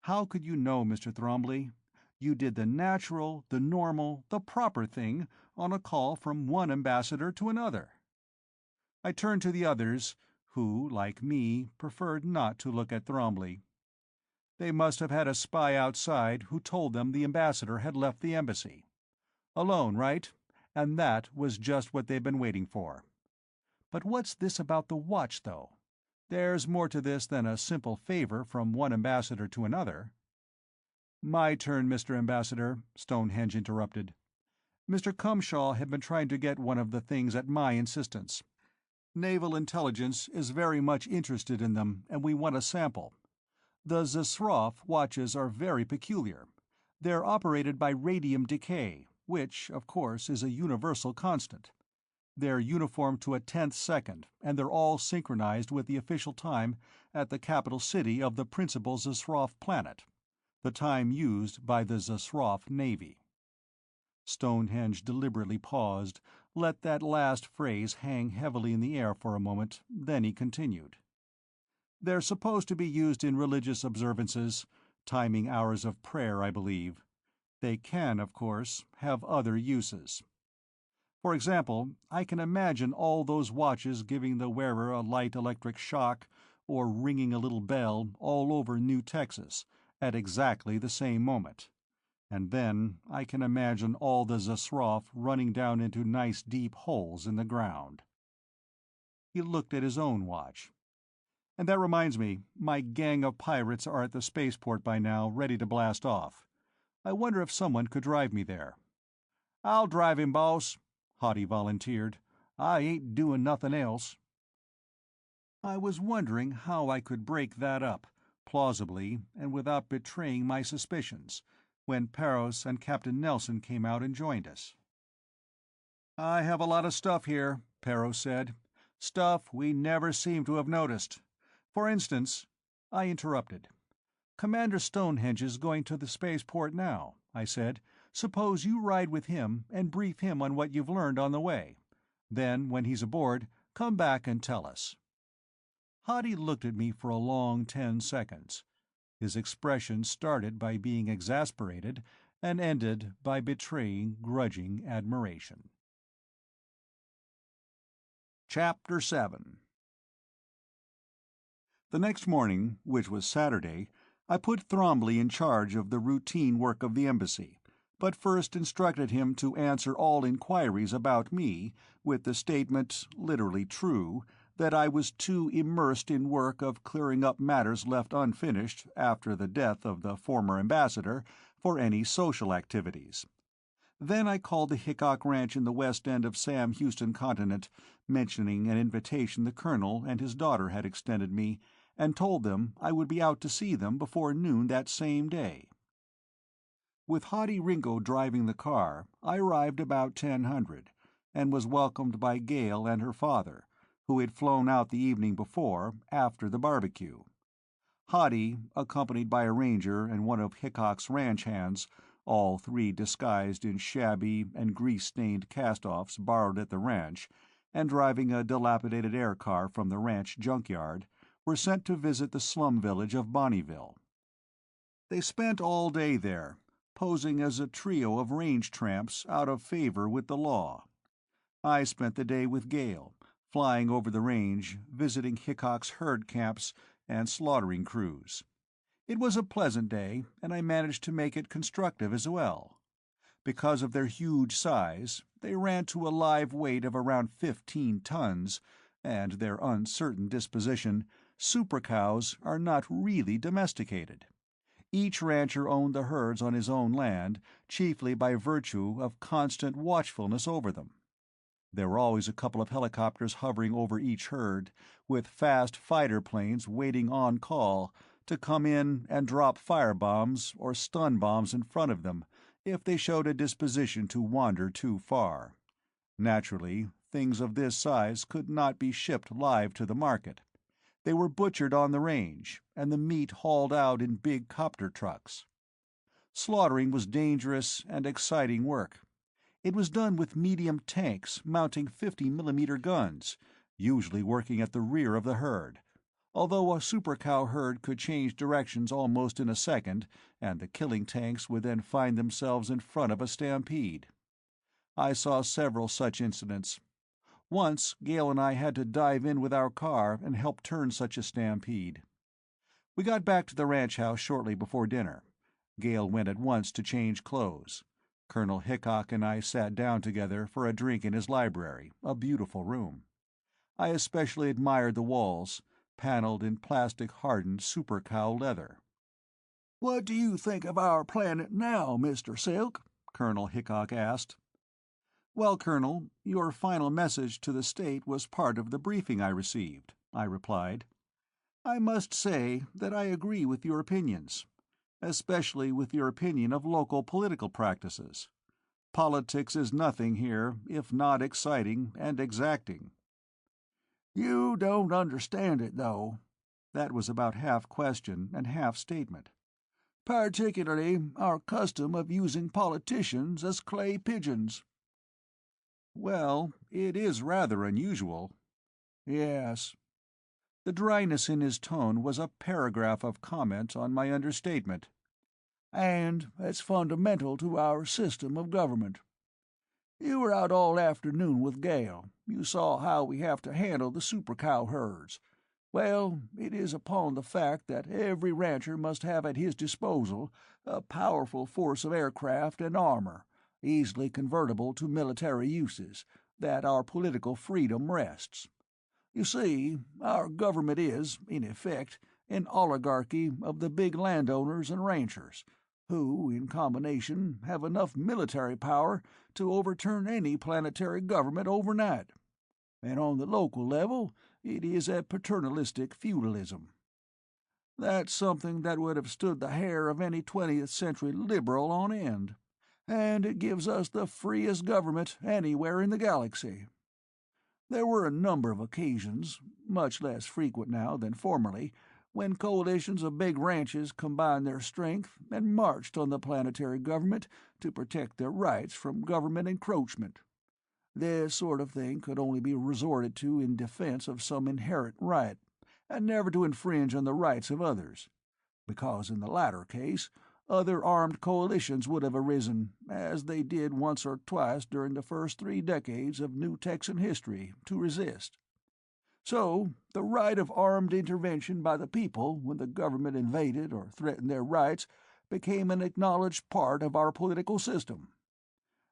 "How could you know, Mr. Thromley? You did the natural, the normal, the proper thing on a call from one ambassador to another." I turned to the others, who, like me, preferred not to look at Thromley. They must have had a spy outside who told them the ambassador had left the embassy. Alone, right? And that was just what they'd been waiting for. But what's this about the watch, though? There's more to this than a simple favor from one ambassador to another. "My turn, Mr. Ambassador," Stonehenge interrupted. "Mr. Cumshaw had been trying to get one of the things at my insistence. Naval Intelligence is very much interested in them, and we want a sample. The Zasroff watches are very peculiar. They're operated by radium decay, which, of course, is a universal constant. They're uniformed to a 10th second, and they're all synchronized with the official time at the capital city of the principal Zasroff planet, the time used by the Zasroff Navy." Stonehenge deliberately paused, let that last phrase hang heavily in the air for a moment, then he continued. "They're supposed to be used in religious observances, timing hours of prayer, I believe. They can, of course, have other uses. For example, I can imagine all those watches giving the wearer a light electric shock, or ringing a little bell all over New Texas, at exactly the same moment. And then I can imagine all the Zasroff running down into nice deep holes in the ground." He looked at his own watch. "And that reminds me, my gang of pirates are at the spaceport by now, ready to blast off. I wonder if someone could drive me there." "I'll drive him, boss," Hotty volunteered. "I ain't doing nothing else." I was wondering how I could break that up, plausibly and without betraying my suspicions, when Peros and Captain Nelson came out and joined us. "I have a lot of stuff here," Peros said. "Stuff we never seem to have noticed. For instance—" I interrupted. "Commander Stonehenge is going to the spaceport now," I said. "Suppose you ride with him and brief him on what you've learned on the way. Then, when he's aboard, come back and tell us." Hadi looked at me for a long 10 seconds. His expression started by being exasperated and ended by betraying grudging admiration. Chapter 7. The next morning, which was Saturday, I put Thrombly in charge of the routine work of the embassy, but first instructed him to answer all inquiries about me, with the statement, literally true, that I was too immersed in work of clearing up matters left unfinished after the death of the former ambassador for any social activities. Then I called the Hickok Ranch in the west end of Sam Houston Continent, mentioning an invitation the Colonel and his daughter had extended me, and told them I would be out to see them before noon that same day. With Hadi Ringo driving the car, I arrived about 10:00, and was welcomed by Gale and her father, who had flown out the evening before, after the barbecue. Hadi, accompanied by a ranger and one of Hickok's ranch hands, all three disguised in shabby and grease-stained cast-offs borrowed at the ranch, and driving a dilapidated air car from the ranch junkyard, were sent to visit the slum village of Bonneville. They spent all day there, posing as a trio of range tramps out of favor with the law. I spent the day with Gale, flying over the range, visiting Hickok's herd camps and slaughtering crews. It was a pleasant day, and I managed to make it constructive as well. Because of their huge size, they ran to a live weight of around 15 tons, and their uncertain disposition, super cows are not really domesticated. Each rancher owned the herds on his own land, chiefly by virtue of constant watchfulness over them. There were always a couple of helicopters hovering over each herd, with fast fighter planes waiting on call to come in and drop firebombs or stun bombs in front of them if they showed a disposition to wander too far. Naturally, things of this size could not be shipped live to the market. They were butchered on the range, and the meat hauled out in big copter trucks. Slaughtering was dangerous and exciting work. It was done with medium tanks mounting 50-millimeter guns, usually working at the rear of the herd, although a super cow herd could change directions almost in a second, and the killing tanks would then find themselves in front of a stampede. I saw several such incidents. Once Gale and I had to dive in with our car and help turn such a stampede. We got back to the ranch house shortly before dinner. Gale went at once to change clothes. Colonel Hickok and I sat down together for a drink in his library, a beautiful room. I especially admired the walls, paneled in plastic-hardened super cow leather. "What do you think of our planet now, Mr. Silk?" Colonel Hickok asked. "Well, Colonel, your final message to the state was part of the briefing I received," I replied. "I must say that I agree with your opinions, especially with your opinion of local political practices. Politics is nothing here if not exciting and exacting." "You don't understand it, though." That was about half question and half statement. "Particularly our custom of using politicians as clay pigeons." "Well, it is rather unusual." "Yes." The dryness in his tone was a paragraph of comment on my understatement. "And it's fundamental to our system of government. You were out all afternoon with Gale. You saw how we have to handle the super cow herds. Well, it is upon the fact that every rancher must have at his disposal a powerful force of aircraft and armor, easily convertible to military uses, that our political freedom rests. You see, our government is, in effect, an oligarchy of the big landowners and ranchers, who, in combination, have enough military power to overturn any planetary government overnight. And on the local level, it is a paternalistic feudalism. That's something that would have stood the hair of any 20th century liberal on end, and it gives us the freest government anywhere in the galaxy. There were a number of occasions, much less frequent now than formerly, when coalitions of big ranches combined their strength and marched on the planetary government to protect their rights from government encroachment. This sort of thing could only be resorted to in defense of some inherent right, and never to infringe on the rights of others, because in the latter case other armed coalitions would have arisen, as they did once or twice during the first 3 decades of New Texan history, to resist. So, the right of armed intervention by the people when the government invaded or threatened their rights became an acknowledged part of our political system.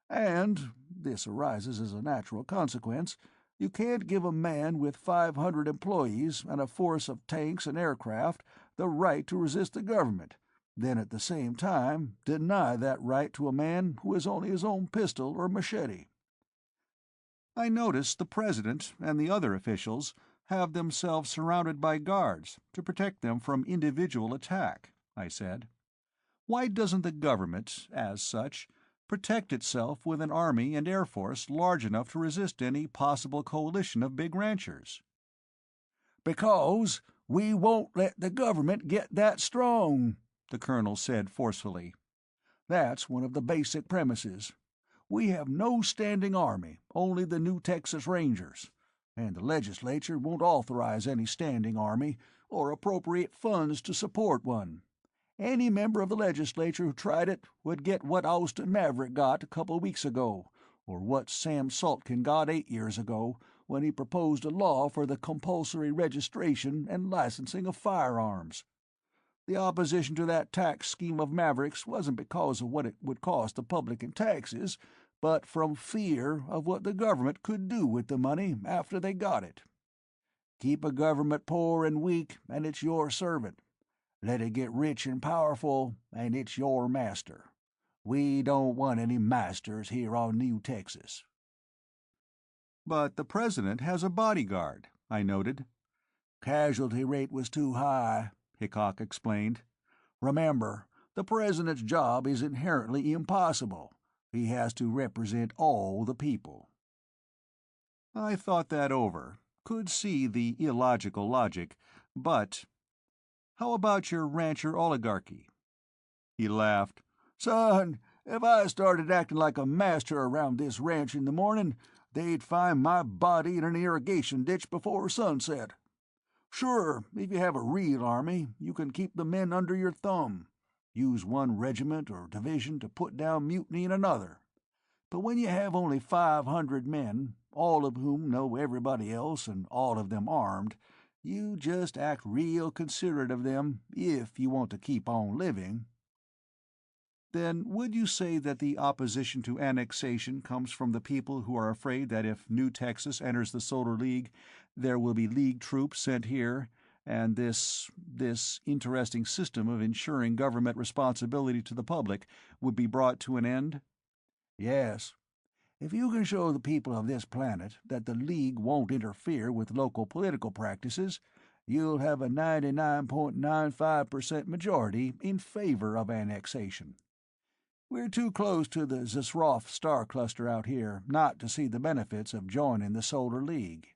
And, this arises as a natural consequence, you can't give a man with 500 employees and a force of tanks and aircraft the right to resist the government, then at the same time deny that right to a man who has only his own pistol or machete. I noticed the president and the other officials have themselves surrounded by guards to protect them from individual attack, I said. Why doesn't the government, as such, protect itself with an army and air force large enough to resist any possible coalition of big ranchers? Because we won't let the government get that strong, the colonel said forcefully. That's one of the basic premises. We have no standing army, only the New Texas Rangers, and the legislature won't authorize any standing army or appropriate funds to support one. Any member of the legislature who tried it would get what Austin Maverick got a couple weeks ago, or what Sam Saltkin got 8 years ago when he proposed a law for the compulsory registration and licensing of firearms. The opposition to that tax scheme of Maverick's wasn't because of what it would cost the public in taxes, but from fear of what the government could do with the money after they got it. Keep a government poor and weak, and it's your servant. Let it get rich and powerful, and it's your master. We don't want any masters here on New Texas. But the president has a bodyguard, I noted. Casualty rate was too high, Hickok explained. Remember, the president's job is inherently impossible. He has to represent all the people. I thought that over, could see the illogical logic, but how about your rancher oligarchy? He laughed. Son, if I started acting like a master around this ranch in the morning, they'd find my body in an irrigation ditch before sunset. Sure, if you have a real army, you can keep the men under your thumb. Use one regiment or division to put down mutiny in another. But when you have only 500 men, all of whom know everybody else and all of them armed, you just act real considerate of them if you want to keep on living. Then would you say that the opposition to annexation comes from the people who are afraid that if New Texas enters the Solar League, there will be League troops sent here, and this interesting system of ensuring government responsibility to the public would be brought to an end? Yes. If you can show the people of this planet that the League won't interfere with local political practices, you'll have a 99.95% majority in favor of annexation. We're too close to the Zesroff star cluster out here not to see the benefits of joining the Solar League.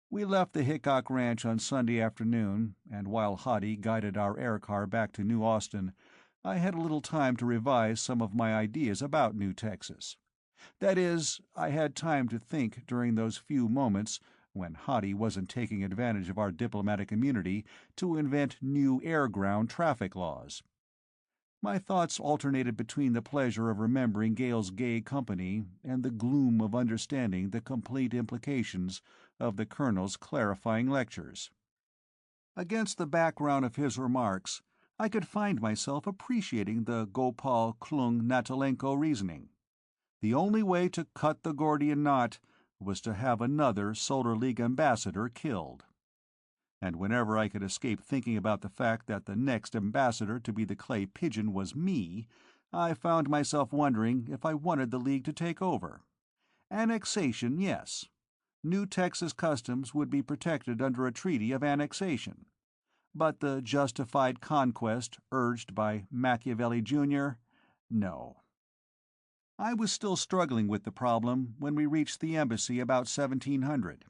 We left the Hickok Ranch on Sunday afternoon, and while Hottie guided our air car back to New Austin, I had a little time to revise some of my ideas about New Texas. That is, I had time to think during those few moments when Hottie wasn't taking advantage of our diplomatic immunity to invent new air-ground traffic laws. My thoughts alternated between the pleasure of remembering Gale's gay company and the gloom of understanding the complete implications of the Colonel's clarifying lectures. Against the background of his remarks, I could find myself appreciating the Gopal Klung Natalenko reasoning. The only way to cut the Gordian knot was to have another Solar League ambassador killed. And whenever I could escape thinking about the fact that the next ambassador to be the clay pigeon was me, I found myself wondering if I wanted the League to take over. Annexation, yes. New Texas customs would be protected under a treaty of annexation. But the justified conquest urged by Machiavelli Jr.? No. I was still struggling with the problem when we reached the embassy about 1700.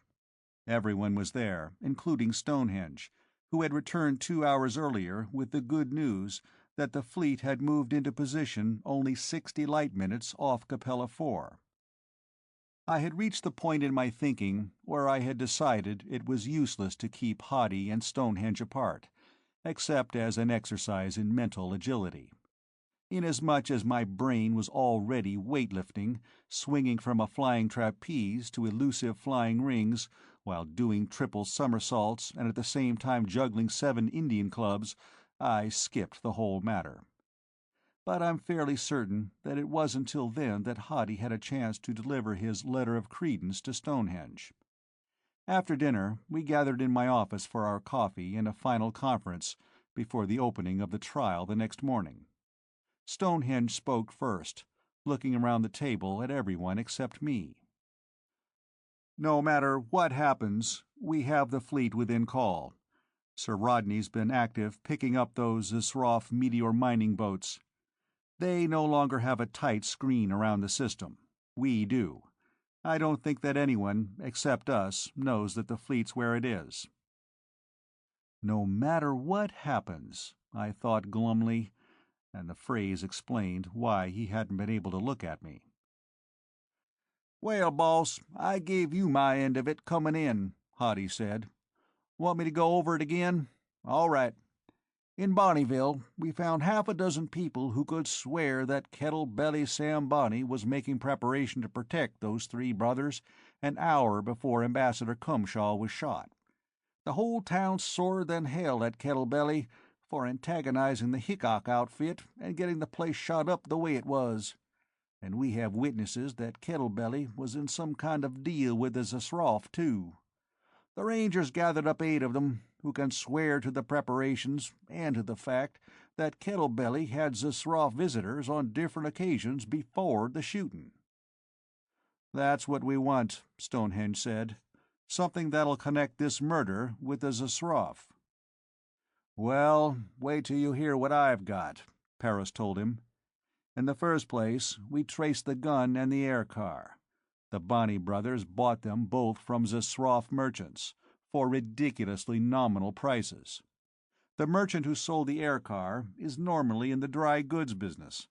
Everyone was there, including Stonehenge, who had returned 2 hours earlier with the good news that the fleet had moved into position only 60 light minutes off Capella 4. I had reached the point in my thinking where I had decided it was useless to keep Hoddy and Stonehenge apart, except as an exercise in mental agility. Inasmuch as my brain was already weightlifting, swinging from a flying trapeze to elusive flying rings, while doing triple somersaults and at the same time juggling 7 Indian clubs, I skipped the whole matter. But I'm fairly certain that it was until then that Hoddy had a chance to deliver his letter of credence to Stonehenge. After dinner, we gathered in my office for our coffee and a final conference before the opening of the trial the next morning. Stonehenge spoke first, looking around the table at everyone except me. "No matter what happens, we have the fleet within call. Sir Rodney's been active picking up those Zisroff meteor mining boats. They no longer have a tight screen around the system. We do. I don't think that anyone, except us, knows that the fleet's where it is." "No matter what happens," I thought glumly, and the phrase explained why he hadn't been able to look at me. "Well, boss, I gave you my end of it coming in," Hoddy said. "Want me to go over it again? All right. In Bonneville, we found half a dozen people who could swear that Kettle-Belly Sam Bonney was making preparation to protect those 3 brothers an hour before Ambassador Cumshaw was shot. The whole town sorer than hell at Kettle-Belly for antagonizing the Hickok outfit and getting the place shot up the way it was. And we have witnesses that Kettle-Belly was in some kind of deal with the Zisroff, too. The Rangers gathered up 8 of them, who can swear to the preparations and to the fact that Kettle-Belly had Zisroff visitors on different occasions before the shooting." "That's what we want," Stonehenge said. "Something that'll connect this murder with the Zisroff." "Well, wait till you hear what I've got," Paris told him. "In the first place, we traced the gun and the air car. The Bonney brothers bought them both from Zisroff merchants, for ridiculously nominal prices. The merchant who sold the air car is normally in the dry goods business,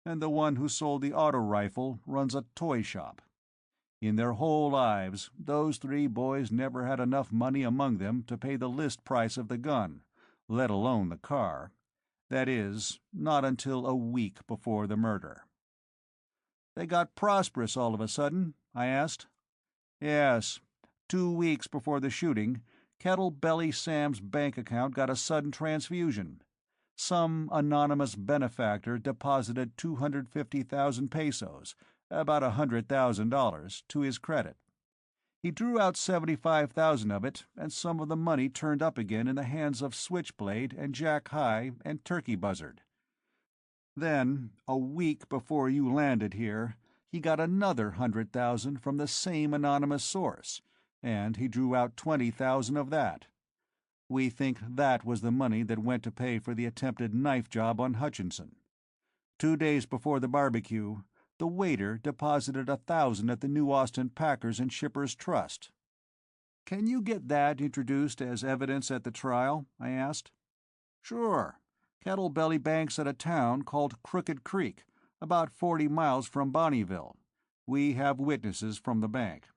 and the one who sold the auto rifle runs a toy shop. In their whole lives, those 3 boys never had enough money among them to pay the list price of the gun, let alone the car. That is, not until a week before the murder." "They got prosperous all of a sudden?" I asked. "Yes. 2 weeks before the shooting, Kettle-Belly Sam's bank account got a sudden transfusion. Some anonymous benefactor deposited 250,000 pesos, about $100,000, to his credit. He drew out 75,000 of it, and some of the money turned up again in the hands of Switchblade and Jack High and Turkey Buzzard. Then, a week before you landed here, he got another 100,000 from the same anonymous source, and he drew out 20,000 of that. We think that was the money that went to pay for the attempted knife job on Hutchinson. 2 days before the barbecue, the waiter deposited 1,000 at the New Austin Packers and Shippers Trust." "Can you get that introduced as evidence at the trial?" I asked. "Sure. Kettle-Belly banks at a town called Crooked Creek, about 40 miles from Bonneville. We have witnesses from the bank.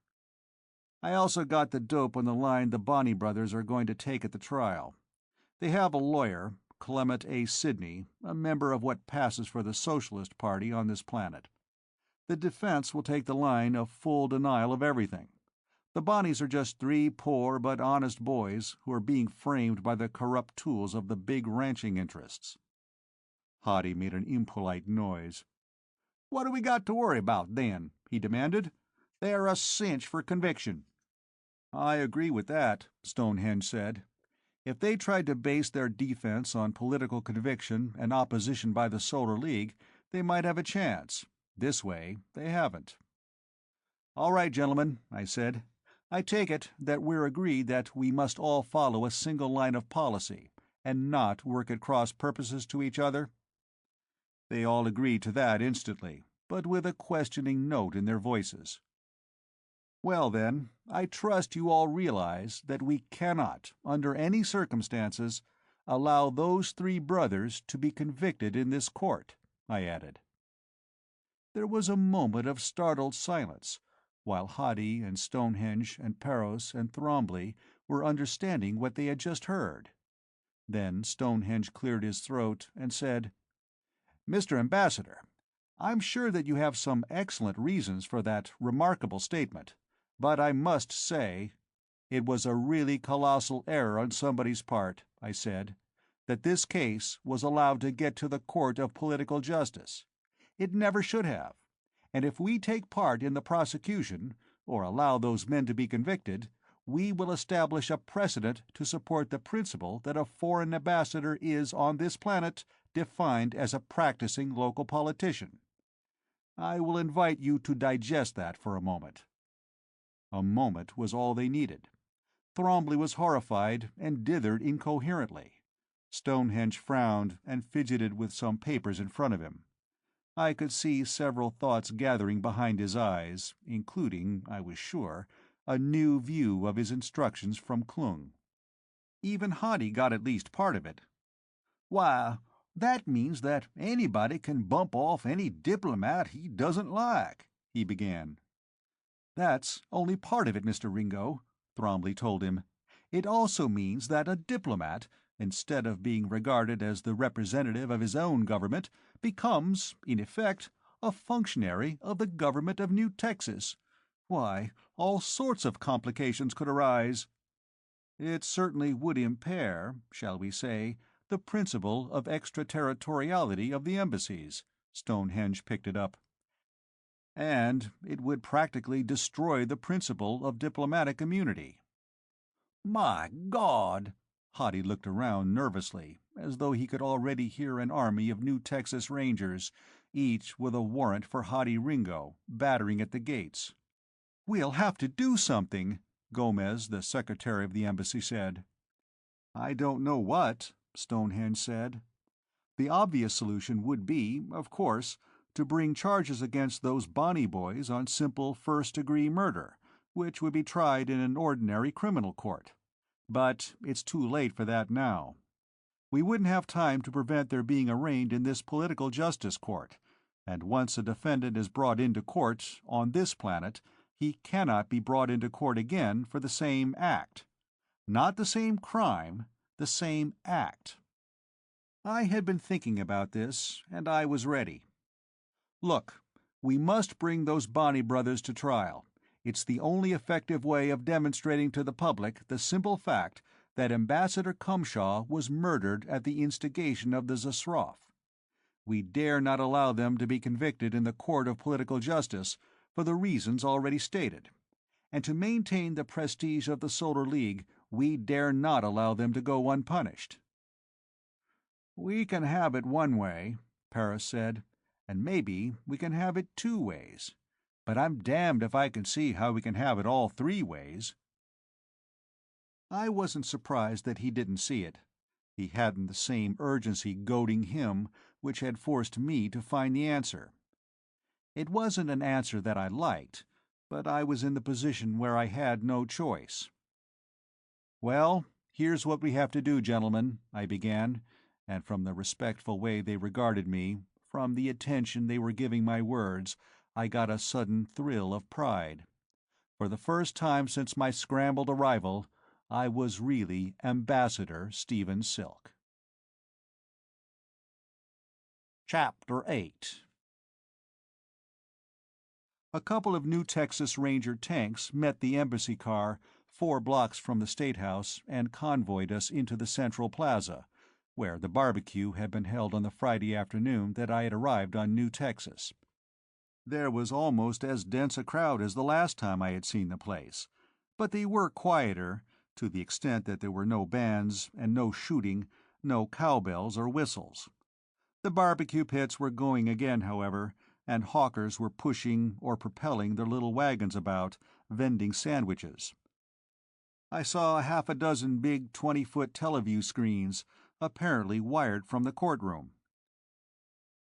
I also got the dope on the line the Bonney brothers are going to take at the trial. They have a lawyer, Clement A. Sidney, a member of what passes for the Socialist Party on this planet. The defense will take the line of full denial of everything. The Bonnies are just 3 poor but honest boys who are being framed by the corrupt tools of the big ranching interests." Hoddy made an impolite noise. "What do we got to worry about, then?" he demanded. "They're a cinch for conviction." "I agree with that," Stonehenge said. "If they tried to base their defense on political conviction and opposition by the Solar League, they might have a chance. This way, they haven't." "All right, gentlemen," I said. "I take it that we're agreed that we must all follow a single line of policy, and not work at cross purposes to each other? They all agreed to that instantly, but with a questioning note in their voices. Well then, I trust you all realize that we cannot, under any circumstances, allow those three brothers to be convicted in this court, I added. There was a moment of startled silence, while Hoddy and Stonehenge and Paros and Thrombley were understanding what they had just heard. Then Stonehenge cleared his throat and said, "Mr. Ambassador, I'm sure that you have some excellent reasons for that remarkable statement, but I must say—" "It was a really colossal error on somebody's part," I said, "that this case was allowed to get to the court of political justice. It never should have. And if we take part in the prosecution, or allow those men to be convicted, we will establish a precedent to support the principle that a foreign ambassador is, on this planet, defined as a practicing local politician. I will invite you to digest that for a moment." A moment was all they needed. Thrombley was horrified and dithered incoherently. Stonehenge frowned and fidgeted with some papers in front of him. I could see several thoughts gathering behind his eyes, including, I was sure, a new view of his instructions from Klung. Even Hoddy got at least part of it. "Why, that means that anybody can bump off any diplomat he doesn't like," he began. "That's only part of it, Mr. Ringo," Thrombley told him. "It also means that a diplomat, instead of being regarded as the representative of his own government, becomes, in effect, a functionary of the government of New Texas. Why, all sorts of complications could arise." "It certainly would impair, shall we say, the principle of extraterritoriality of the embassies," Stonehenge picked it up. "And it would practically destroy the principle of diplomatic immunity." "My God!" Hoddy looked around nervously, as though he could already hear an army of New Texas Rangers, each with a warrant for Hoddy Ringo, battering at the gates. "We'll have to do something," Gomez, the secretary of the embassy, said. "I don't know what," Stonehenge said. "The obvious solution would be, of course, to bring charges against those Bonnie boys on simple first-degree murder, which would be tried in an ordinary criminal court. But it's too late for that now. We wouldn't have time to prevent their being arraigned in this political justice court, and once a defendant is brought into court on this planet, he cannot be brought into court again for the same act. Not the same crime, the same act." I had been thinking about this, and I was ready. "Look, we must bring those Bonnie brothers to trial. It's the only effective way of demonstrating to the public the simple fact that Ambassador Cumshaw was murdered at the instigation of the Zasroff. We dare not allow them to be convicted in the court of political justice, for the reasons already stated. And to maintain the prestige of the Solar League, we dare not allow them to go unpunished." "We can have it one way," Paris said, "and maybe we can have it two ways. But I'm damned if I can see how we can have it all three ways." I wasn't surprised that he didn't see it. He hadn't the same urgency goading him which had forced me to find the answer. It wasn't an answer that I liked, but I was in the position where I had no choice. "Well, here's what we have to do, gentlemen," I began, and from the respectful way they regarded me, from the attention they were giving my words, I got a sudden thrill of pride. For the first time since my scrambled arrival, I was really Ambassador Stephen Silk. Chapter 8. A couple of New Texas Ranger tanks met the embassy car 4 blocks from the State House and convoyed us into the Central Plaza, where the barbecue had been held on the Friday afternoon that I had arrived on New Texas. There was almost as dense a crowd as the last time I had seen the place, but they were quieter, to the extent that there were no bands and no shooting, no cowbells or whistles. The barbecue pits were going again, however, and hawkers were pushing or propelling their little wagons about, vending sandwiches. I saw half a dozen big 20-foot teleview screens, apparently wired from the courtroom.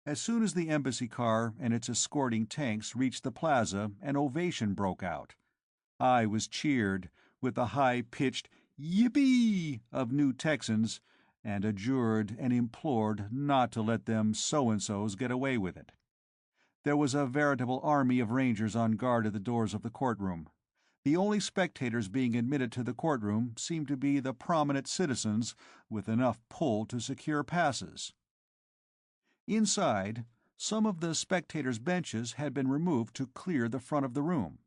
As soon as the embassy car and its escorting tanks reached the plaza, an ovation broke out. I was cheered, with the high-pitched "Yippee!" of new Texans, and adjured and implored not to let them so-and-sos get away with it. There was a veritable army of rangers on guard at the doors of the courtroom. The only spectators being admitted to the courtroom seemed to be the prominent citizens with enough pull to secure passes. Inside, some of the spectators' benches had been removed to clear the front of the room.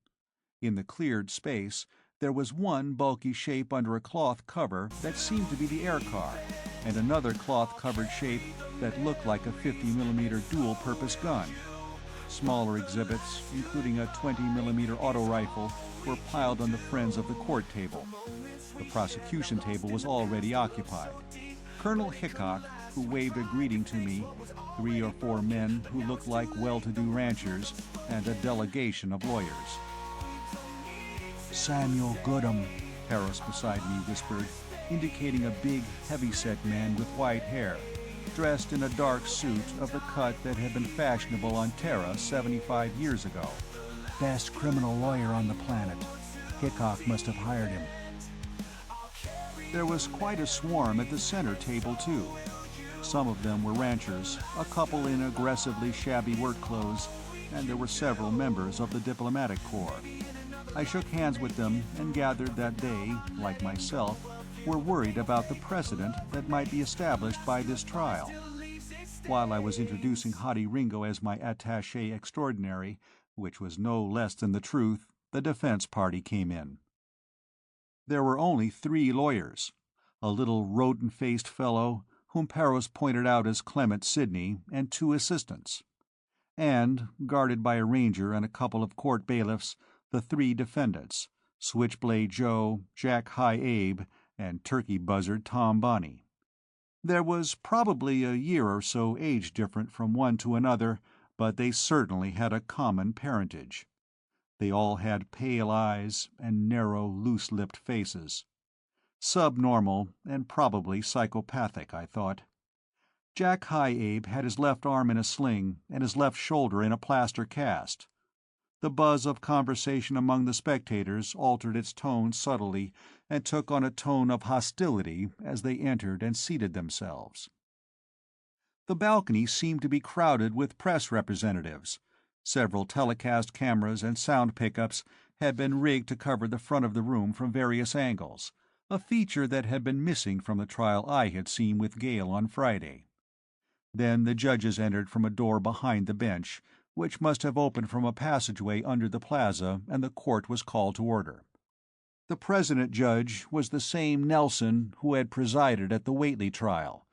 In the cleared space, there was one bulky shape under a cloth cover that seemed to be the air car, and another cloth-covered shape that looked like a 50mm dual-purpose gun. Smaller exhibits, including a 20mm auto rifle, were piled on the friends of the court table. The prosecution table was already occupied. Colonel Hickok, who waved a greeting to me, 3 or 4 men who looked like well-to-do ranchers, and a delegation of lawyers. "Samuel Goodham," Harris beside me whispered, indicating a big, heavy-set man with white hair, dressed in a dark suit of the cut that had been fashionable on Terra 75 years ago. "Best criminal lawyer on the planet. Hickok must have hired him." There was quite a swarm at the center table, too. Some of them were ranchers, a couple in aggressively shabby work clothes, and there were several members of the diplomatic corps. I shook hands with them and gathered that they, like myself, were worried about the precedent that might be established by this trial. While I was introducing Hadi Ringo as my attaché extraordinary, which was no less than the truth, the defense party came in. There were only 3 lawyers, a little rodent-faced fellow, whom Parros pointed out as Clement Sidney, and 2 assistants. And, guarded by a ranger and a couple of court bailiffs, the 3 defendants, Switchblade Joe, Jack High Abe, and Turkey Buzzard Tom Bonney. There was probably a year or so age different from one to another, but they certainly had a common parentage. They all had pale eyes and narrow, loose-lipped faces. Subnormal and probably psychopathic, I thought. Jack High Abe had his left arm in a sling and his left shoulder in a plaster cast. The buzz of conversation among the spectators altered its tone subtly and took on a tone of hostility as they entered and seated themselves. The balcony seemed to be crowded with press representatives. Several telecast cameras and sound pickups had been rigged to cover the front of the room from various angles, a feature that had been missing from the trial I had seen with Gale on Friday. Then the judges entered from a door behind the bench, which must have opened from a passageway under the plaza, and the court was called to order. The president judge was the same Nelson who had presided at the Whately trial,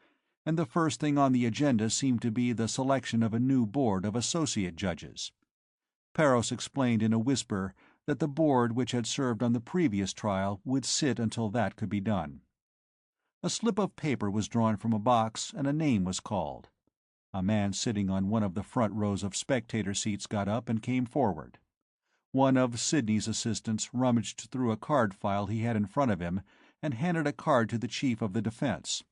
and the first thing on the agenda seemed to be the selection of a new board of associate judges. Parros explained in a whisper that the board which had served on the previous trial would sit until that could be done. A slip of paper was drawn from a box and a name was called. A man sitting on one of the front rows of spectator seats got up and came forward. One of Sidney's assistants rummaged through a card file he had in front of him and handed a card to the chief of the defense.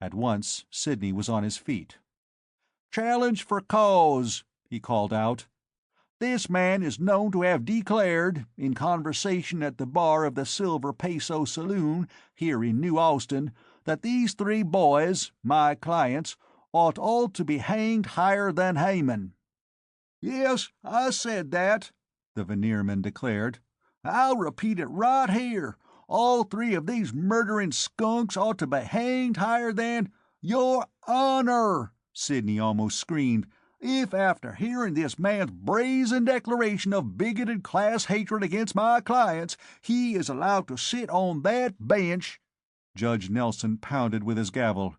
At once Sidney was on his feet. "Challenge for cause," he called out. "This man is known to have declared, in conversation at the bar of the Silver Peso Saloon here in New Austin, that these 3 boys, my clients, ought all to be hanged higher than Haman." "Yes, I said that," the veneerman declared. "I'll repeat it right here. All 3 of these murdering skunks ought to be hanged higher than—" "Your Honor!" Sidney almost screamed. "If after hearing this man's brazen declaration of bigoted class hatred against my clients, he is allowed to sit on that bench—" Judge Nelson pounded with his gavel.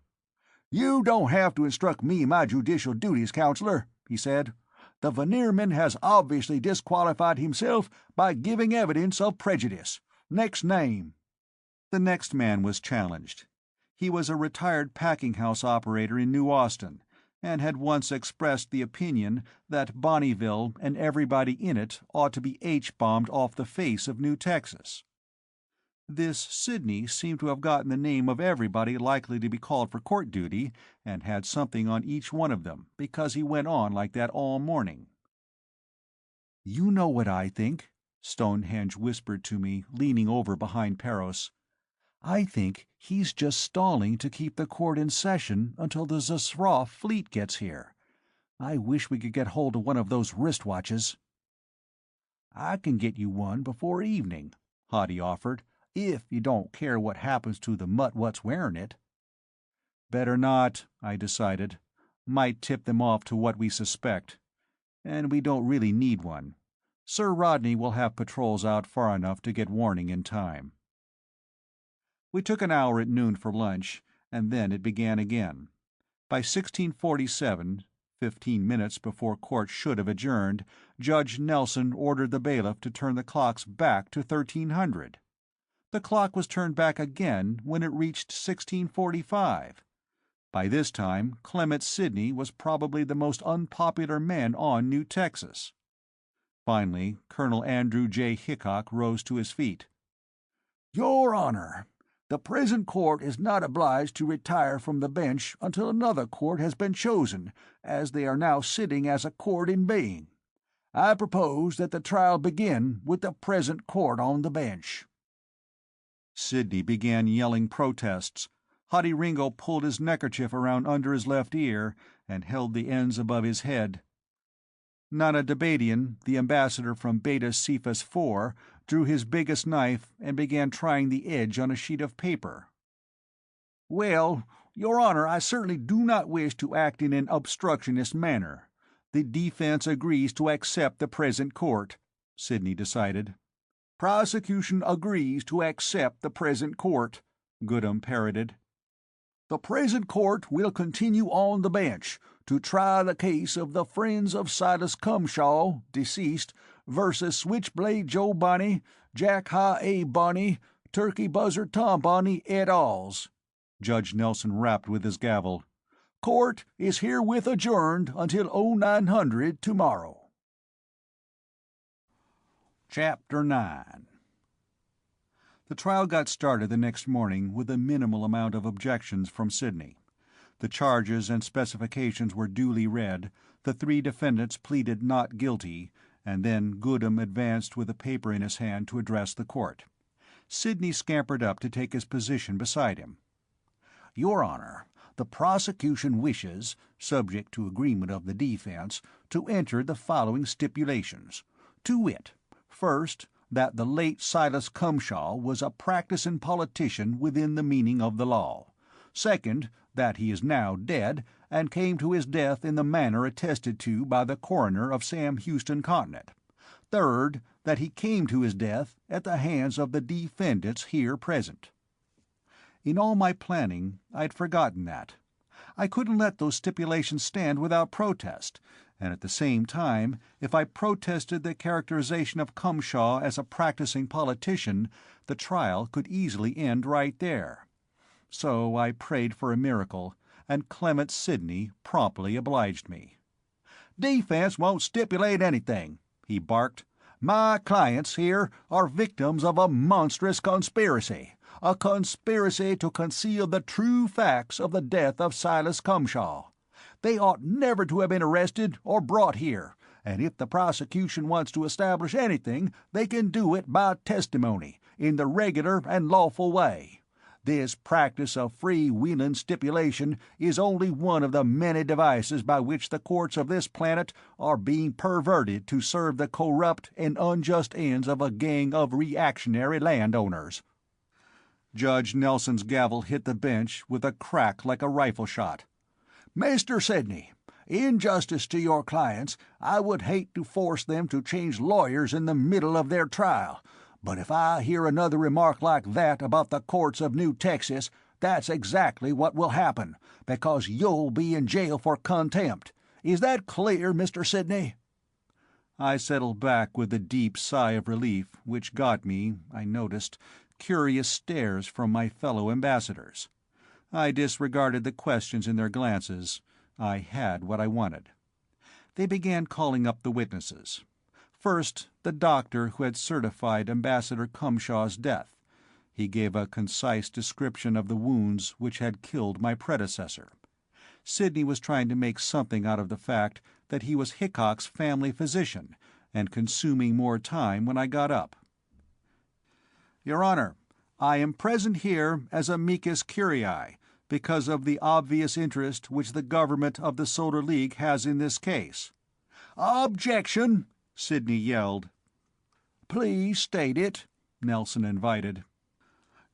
"You don't have to instruct me in my judicial duties, Counselor," he said. "The veneerman has obviously disqualified himself by giving evidence of prejudice. Next name." The next man was challenged. He was a retired packing-house operator in New Austin, and had once expressed the opinion that Bonneville and everybody in it ought to be H-bombed off the face of New Texas. This Sidney seemed to have gotten the name of everybody likely to be called for court duty, and had something on each one of them, because he went on like that all morning. "You know what I think," Stonehenge whispered to me, leaning over behind Peros. "I think he's just stalling to keep the court in session until the Zasraf fleet gets here. I wish we could get hold of one of those wristwatches." "I can get you one before evening," Hoddy offered, "if you don't care what happens to the mutt what's wearing it." Better not, I decided. Might tip them off to what we suspect. And we don't really need one. Sir Rodney will have patrols out far enough to get warning in time. We took an hour at noon for lunch, and then it began again. By 1647, 15 minutes before court should have adjourned, Judge Nelson ordered the bailiff to turn the clocks back to 1300. The clock was turned back again when it reached 1645. By this time, Clement Sidney was probably the most unpopular man on New Texas. Finally, Colonel Andrew J. Hickok rose to his feet. "Your Honor, the present court is not obliged to retire from the bench until another court has been chosen, as they are now sitting as a court in being. I propose that the trial begin with the present court on the bench." Sidney began yelling protests. Hoddy Ringo pulled his neckerchief around under his left ear and held the ends above his head. Nana Debadian, the ambassador from Beta Cephas 4, drew his biggest knife and began trying the edge on a sheet of paper. "Well, Your Honor, I certainly do not wish to act in an obstructionist manner. The defense agrees to accept the present court," Sidney decided. "Prosecution agrees to accept the present court," Goodham parroted. "The present court will continue on the bench to try the case of the Friends of Silas Cumshaw, deceased, versus Switchblade Joe Bonney, Jack Ha A. Bonney, Turkey Buzzard Tom Bonney et al.'s." Judge Nelson rapped with his gavel. "Court is herewith adjourned until 0900 tomorrow." Chapter 9. The trial got started the next morning with a minimal amount of objections from Sidney. The charges and specifications were duly read, the 3 defendants pleaded not guilty, and then Goodham advanced with a paper in his hand to address the court. Sidney scampered up to take his position beside him. "Your Honor, the prosecution wishes, subject to agreement of the defense, to enter the following stipulations, to wit, first, that the late Silas Cumshaw was a practicing politician within the meaning of the law. Second, that he is now dead, and came to his death in the manner attested to by the coroner of Sam Houston Continent. Third, that he came to his death at the hands of the defendants here present." In all my planning, I'd forgotten that. I couldn't let those stipulations stand without protest, and at the same time, if I protested the characterization of Cumshaw as a practicing politician, the trial could easily end right there. So I prayed for a miracle, and Clement Sidney promptly obliged me. "Defense won't stipulate anything," he barked. "My clients here are victims of a monstrous conspiracy, a conspiracy to conceal the true facts of the death of Silas Cumshaw. They ought never to have been arrested or brought here, and if the prosecution wants to establish anything, they can do it by testimony, in the regular and lawful way. This practice of free-wheeling stipulation is only one of the many devices by which the courts of this planet are being perverted to serve the corrupt and unjust ends of a gang of reactionary landowners." Judge Nelson's gavel hit the bench with a crack like a rifle shot. "Mr. Sidney, in justice to your clients, I would hate to force them to change lawyers in the middle of their trial, but if I hear another remark like that about the courts of New Texas, that's exactly what will happen, because you'll be in jail for contempt. Is that clear, Mr. Sidney?" I settled back with a deep sigh of relief, which got me, I noticed, curious stares from my fellow ambassadors. I disregarded the questions in their glances. I had what I wanted. They began calling up the witnesses. First, the doctor who had certified Ambassador Cumshaw's death. He gave a concise description of the wounds which had killed my predecessor. Sidney was trying to make something out of the fact that he was Hickok's family physician, and consuming more time when I got up. "Your Honor, I am present here as amicus curiae, because of the obvious interest which the government of the Solar League has in this case." "Objection!" Sidney yelled. "Please state it," Nelson invited.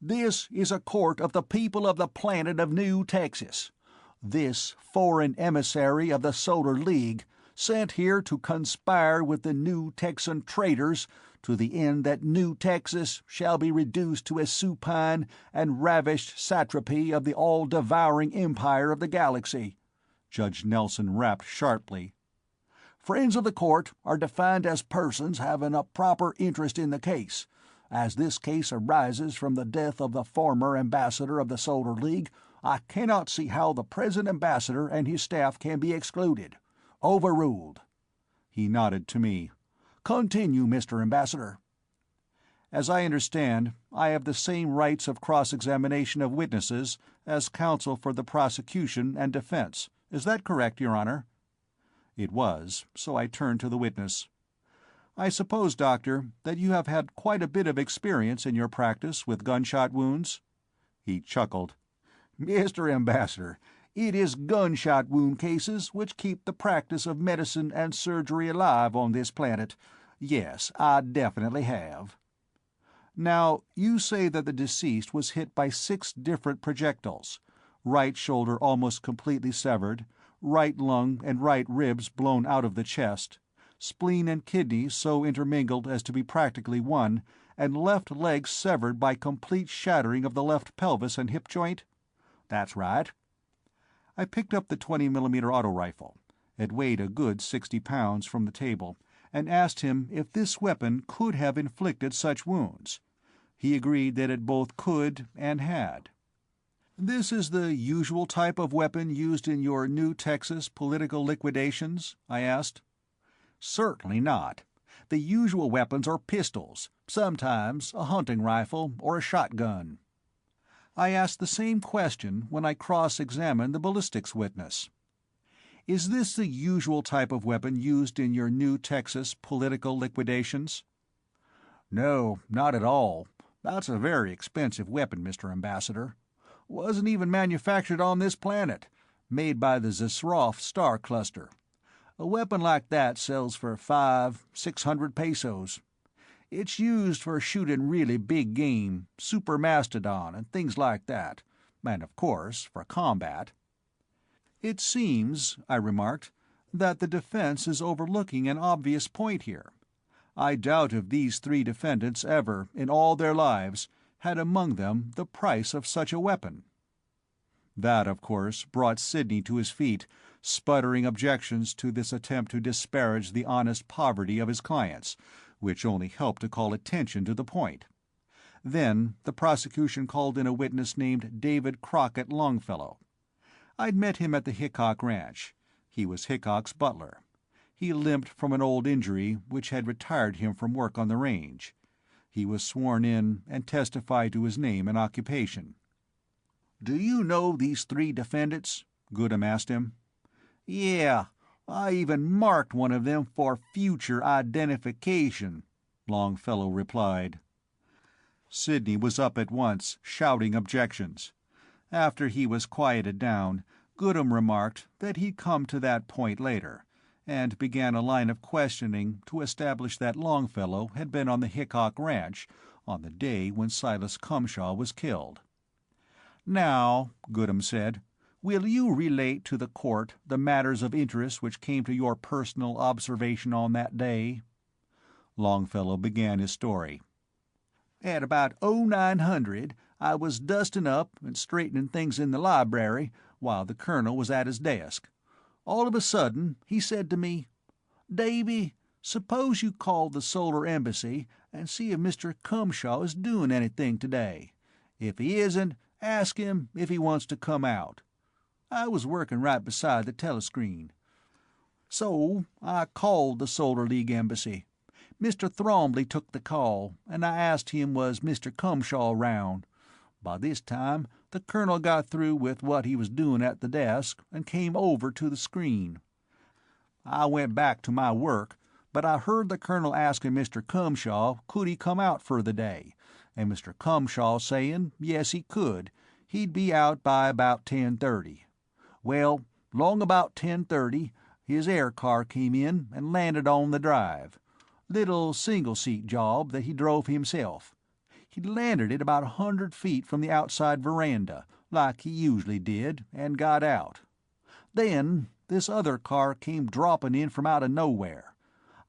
"This is a court of the people of the planet of New Texas. This foreign emissary of the Solar League, sent here to conspire with the New Texan traitors to the end that New Texas shall be reduced to a supine and ravished satrapy of the all-devouring empire of the galaxy," Judge Nelson rapped sharply. "Friends of the court are defined as persons having a proper interest in the case. As this case arises from the death of the former ambassador of the Solar League, I cannot see how the present ambassador and his staff can be excluded. Overruled." He nodded to me. "Continue, Mr. Ambassador." "As I understand, I have the same rights of cross-examination of witnesses as counsel for the prosecution and defense. Is that correct, Your Honor?" It was, so I turned to the witness. "I suppose, Doctor, that you have had quite a bit of experience in your practice with gunshot wounds?" He chuckled. "Mr. Ambassador, it is gunshot wound cases which keep the practice of medicine and surgery alive on this planet. Yes, I definitely have." "Now, you say that the deceased was hit by 6 different projectiles, right shoulder almost completely severed, right lung and right ribs blown out of the chest, spleen and kidney so intermingled as to be practically one, and left leg severed by complete shattering of the left pelvis and hip joint?" "That's right." I picked up the 20mm auto rifle. It weighed a good 60 pounds from the table, and asked him if this weapon could have inflicted such wounds. He agreed that it both could and had. "This is the usual type of weapon used in your New Texas political liquidations?" I asked. "Certainly not. The usual weapons are pistols, sometimes a hunting rifle or a shotgun." I asked the same question when I cross-examined the ballistics witness. "Is this the usual type of weapon used in your New Texas political liquidations?" "No, not at all. That's a very expensive weapon, Mr. Ambassador. Wasn't even manufactured on this planet. Made by the Zisroff star cluster. A weapon like that sells for 500-600 pesos. It's used for shooting really big game, super mastodon and things like that, and of course for combat." "It seems," I remarked, "that the defense is overlooking an obvious point here. I doubt if these 3 defendants ever, in all their lives, had among them the price of such a weapon." That, of course, brought Sidney to his feet, sputtering objections to this attempt to disparage the honest poverty of his clients, which only helped to call attention to the point. Then the prosecution called in a witness named David Crockett Longfellow. I'd met him at the Hickok ranch. He was Hickok's butler. He limped from an old injury which had retired him from work on the range. He was sworn in and testified to his name and occupation. "Do you know these 3 defendants?" Goodham asked him. "Yeah, I even marked one of them for future identification," Longfellow replied. Sidney was up at once, shouting objections. After he was quieted down, Goodham remarked that he'd come to that point later, and began a line of questioning to establish that Longfellow had been on the Hickok ranch on the day when Silas Cumshaw was killed. "Now," Goodham said, "will you relate to the court the matters of interest which came to your personal observation on that day?" Longfellow began his story. "At about 0900, I was dusting up and straightening things in the library while the colonel was at his desk. All of a sudden he said to me, 'Davy, suppose you call the Solar Embassy and see if Mr. Cumshaw is doing anything today. If he isn't, ask him if he wants to come out.' I was working right beside the telescreen. So I called the Solar League Embassy. Mr. Thromley took the call, and I asked him was Mr. Cumshaw round. By this time the colonel got through with what he was doing at the desk and came over to the screen. I went back to my work, but I heard the colonel asking Mr. Cumshaw could he come out for the day, and Mr. Cumshaw saying yes he could, he'd be out by about 10:30. Well, long about 10:30, his air car came in and landed on the drive. Little single-seat job that he drove himself. He landed it about 100 feet from the outside veranda, like he usually did, and got out. Then this other car came dropping in from out of nowhere.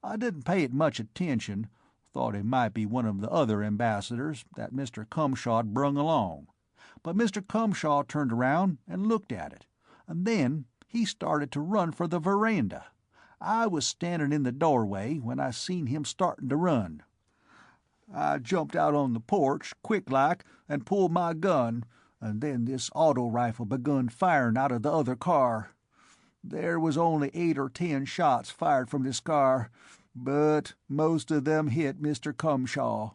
I didn't pay it much attention, thought it might be one of the other ambassadors that Mr. Cumshaw'd brung along. But Mr. Cumshaw turned around and looked at it, and then he started to run for the veranda. I was standing in the doorway when I seen him starting to run. I jumped out on the porch, quick-like, and pulled my gun, and then this auto rifle begun firing out of the other car. There was only 8 or 10 shots fired from this car, but most of them hit Mr. Cumshaw."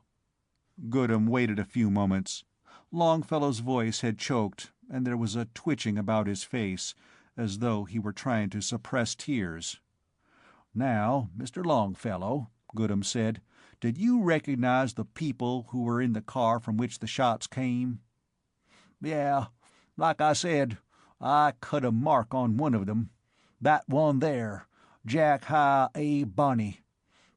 Goodham waited a few moments. Longfellow's voice had choked, and there was a twitching about his face, as though he were trying to suppress tears. "Now, Mr. Longfellow," Goodham said, "did you recognize the people who were in the car from which the shots came?" "Yeah, like I said, I cut a mark on one of them. That one there, Jack High A. Bonney.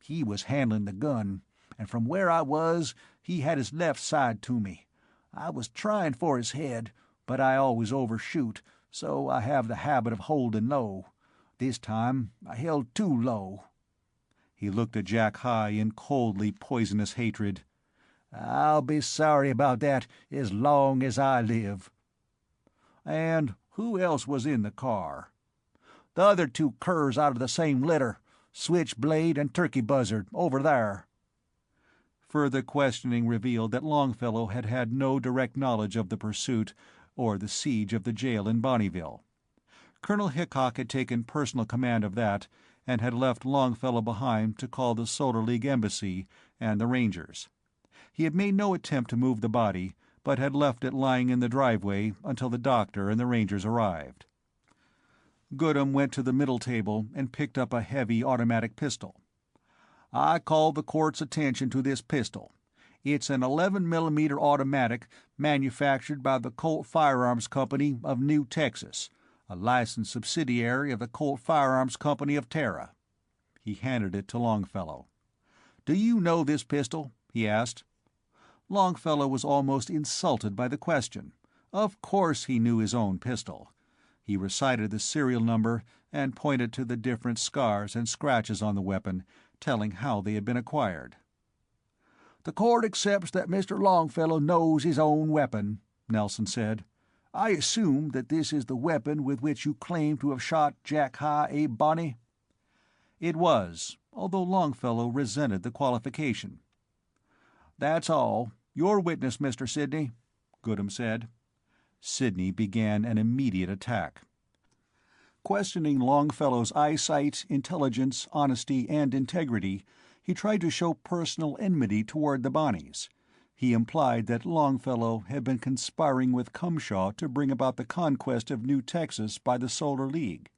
He was handling the gun, and from where I was he had his left side to me. I was trying for his head, but I always overshoot, so I have the habit of holding low. This time I held too low." He looked at Jack High in coldly poisonous hatred. "I'll be sorry about that as long as I live." "And who else was in the car?" "The other 2 curs out of the same litter, Switchblade and Turkey Buzzard, over there." Further questioning revealed that Longfellow had had no direct knowledge of the pursuit or the siege of the jail in Bonneville. Colonel Hickok had taken personal command of that, and had left Longfellow behind to call the Solar League Embassy and the Rangers. He had made no attempt to move the body, but had left it lying in the driveway until the doctor and the Rangers arrived. Goodham went to the middle table and picked up a heavy automatic pistol. "I call the court's attention to this pistol. It's an 11mm automatic manufactured by the Colt Firearms Company of New Texas, a licensed subsidiary of the Colt Firearms Company of Terra." He handed it to Longfellow. "Do you know this pistol?" he asked. Longfellow was almost insulted by the question. Of course he knew his own pistol. He recited the serial number and pointed to the different scars and scratches on the weapon, telling how they had been acquired. "The court accepts that Mr. Longfellow knows his own weapon," Nelson said. "I assume that this is the weapon with which you claim to have shot Jack High A. Bonney?" It was, although Longfellow resented the qualification. "That's all. Your witness, Mr. Sidney," Goodham said. Sidney began an immediate attack. Questioning Longfellow's eyesight, intelligence, honesty, and integrity, he tried to show personal enmity toward the Bonnies. He implied that Longfellow had been conspiring with Cumshaw to bring about the conquest of New Texas by the Solar League.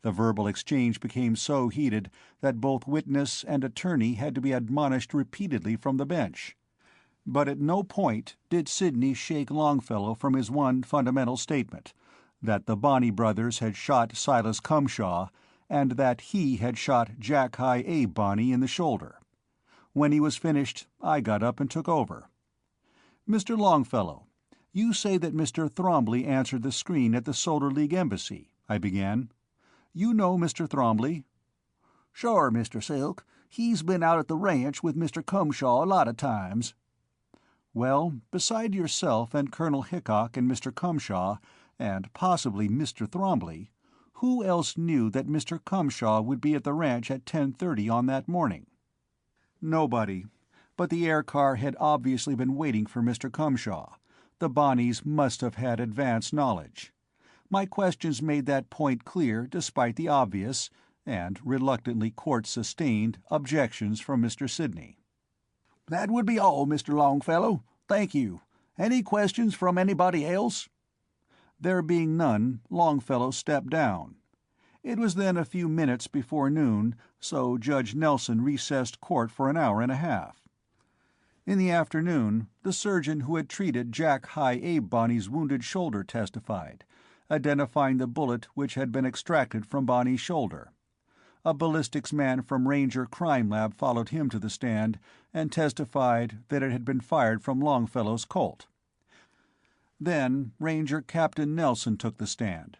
The verbal exchange became so heated that both witness and attorney had to be admonished repeatedly from the bench. But at no point did Sidney shake Longfellow from his one fundamental statement, that the Bonney brothers had shot Silas Cumshaw, and that he had shot Jack High A. Bonney in the shoulder. When he was finished, I got up and took over. "Mr. Longfellow, you say that Mr. Thromley answered the screen at the Solar League Embassy," I began. "You know Mr. Thromley?" "Sure, Mr. Silk. He's been out at the ranch with Mr. Cumshaw a lot of times." "Well, beside yourself and Colonel Hickok and Mr. Cumshaw, and possibly Mr. Thromley, who else knew that Mr. Cumshaw would be at the ranch at 10:30 on that morning?" "Nobody. But the air car had obviously been waiting for Mr. Cumshaw. The Bonnies must have had advance knowledge. My questions made that point clear despite the obvious, and reluctantly court-sustained objections from Mr. Sidney. "That would be all, Mr. Longfellow. Thank you. Any questions from anybody else?" There being none, Longfellow stepped down. It was then a few minutes before noon, so Judge Nelson recessed court for an hour and a half. In the afternoon, the surgeon who had treated Jack High Abe Bonney's wounded shoulder testified, identifying the bullet which had been extracted from Bonney's shoulder. A ballistics man from Ranger Crime Lab followed him to the stand and testified that it had been fired from Longfellow's Colt. Then Ranger Captain Nelson took the stand.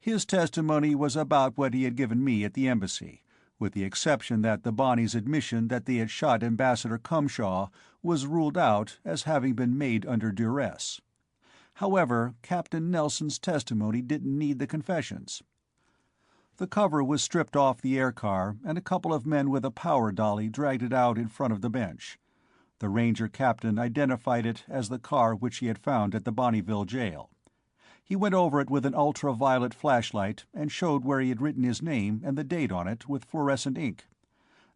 His testimony was about what he had given me at the embassy, with the exception that the Bonnies' admission that they had shot Ambassador Cumshaw was ruled out as having been made under duress. However, Captain Nelson's testimony didn't need the confessions. The cover was stripped off the aircar, and a couple of men with a power dolly dragged it out in front of the bench. The ranger captain identified it as the car which he had found at the Bonneville jail. He went over it with an ultraviolet flashlight and showed where he had written his name and the date on it with fluorescent ink.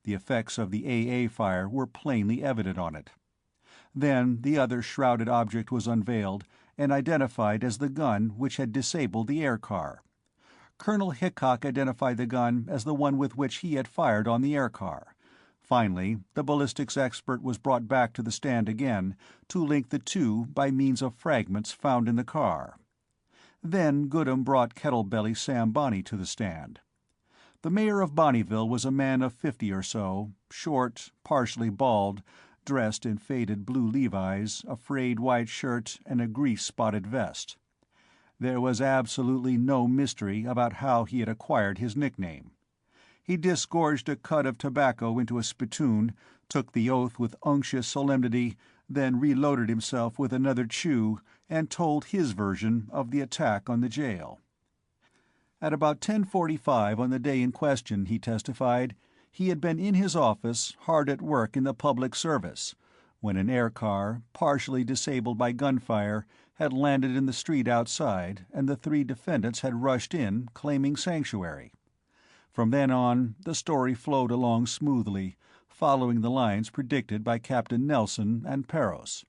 The effects of the AA fire were plainly evident on it. Then the other shrouded object was unveiled and identified as the gun which had disabled the aircar. Colonel Hickok identified the gun as the one with which he had fired on the aircar. Finally, the ballistics expert was brought back to the stand again to link the two by means of fragments found in the car. Then Goodham brought Kettlebelly Sam Bonney to the stand. The mayor of Bonneville was a man of 50 or so, short, partially bald, dressed in faded blue Levi's, a frayed white shirt, and a grease-spotted vest. There was absolutely no mystery about how he had acquired his nickname. He disgorged a cud of tobacco into a spittoon, took the oath with unctuous solemnity, then reloaded himself with another chew, and told his version of the attack on the jail. At about 10:45 on the day in question, he testified, he had been in his office, hard at work in the public service, when an aircar, partially disabled by gunfire, had landed in the street outside, and the three defendants had rushed in, claiming sanctuary. From then on, the story flowed along smoothly, following the lines predicted by Captain Nelson and Perros.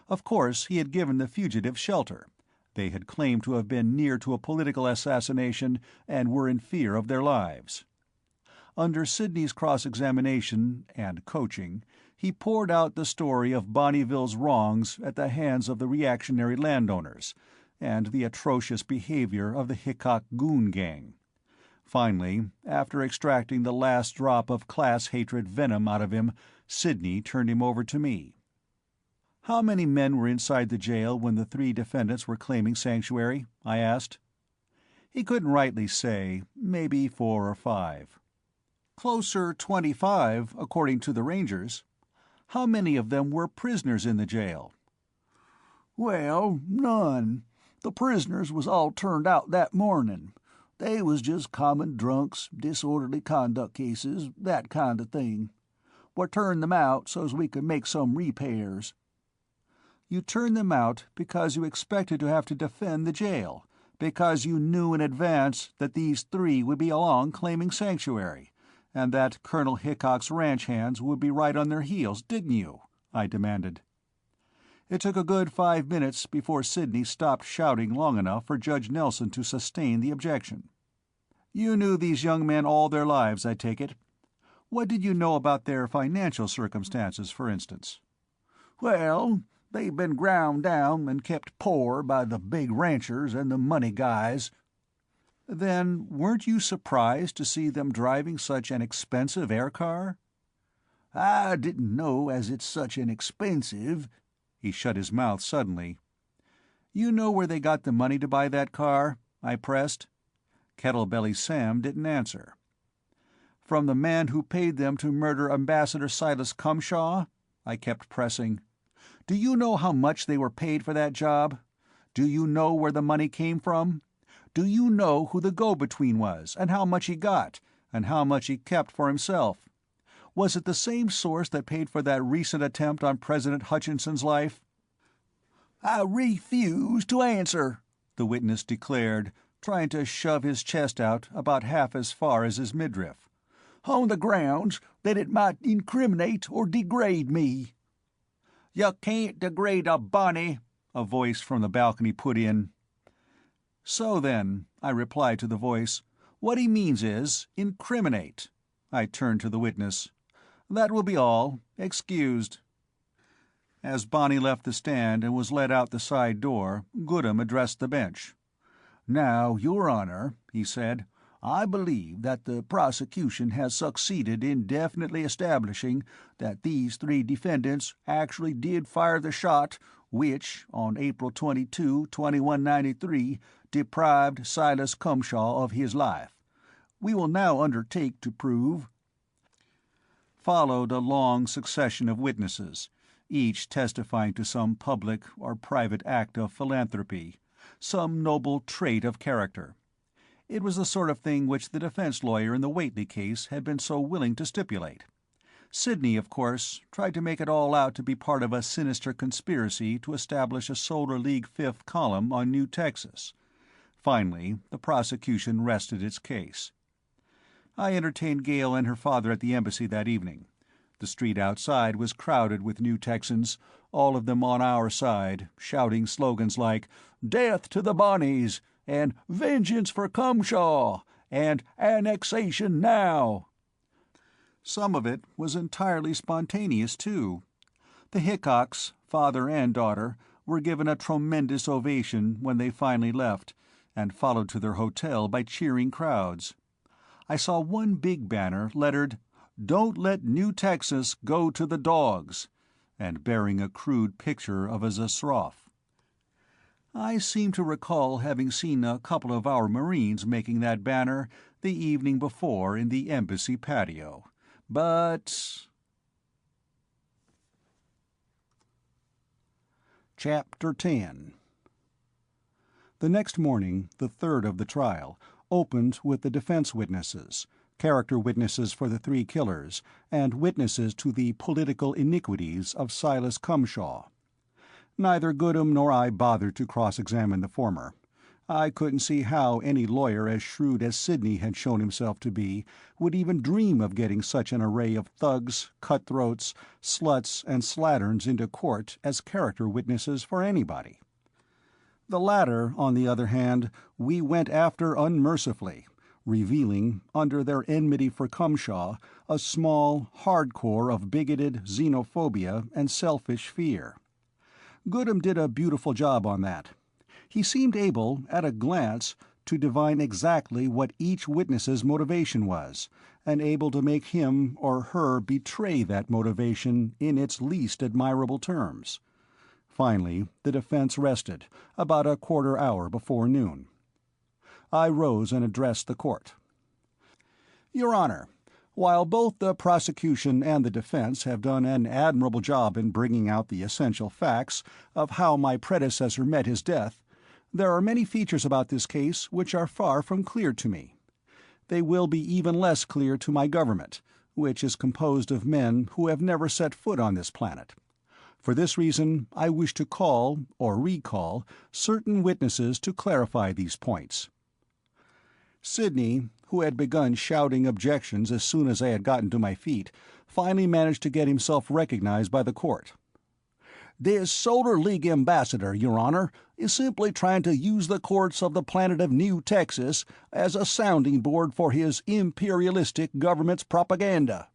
Of course, he had given the fugitives shelter. They had claimed to have been near to a political assassination and were in fear of their lives. Under Sidney's cross-examination and coaching, he poured out the story of Bonneville's wrongs at the hands of the reactionary landowners, and the atrocious behavior of the Hickok goon gang. Finally, after extracting the last drop of class-hatred venom out of him, Sidney turned him over to me. "How many men were inside the jail when the three defendants were claiming sanctuary?" I asked. He couldn't rightly say, maybe 4 or 5. "Closer 25, according to the Rangers. How many of them were prisoners in the jail?" "Well, none. The prisoners was all turned out that morning. They was just common drunks, disorderly conduct cases, that kind of thing. We turned them out so's we could make some repairs." "You turned them out because you expected to have to defend the jail, because you knew in advance that these three would be along claiming sanctuary, and that Colonel Hickok's ranch hands would be right on their heels, didn't you?" I demanded. It took a good 5 minutes before Sidney stopped shouting long enough for Judge Nelson to sustain the objection. "You knew these young men all their lives, I take it. What did you know about their financial circumstances, for instance?" "Well, they've been ground down and kept poor by the big ranchers and the money guys." "Then weren't you surprised to see them driving such an expensive aircar?" "I didn't know as it's such an expensive—" He shut his mouth suddenly. "You know where they got the money to buy that car?" I pressed. Kettlebelly Sam didn't answer. "From the man who paid them to murder Ambassador Silas Cumshaw?" I kept pressing. "Do you know how much they were paid for that job? Do you know where the money came from? Do you know who the go-between was, and how much he got, and how much he kept for himself? Was it the same source that paid for that recent attempt on President Hutchinson's life?" "I refuse to answer," the witness declared, trying to shove his chest out about half as far as his midriff. "On the grounds that it might incriminate or degrade me." "You can't degrade a bunny," a voice from the balcony put in. "So then," I replied to the voice, "what he means is incriminate." I turned to the witness. "That will be all. Excused." As Bonnie left the stand and was led out the side door, Goodham addressed the bench. "Now, Your Honor," he said, "I believe that the prosecution has succeeded in definitely establishing that these three defendants actually did fire the shot which, on April 22, 2193, deprived Silas Cumshaw of his life. We will now undertake to prove—" Followed a long succession of witnesses, each testifying to some public or private act of philanthropy, some noble trait of character. It was the sort of thing which the defense lawyer in the Whately case had been so willing to stipulate. Sidney, of course, tried to make it all out to be part of a sinister conspiracy to establish a Solar League fifth column on New Texas. Finally, the prosecution rested its case. I entertained Gail and her father at the embassy that evening. The street outside was crowded with New Texans, all of them on our side, shouting slogans like "Death to the Bonnies!" and "Vengeance for Cumshaw!" and "Annexation now!" Some of it was entirely spontaneous, too. The Hickocks, father and daughter, were given a tremendous ovation when they finally left, and followed to their hotel by cheering crowds. I saw one big banner lettered, "Don't let New Texas go to the dogs," and bearing a crude picture of a Zasroff. I seem to recall having seen a couple of our Marines making that banner the evening before in the embassy patio. But... Chapter 10. The next morning, the third of the trial, opened with the defense witnesses, character witnesses for the three killers, and witnesses to the political iniquities of Silas Cumshaw. Neither Goodham nor I bothered to cross-examine the former. I couldn't see how any lawyer as shrewd as Sidney had shown himself to be would even dream of getting such an array of thugs, cutthroats, sluts, and slatterns into court as character witnesses for anybody. The latter, on the other hand, we went after unmercifully, revealing, under their enmity for Cumshaw, a small, hard core of bigoted xenophobia and selfish fear. Goodham did a beautiful job on that. He seemed able, at a glance, to divine exactly what each witness's motivation was, and able to make him or her betray that motivation in its least admirable terms. Finally, the defense rested, about a quarter hour before noon. I rose and addressed the court. "Your Honor, while both the prosecution and the defense have done an admirable job in bringing out the essential facts of how my predecessor met his death, there are many features about this case which are far from clear to me. They will be even less clear to my government, which is composed of men who have never set foot on this planet. For this reason, I wish to call, or recall, certain witnesses to clarify these points." Sidney, who had begun shouting objections as soon as I had gotten to my feet, finally managed to get himself recognized by the court. "This Solar League ambassador, Your Honor, is simply trying to use the courts of the planet of New Texas as a sounding board for his imperialistic government's propaganda."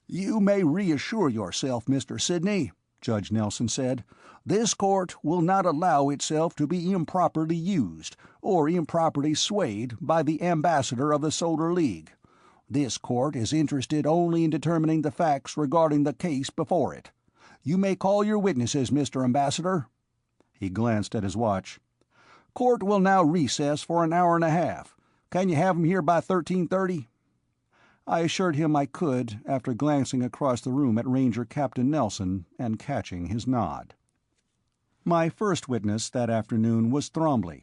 "You may reassure yourself, Mr. Sidney," Judge Nelson said. "This court will not allow itself to be improperly used or improperly swayed by the ambassador of the Solar League. This court is interested only in determining the facts regarding the case before it. You may call your witnesses, Mr. Ambassador." He glanced at his watch. "Court will now recess for an hour and a half. Can you have 'em here by 13:30? I assured him I could, after glancing across the room at Ranger Captain Nelson and catching his nod. My first witness that afternoon was Thrombley.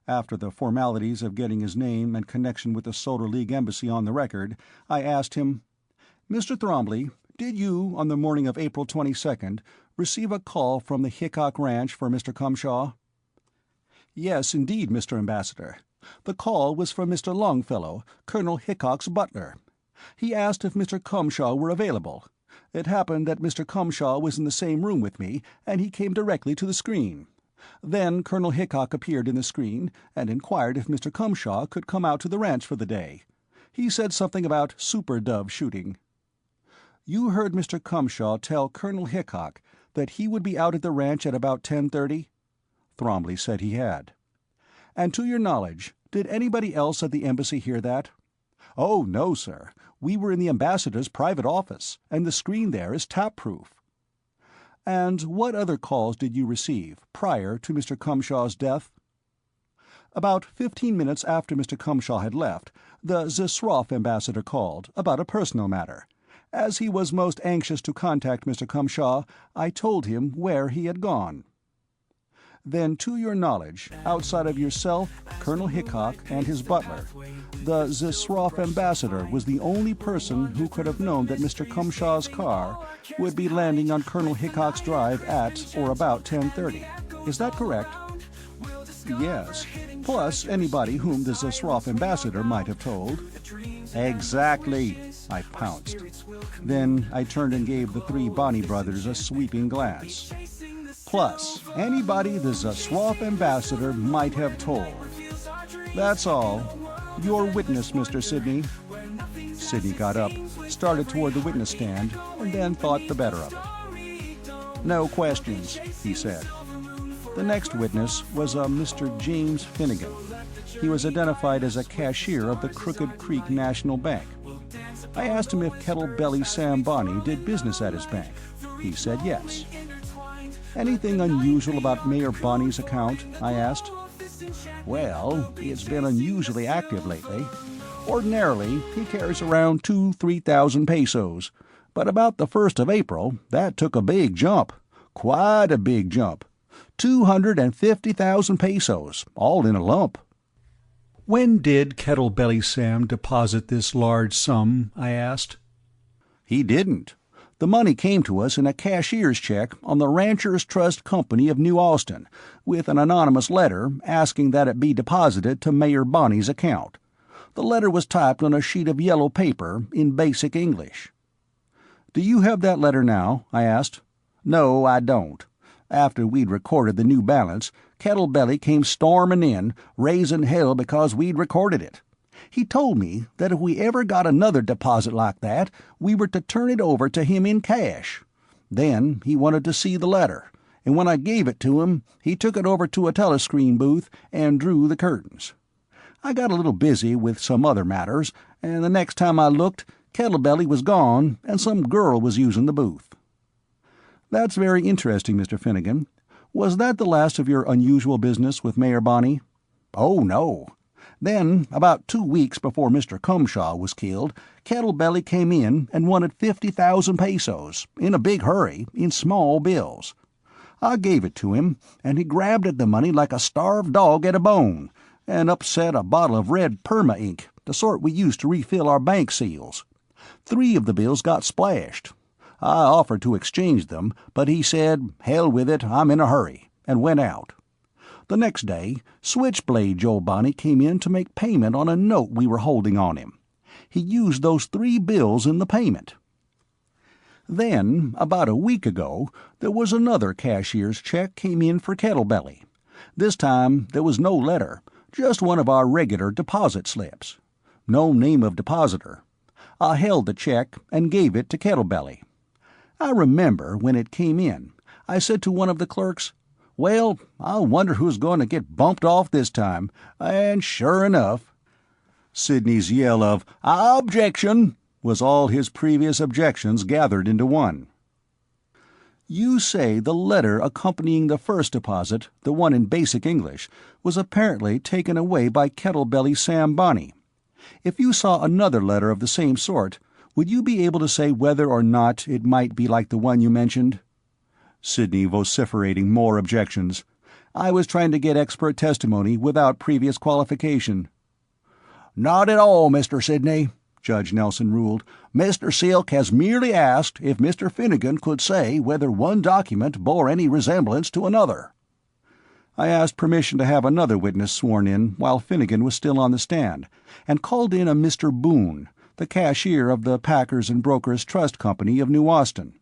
After the formalities of getting his name and connection with the Solar League embassy on the record, I asked him, "Mr. Thrombley, did you, on the morning of April 22nd, receive a call from the Hickok Ranch for Mr. Cumshaw?" "Yes, indeed, Mr. Ambassador. The call was from Mr. Longfellow, Colonel Hickok's butler. He asked if Mr. Cumshaw were available. It happened that Mr. Cumshaw was in the same room with me, and he came directly to the screen. Then Colonel Hickok appeared in the screen and inquired if Mr. Cumshaw could come out to the ranch for the day. He said something about super dove shooting." "You heard Mr. Cumshaw tell Colonel Hickok that he would be out at the ranch at about 10:30? Thromley said he had. "And to your knowledge, did anybody else at the embassy hear that?" "Oh, no, sir. We were in the ambassador's private office, and the screen there is tap-proof." "And what other calls did you receive, prior to Mr. Cumshaw's death?" "About 15 minutes after Mr. Cumshaw had left, the Zsroff ambassador called, about a personal matter. As he was most anxious to contact Mr. Cumshaw, I told him where he had gone." "Then, to your knowledge, outside of yourself, Colonel Hickok, and his butler, the Zsroff ambassador was the only person who could have known that Mr. Cumshaw's car would be landing on Colonel Hickok's drive at or about 10:30. Is that correct?" "Yes, plus anybody whom the Zsroff ambassador might have told." "Exactly," I pounced. Then I turned and gave the three Bonney brothers a sweeping glance. "Plus anybody the Zsroff ambassador might have told. That's all. Your witness, Mr. Sidney." Sidney got up, started toward the witness stand, and then thought the better of it. "No questions," he said. The next witness was a Mr. James Finnegan. He was identified as a cashier of the Crooked Creek National Bank. I asked him if Kettle-Belly Sam Bonney did business at his bank. He said yes. "Anything unusual about Mayor Bonney's account?" I asked. "Well, it's been unusually active lately. Ordinarily, he carries around 2,000–3,000 pesos, but about the 1st of April, that took a big jump. Quite a big jump. 250,000 pesos, all in a lump." "When did Kettle-Belly Sam deposit this large sum?" I asked. "He didn't. The money came to us in a cashier's check on the Ranchers Trust Company of New Austin, with an anonymous letter asking that it be deposited to Mayor Bonney's account. The letter was typed on a sheet of yellow paper in basic English." "Do you have that letter now?" I asked. "No, I don't. After we'd recorded the new balance, Kettle-Belly came storming in, raising hell because we'd recorded it. He told me that if we ever got another deposit like that, we were to turn it over to him in cash. Then he wanted to see the letter, and when I gave it to him, he took it over to a telescreen booth and drew the curtains. I got a little busy with some other matters, and the next time I looked, Kettle-Belly was gone and some girl was using the booth." "That's very interesting, Mr. Finnegan. Was that the last of your unusual business with Mayor Bonney?" "Oh, no. Then, about 2 weeks before Mr. Cumshaw was killed, Kettle-Belly came in and wanted 50,000 pesos, in a big hurry, in small bills. I gave it to him, and he grabbed at the money like a starved dog at a bone, and upset a bottle of red perma-ink, the sort we use to refill our bank seals. 3 of the bills got splashed. I offered to exchange them, but he said, 'Hell with it, I'm in a hurry,' and went out. The next day, Switchblade Joe Bonney came in to make payment on a note we were holding on him. He used those 3 bills in the payment. Then, about a week ago, there was another cashier's check came in for Kettle-Belly. This time there was no letter, just one of our regular deposit slips. No name of depositor. I held the check and gave it to Kettle-Belly. I remember when it came in, I said to one of the clerks, 'Well, I wonder who's going to get bumped off this time,' and sure enough." Sidney's yell of "Objection!" was all his previous objections gathered into one. "You say the letter accompanying the first deposit, the one in basic English, was apparently taken away by Kettle-Belly Sam Bonney. If you saw another letter of the same sort, would you be able to say whether or not it might be like the one you mentioned?" Sidney vociferating more objections. I was trying to get expert testimony without previous qualification. "Not at all, Mr. Sidney," Judge Nelson ruled. "Mr. Silk has merely asked if Mr. Finnegan could say whether one document bore any resemblance to another." I asked permission to have another witness sworn in while Finnegan was still on the stand, and called in a Mr. Boone, the cashier of the Packers and Brokers Trust Company of New Austin.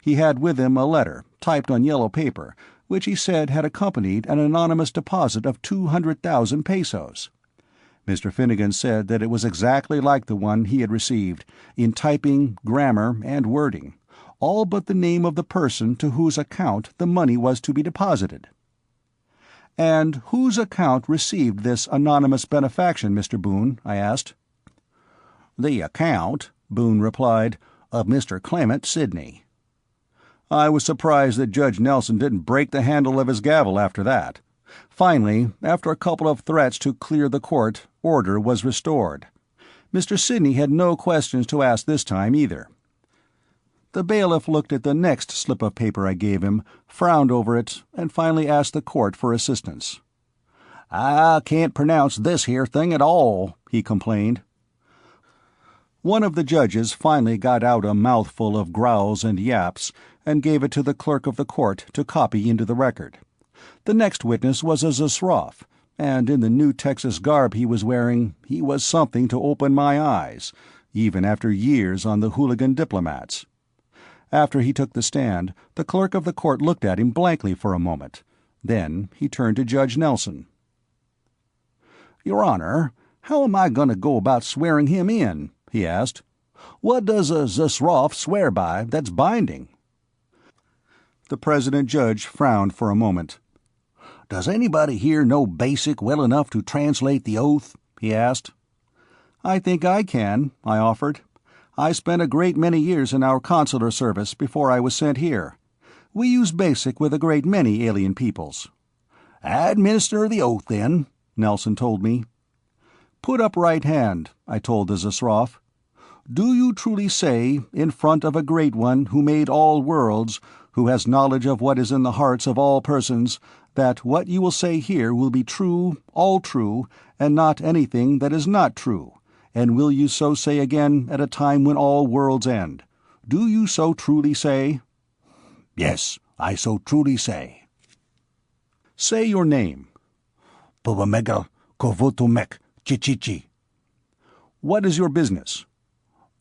He had with him a letter, typed on yellow paper, which he said had accompanied an anonymous deposit of 200,000 pesos. Mr. Finnegan said that it was exactly like the one he had received, in typing, grammar, and wording, all but the name of the person to whose account the money was to be deposited. "And whose account received this anonymous benefaction, Mr. Boone?" I asked. "The account," Boone replied, "of Mr. Clement Sidney." I was surprised that Judge Nelson didn't break the handle of his gavel after that. Finally, after a couple of threats to clear the court, order was restored. Mr. Sidney had no questions to ask this time either. The bailiff looked at the next slip of paper I gave him, frowned over it, and finally asked the court for assistance. "I can't pronounce this here thing at all," he complained. One of the judges finally got out a mouthful of growls and yaps and gave it to the clerk of the court to copy into the record. The next witness was a Zasroff, and in the new Texas garb he was wearing, he was something to open my eyes, even after years on the hooligan diplomats. After he took the stand, the clerk of the court looked at him blankly for a moment. Then he turned to Judge Nelson. "Your Honor, how am I going to go about swearing him in?" he asked. "What does a Zasroff swear by that's binding?" The president judge frowned for a moment. "Does anybody here know Basic well enough to translate the oath?" he asked. "I think I can," I offered. "I spent a great many years in our consular service before I was sent here. We use Basic with a great many alien peoples." "Administer the oath, then," Nelson told me. "Put up right hand," I told the Zasroff. "Do you truly say, in front of a Great One who made all worlds, who has knowledge of what is in the hearts of all persons, that what you will say here will be true, all true, and not anything that is not true, and will you so say again at a time when all worlds end? Do you so truly say?" "Yes, I so truly say." "Say your name." "Pubamegal Kovutumek Chichichi." "What is your business?"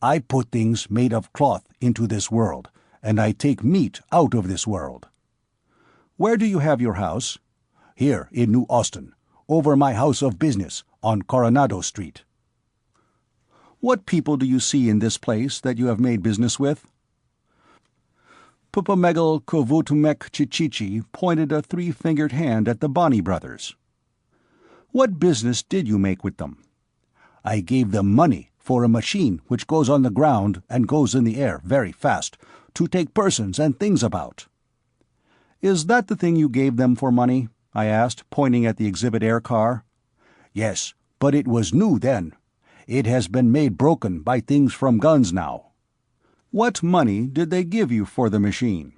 "I put things made of cloth into this world, and I take meat out of this world." "Where do you have your house?" "Here in New Austin, over my house of business on Coronado Street." "What people do you see in this place that you have made business with?" Pupamegal Kovutumek Chichichi pointed a three-fingered hand at the Bonney brothers. "What business did you make with them?" "I gave them money for a machine which goes on the ground and goes in the air very fast, to take persons and things about." "Is that the thing you gave them for money?" I asked, pointing at the exhibit air car. "Yes, but it was new then. It has been made broken by things from guns now." "What money did they give you for the machine?"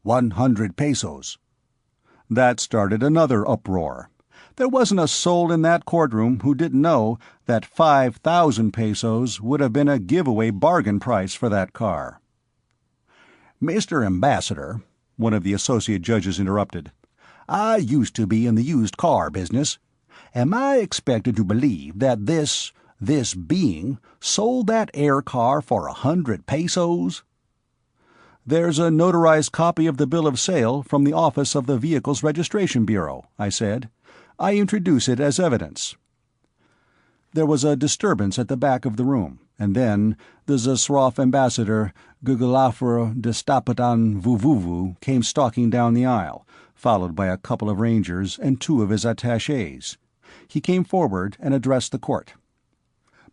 100 pesos. That started another uproar. There wasn't a soul in that courtroom who didn't know that 5,000 pesos would have been a giveaway bargain price for that car. "Mr. Ambassador," one of the associate judges interrupted, "I used to be in the used car business. Am I expected to believe that this being sold that air car for 100 pesos? "There's a notarized copy of the bill of sale from the office of the Vehicles Registration Bureau," I said. "I introduce it as evidence." There was a disturbance at the back of the room, and then the Zasroff ambassador, Gugulafer Destapatan Vuvuvu, came stalking down the aisle, followed by a couple of rangers and two of his attachés. He came forward and addressed the court.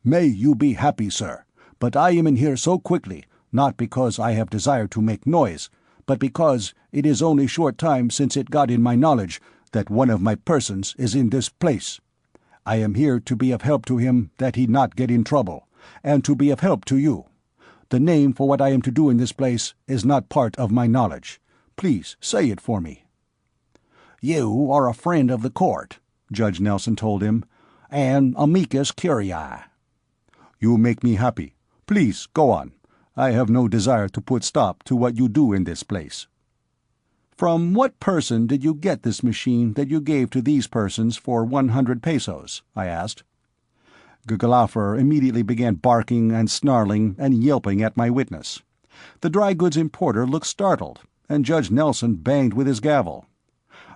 "May you be happy, sir, but I am in here so quickly, not because I have desired to make noise, but because it is only short time since it got in my knowledge that one of my persons is in this place. I am here to be of help to him that he not get in trouble, and to be of help to you. The name for what I am to do in this place is not part of my knowledge. Please say it for me." "You are a friend of the court," Judge Nelson told him, "and amicus curiae." "You make me happy. Please, go on. I have no desire to put stop to what you do in this place." From what person did you get this machine that you gave to these persons for 100 pesos? I asked. Gugulafer immediately began barking and snarling and yelping at my witness. The dry goods importer looked startled, and Judge Nelson banged with his gavel.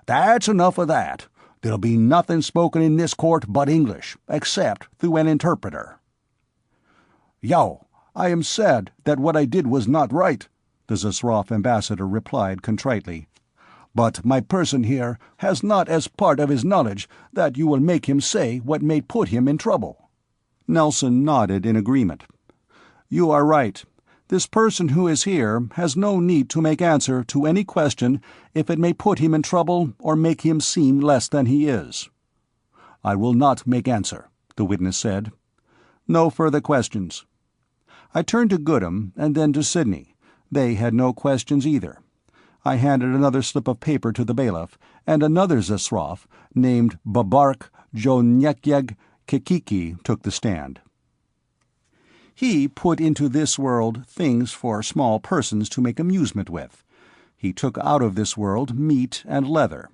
"That's enough of that. There'll be nothing spoken in this court but English, except through an interpreter." "Yo, I am sad that what I did was not right," the Zasraf ambassador replied contritely. "But my person here has not as part of his knowledge that you will make him say what may put him in trouble." Nelson nodded in agreement. "You are right. This person who is here has no need to make answer to any question if it may put him in trouble or make him seem less than he is." "I will not make answer," the witness said. "No further questions." I turned to Goodham and then to Sidney. They had no questions either. I handed another slip of paper to the bailiff, and another Zasraf, named Babark Jonyekyeg Kekiki, took the stand. He put into this world things for small persons to make amusement with. He took out of this world meat and leather.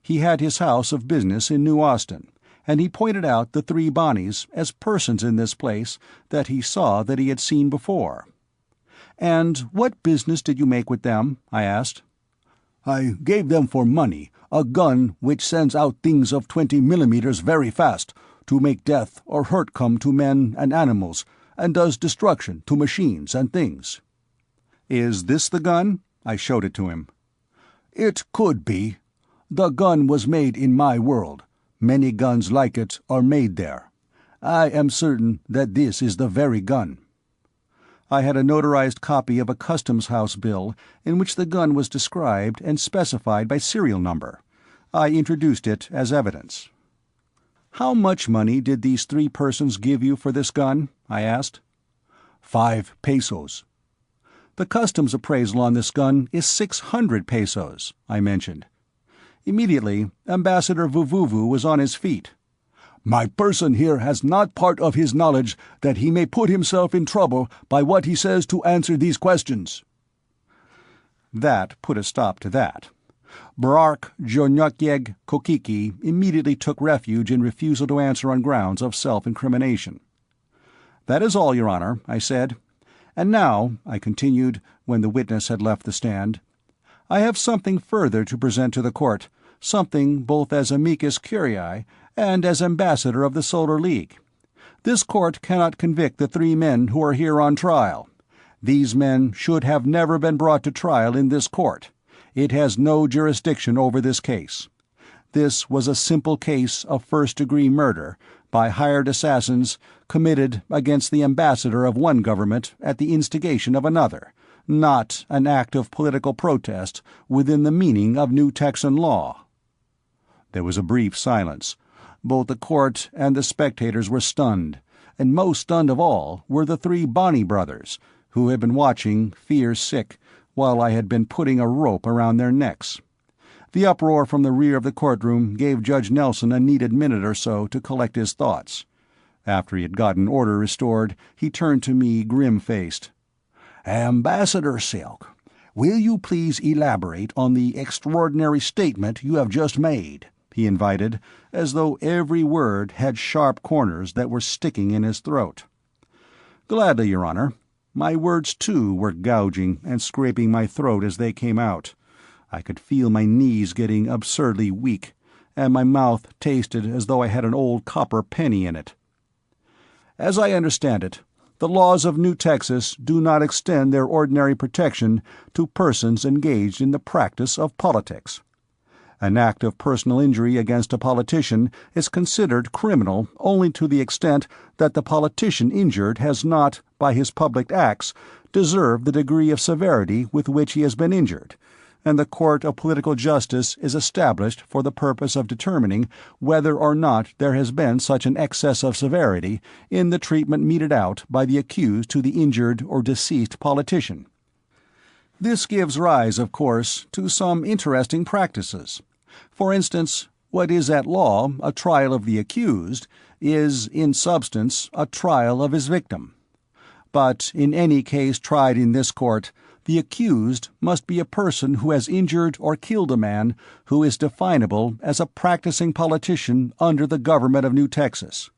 He had his house of business in New Austin, and he pointed out the three Bonnies as persons in this place that he saw that he had seen before. "And what business did you make with them?" I asked. "I gave them for money a gun which sends out things of 20 millimeters very fast, to make death or hurt come to men and animals, and does destruction to machines and things." "Is this the gun?" I showed it to him. "It could be. The gun was made in my world. Many guns like it are made there. I am certain that this is the very gun." I had a notarized copy of a customs house bill in which the gun was described and specified by serial number. I introduced it as evidence. "How much money did these three persons give you for this gun?" I asked. 5 pesos. "The customs appraisal on this gun is 600 pesos, I mentioned. Immediately, Ambassador Vuvuvu was on his feet. "My person here has not part of his knowledge that he may put himself in trouble by what he says to answer these questions." That put a stop to that. Barark Jonyakyeg Kokiki immediately took refuge in refusal to answer on grounds of self-incrimination. "That is all, Your Honor," I said. "And now," I continued, when the witness had left the stand, "I have something further to present to the court, something both as amicus curiae and as ambassador of the Solar League. This court cannot convict the three men who are here on trial. These men should have never been brought to trial in this court. It has no jurisdiction over this case. This was a simple case of first-degree murder by hired assassins committed against the ambassador of one government at the instigation of another, not an act of political protest within the meaning of New Texan law." There was a brief silence. Both the court and the spectators were stunned, and most stunned of all were the three Bonney brothers, who had been watching, fear-sick, while I had been putting a rope around their necks. The uproar from the rear of the courtroom gave Judge Nelson a needed minute or so to collect his thoughts. After he had gotten order restored, he turned to me grim-faced. "Ambassador Silk, will you please elaborate on the extraordinary statement you have just made?" he invited, as though every word had sharp corners that were sticking in his throat. "Gladly, Your Honor. My words, too, were gouging and scraping my throat as they came out. I could feel my knees getting absurdly weak, and my mouth tasted as though I had an old copper penny in it. As I understand it, the laws of New Texas do not extend their ordinary protection to persons engaged in the practice of politics. An act of personal injury against a politician is considered criminal only to the extent that the politician injured has not, by his public acts, deserved the degree of severity with which he has been injured, and the court of political justice is established for the purpose of determining whether or not there has been such an excess of severity in the treatment meted out by the accused to the injured or deceased politician. This gives rise, of course, to some interesting practices. For instance, what is at law a trial of the accused is, in substance, a trial of his victim. But in any case tried in this court, The accused must be a person who has injured or killed a man who is definable as a practicing politician under the government of New Texas.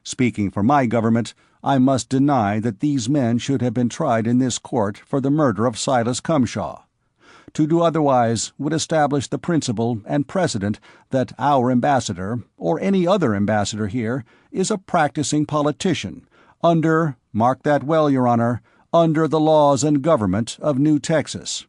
Speaking for my government, I must deny that these men should have been tried in this court for the murder of Silas Cumshaw. To do otherwise would establish the principle and precedent that our ambassador, or any other ambassador here, is a practicing politician, under, mark that well, Your Honor, under the laws and government of New Texas.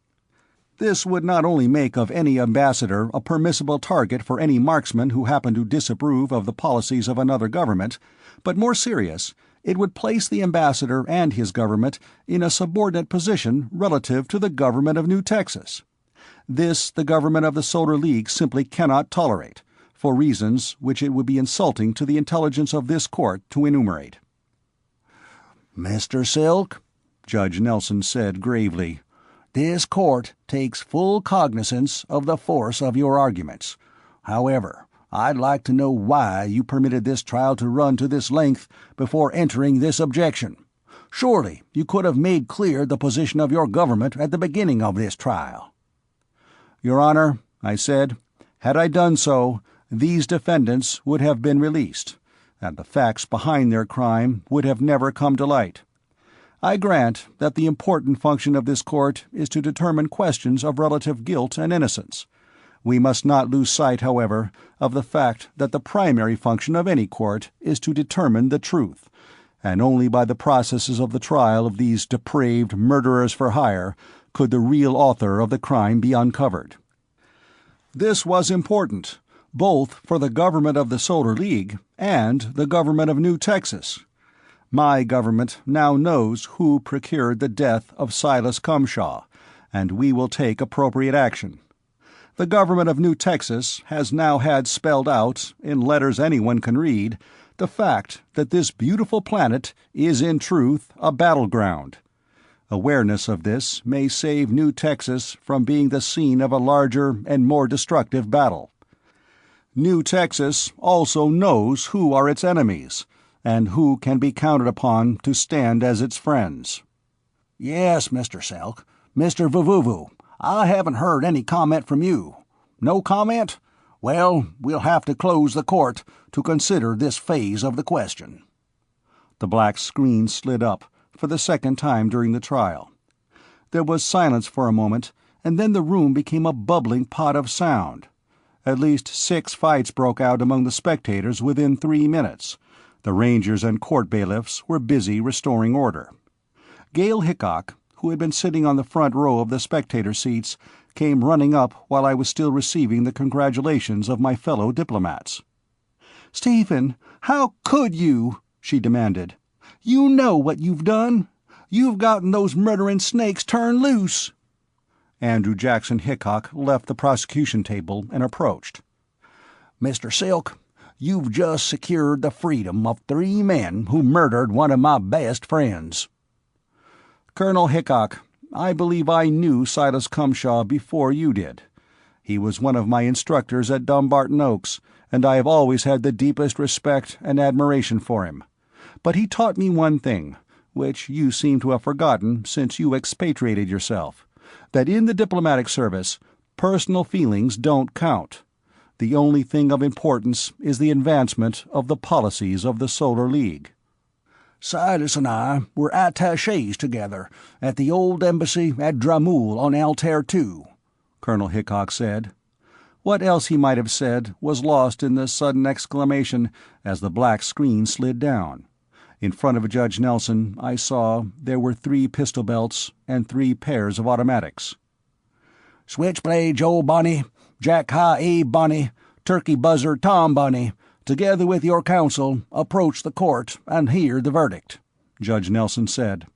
This would not only make of any ambassador a permissible target for any marksman who happened to disapprove of the policies of another government, but more serious, it would place the ambassador and his government in a subordinate position relative to the government of New Texas. This the government of the Solar League simply cannot tolerate, for reasons which it would be insulting to the intelligence of this court to enumerate. "Mr. Silk," Judge Nelson said gravely, "this court takes full cognizance of the force of your arguments. However, I'd like to know why you permitted this trial to run to this length before entering this objection. Surely you could have made clear the position of your government at the beginning of this trial." "Your Honor," I said, "had I done so, these defendants would have been released, and the facts behind their crime would have never come to light. I grant that the important function of this court is to determine questions of relative guilt and innocence. We must not lose sight, however, of the fact that the primary function of any court is to determine the truth, and only by the processes of the trial of these depraved murderers for hire could the real author of the crime be uncovered. This was important, both for the government of the Solar League and the government of New Texas. My government now knows who procured the death of Silas Cumshaw, and we will take appropriate action. The government of New Texas has now had spelled out, in letters anyone can read, the fact that this beautiful planet is in truth a battleground. Awareness of this may save New Texas from being the scene of a larger and more destructive battle. New Texas also knows who are its enemies, and who can be counted upon to stand as its friends. "Yes, Mr. Selk. Mr. Vuvuvu, I haven't heard any comment from you. No comment? Well, we'll have to close the court to consider this phase of the question." The black screen slid up, for the second time during the trial. There was silence for a moment, and then the room became a bubbling pot of sound. At least 6 fights broke out among the spectators within 3 minutes. The rangers and court bailiffs were busy restoring order. Gail Hickok, who had been sitting on the front row of the spectator seats, came running up while I was still receiving the congratulations of my fellow diplomats. "Stephen, how could you?" she demanded. "You know what you've done. You've gotten those murdering snakes turned loose." Andrew Jackson Hickok left the prosecution table and approached. "Mr. Silk, you've just secured the freedom of 3 men who murdered one of my best friends." "Colonel Hickok, I believe I knew Silas Cumshaw before you did. He was one of my instructors at Dumbarton Oaks, and I have always had the deepest respect and admiration for him. But he taught me one thing, which you seem to have forgotten since you expatriated yourself, that in the diplomatic service, personal feelings don't count. The only thing of importance is the advancement of the policies of the Solar League." "Silas and I were attachés together at the old embassy at Dramoul on Altair II," Colonel Hickok said. What else he might have said was lost in the sudden exclamation as the black screen slid down. In front of Judge Nelson, I saw there were 3 pistol belts and 3 pairs of automatics. "Switchblade Joe Bunny, Jack High Abe Bunny, Turkey Buzzer Tom Bunny, together with your counsel, approach the court and hear the verdict," Judge Nelson said.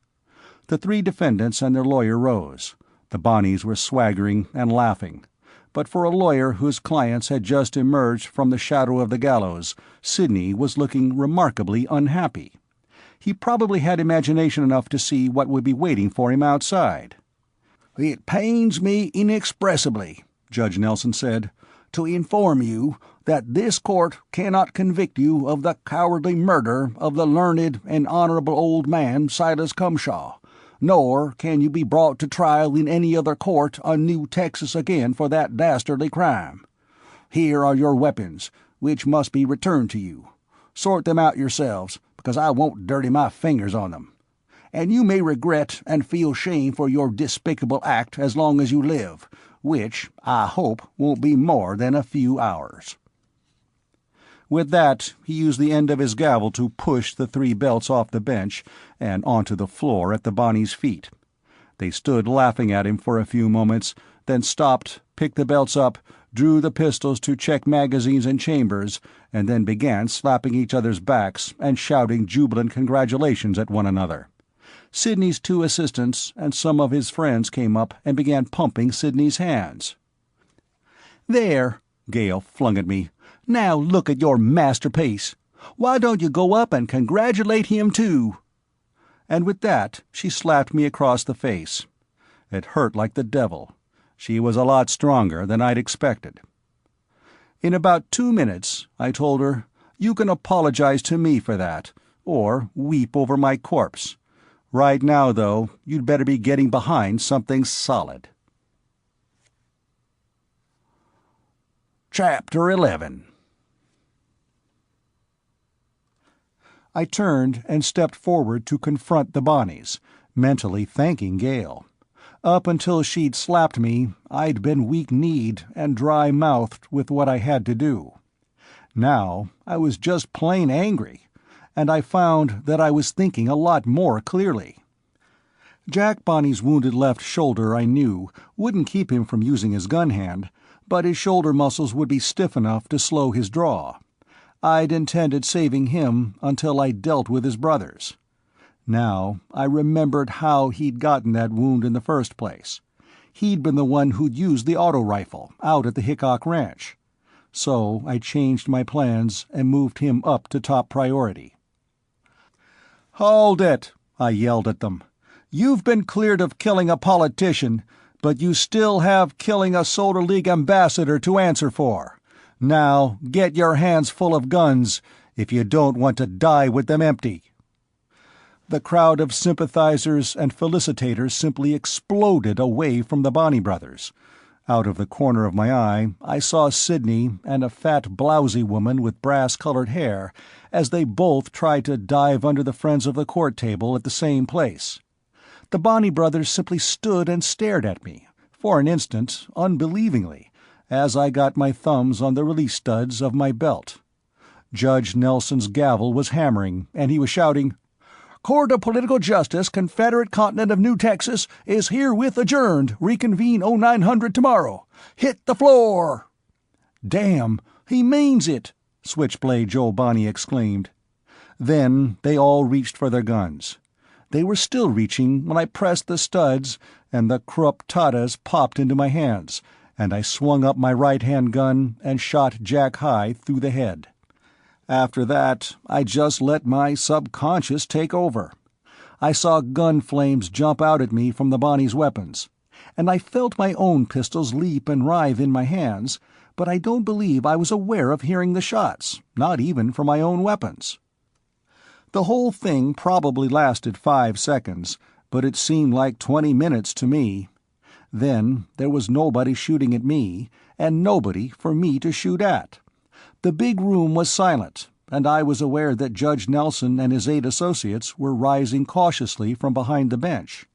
The 3 defendants and their lawyer rose. The Bonnies were swaggering and laughing. But for a lawyer whose clients had just emerged from the shadow of the gallows, Sidney was looking remarkably unhappy. He probably had imagination enough to see what would be waiting for him outside. "It pains me inexpressibly," Judge Nelson said, "to inform you that this court cannot convict you of the cowardly murder of the learned and honorable old man Silas Cumshaw, nor can you be brought to trial in any other court on New Texas again for that dastardly crime. Here are your weapons, which must be returned to you. Sort them out yourselves, because I won't dirty my fingers on them. And you may regret and feel shame for your despicable act as long as you live, which, I hope, won't be more than a few hours." With that, he used the end of his gavel to push the 3 belts off the bench and onto the floor at the Bonnie's feet. They stood laughing at him for a few moments, then stopped, picked the belts up, drew the pistols to check magazines and chambers, and then began slapping each other's backs and shouting jubilant congratulations at one another. Sidney's 2 assistants and some of his friends came up and began pumping Sidney's hands. "There," Gale flung at me. "Now look at your masterpiece. Why don't you go up and congratulate him too?" And with that she slapped me across the face. It hurt like the devil. She was a lot stronger than I'd expected. In about 2 minutes, I told her, "You can apologize to me for that, or weep over my corpse. Right now, though, you'd better be getting behind something solid." Chapter 11. I turned and stepped forward to confront the Bonnies, mentally thanking Gale. Up until she'd slapped me, I'd been weak-kneed and dry-mouthed with what I had to do. Now I was just plain angry, and I found that I was thinking a lot more clearly. Jack Bonnie's wounded left shoulder, I knew, wouldn't keep him from using his gun hand, but his shoulder muscles would be stiff enough to slow his draw. I'd intended saving him until I dealt with his brothers. Now I remembered how he'd gotten that wound in the first place. He'd been the one who'd used the auto-rifle out at the Hickok Ranch. So I changed my plans and moved him up to top priority. "Hold it!" I yelled at them. "You've been cleared of killing a politician, but you still have killing a Solar League ambassador to answer for. Now get your hands full of guns, if you don't want to die with them empty." The crowd of sympathizers and felicitators simply exploded away from the Bonnie brothers. Out of the corner of my eye, I saw Sidney and a fat, blousy woman with brass-colored hair as they both tried to dive under the Friends of the Court table at the same place. The Bonnie brothers simply stood and stared at me, for an instant, unbelievingly, as I got my thumbs on the release studs of my belt. Judge Nelson's gavel was hammering, and he was shouting, "Court of Political Justice, Confederate Continent of New Texas, is herewith adjourned. Reconvene 0900 tomorrow. Hit the floor!" "Damn, he means it!" Switchblade Joe Bonnie exclaimed. Then they all reached for their guns. They were still reaching when I pressed the studs, and the Krupp Tatas popped into my hands, and I swung up my right-hand gun and shot Jack High through the head. After that, I just let my subconscious take over. I saw gun flames jump out at me from the Bonnie's weapons, and I felt my own pistols leap and writhe in my hands, but I don't believe I was aware of hearing the shots, not even from my own weapons. The whole thing probably lasted 5 seconds, but it seemed like 20 minutes to me. Then there was nobody shooting at me, and nobody for me to shoot at. The big room was silent, and I was aware that Judge Nelson and his 8 associates were rising cautiously from behind the bench.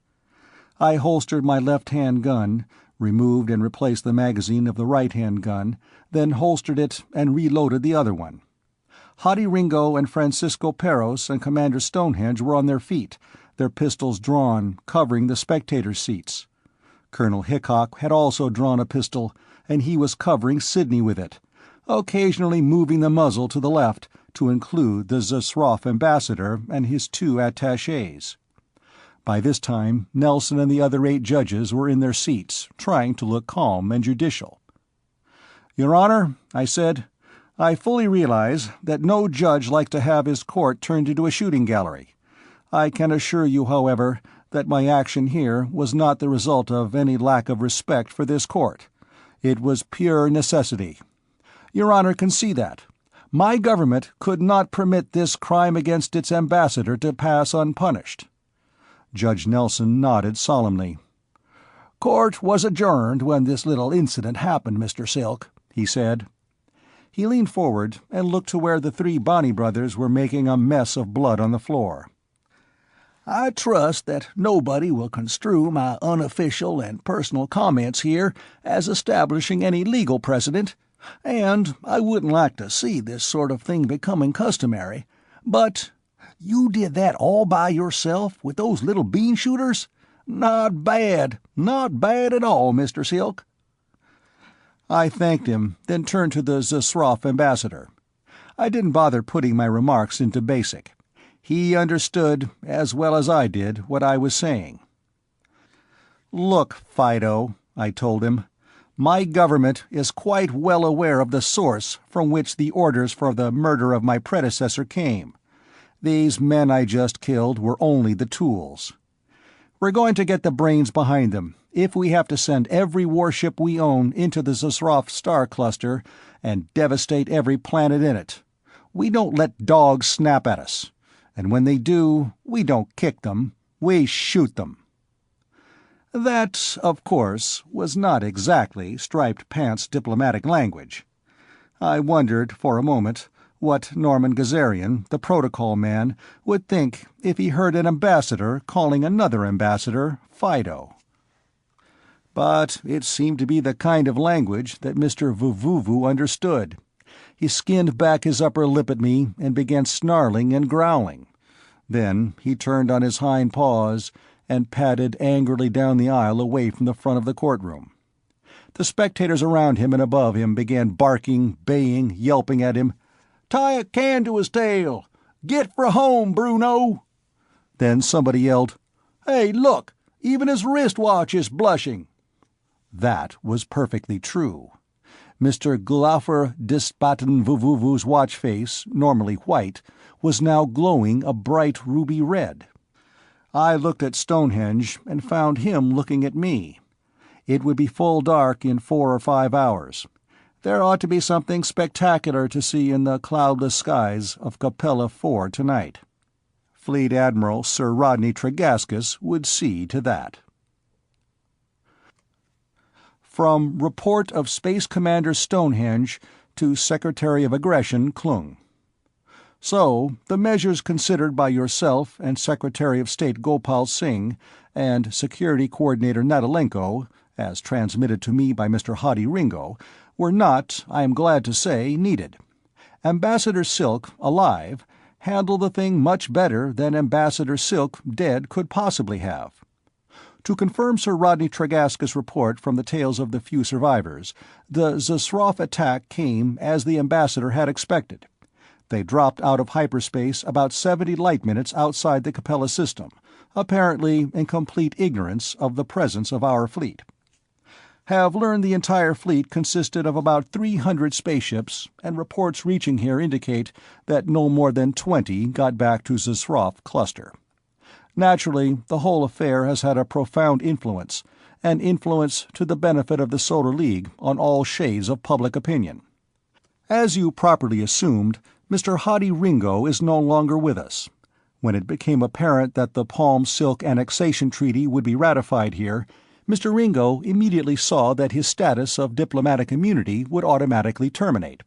I holstered my left-hand gun, removed and replaced the magazine of the right-hand gun, then holstered it and reloaded the other one. Hottie Ringo and Francisco Peros and Commander Stonehenge were on their feet, their pistols drawn, covering the spectators' seats. Colonel Hickok had also drawn a pistol, and he was covering Sidney with it, occasionally moving the muzzle to the left to include the Zasroff ambassador and his 2 attachés. By this time, Nelson and the other 8 judges were in their seats, trying to look calm and judicial. "Your Honor," I said, "I fully realize that no judge likes to have his court turned into a shooting gallery. I can assure you, however, that my action here was not the result of any lack of respect for this court. It was pure necessity. Your Honor can see that. My government could not permit this crime against its ambassador to pass unpunished." Judge Nelson nodded solemnly. "Court was adjourned when this little incident happened, Mr. Silk," he said. He leaned forward and looked to where the three Bonney brothers were making a mess of blood on the floor. "I trust that nobody will construe my unofficial and personal comments here as establishing any legal precedent, and I wouldn't like to see this sort of thing becoming customary, but you did that all by yourself with those little bean shooters? Not bad at all, Mr. Silk." I thanked him, then turned to the Zasroff ambassador. I didn't bother putting my remarks into BASIC. He understood, as well as I did, what I was saying. "Look, Fido," I told him, "my government is quite well aware of the source from which the orders for the murder of my predecessor came. These men I just killed were only the tools. We're going to get the brains behind them, if we have to send every warship we own into the Zasroff star cluster and devastate every planet in it. We don't let dogs snap at us. And when they do, we don't kick them, we shoot them." That, of course, was not exactly striped pants diplomatic language. I wondered, for a moment, what Norman Gazarian, the protocol man, would think if he heard an ambassador calling another ambassador Fido. But it seemed to be the kind of language that Mr. Vuvuvu understood. He skinned back his upper lip at me and began snarling and growling. Then he turned on his hind paws and padded angrily down the aisle away from the front of the courtroom. The spectators around him and above him began barking, baying, yelping at him. "Tie a can to his tail! Get for home, Bruno!" Then somebody yelled, "Hey, look! Even his wristwatch is blushing!" That was perfectly true. Mr. Glaffer Dispatin Vuvuvu's watch face, normally white, was now glowing a bright ruby red. I looked at Stonehenge and found him looking at me. It would be full dark in 4 or 5 hours. There ought to be something spectacular to see in the cloudless skies of Capella 4 tonight. Fleet Admiral Sir Rodney Tregaskis would see to that. From Report of Space Commander Stonehenge to Secretary of Aggression Klung. So, the measures considered by yourself and Secretary of State Gopal Singh and Security Coordinator Natalenko, as transmitted to me by Mr. Hadi Ringo, were not, I am glad to say, needed. Ambassador Silk, alive, handled the thing much better than Ambassador Silk, dead, could possibly have. To confirm Sir Rodney Tregaskis' report from the tales of the few survivors, the Zasroff attack came as the ambassador had expected. They dropped out of hyperspace about 70 light-minutes outside the Capella system, apparently in complete ignorance of the presence of our fleet. Have learned the entire fleet consisted of about 300 spaceships, and reports reaching here indicate that no more than 20 got back to Zasroff cluster. Naturally, the whole affair has had a profound influence, an influence to the benefit of the Solar League on all shades of public opinion. As you properly assumed, Mr. Hadi Ringo is no longer with us. When it became apparent that the Palm Silk Annexation Treaty would be ratified here, Mr. Ringo immediately saw that his status of diplomatic immunity would automatically terminate.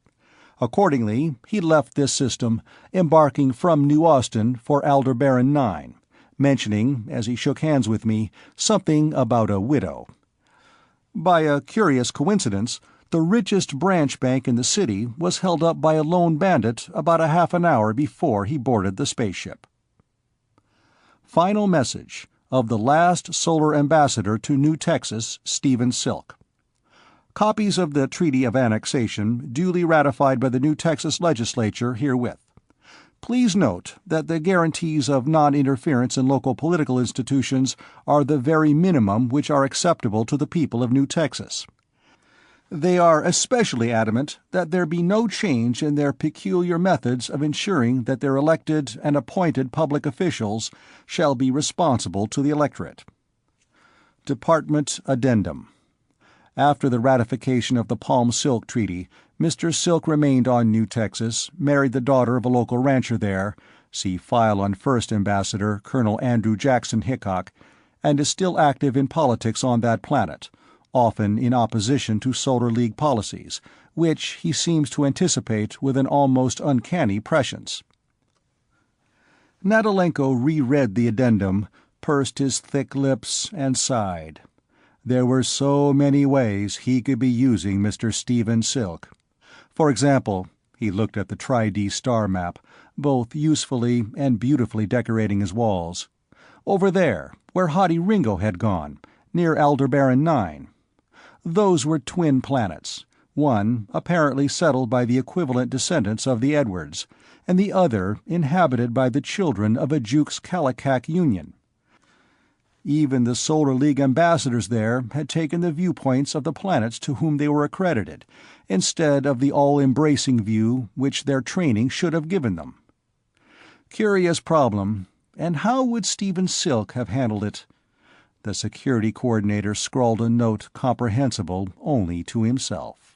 Accordingly, he left this system, embarking from New Austin for Aldebaran 9, mentioning, as he shook hands with me, something about a widow. By a curious coincidence, the richest branch bank in the city was held up by a lone bandit about a half an hour before he boarded the spaceship. Final message of the last Solar Ambassador to New Texas, Stephen Silk. Copies of the Treaty of Annexation duly ratified by the New Texas Legislature herewith. Please note that the guarantees of non-interference in local political institutions are the very minimum which are acceptable to the people of New Texas. They are especially adamant that there be no change in their peculiar methods of ensuring that their elected and appointed public officials shall be responsible to the electorate. Department Addendum. After the ratification of the Palm Silk Treaty, Mr. Silk remained on New Texas, married the daughter of a local rancher there, see file on First Ambassador Colonel Andrew Jackson Hickok, and is still active in politics on that planet, often in opposition to Solar League policies, which he seems to anticipate with an almost uncanny prescience. Natalenko reread the addendum, pursed his thick lips, and sighed. There were so many ways he could be using Mr. Stephen Silk. For example, he looked at the Tri-D star map, both usefully and beautifully decorating his walls. Over there, where Hottie Ringo had gone, near Aldebaran 9. Those were twin planets, one apparently settled by the equivalent descendants of the Edwards, and the other inhabited by the children of a Jukes Kallikak union. Even the Solar League ambassadors there had taken the viewpoints of the planets to whom they were accredited, instead of the all-embracing view which their training should have given them. Curious problem, and how would Stephen Silk have handled it? The security coordinator scrawled a note comprehensible only to himself.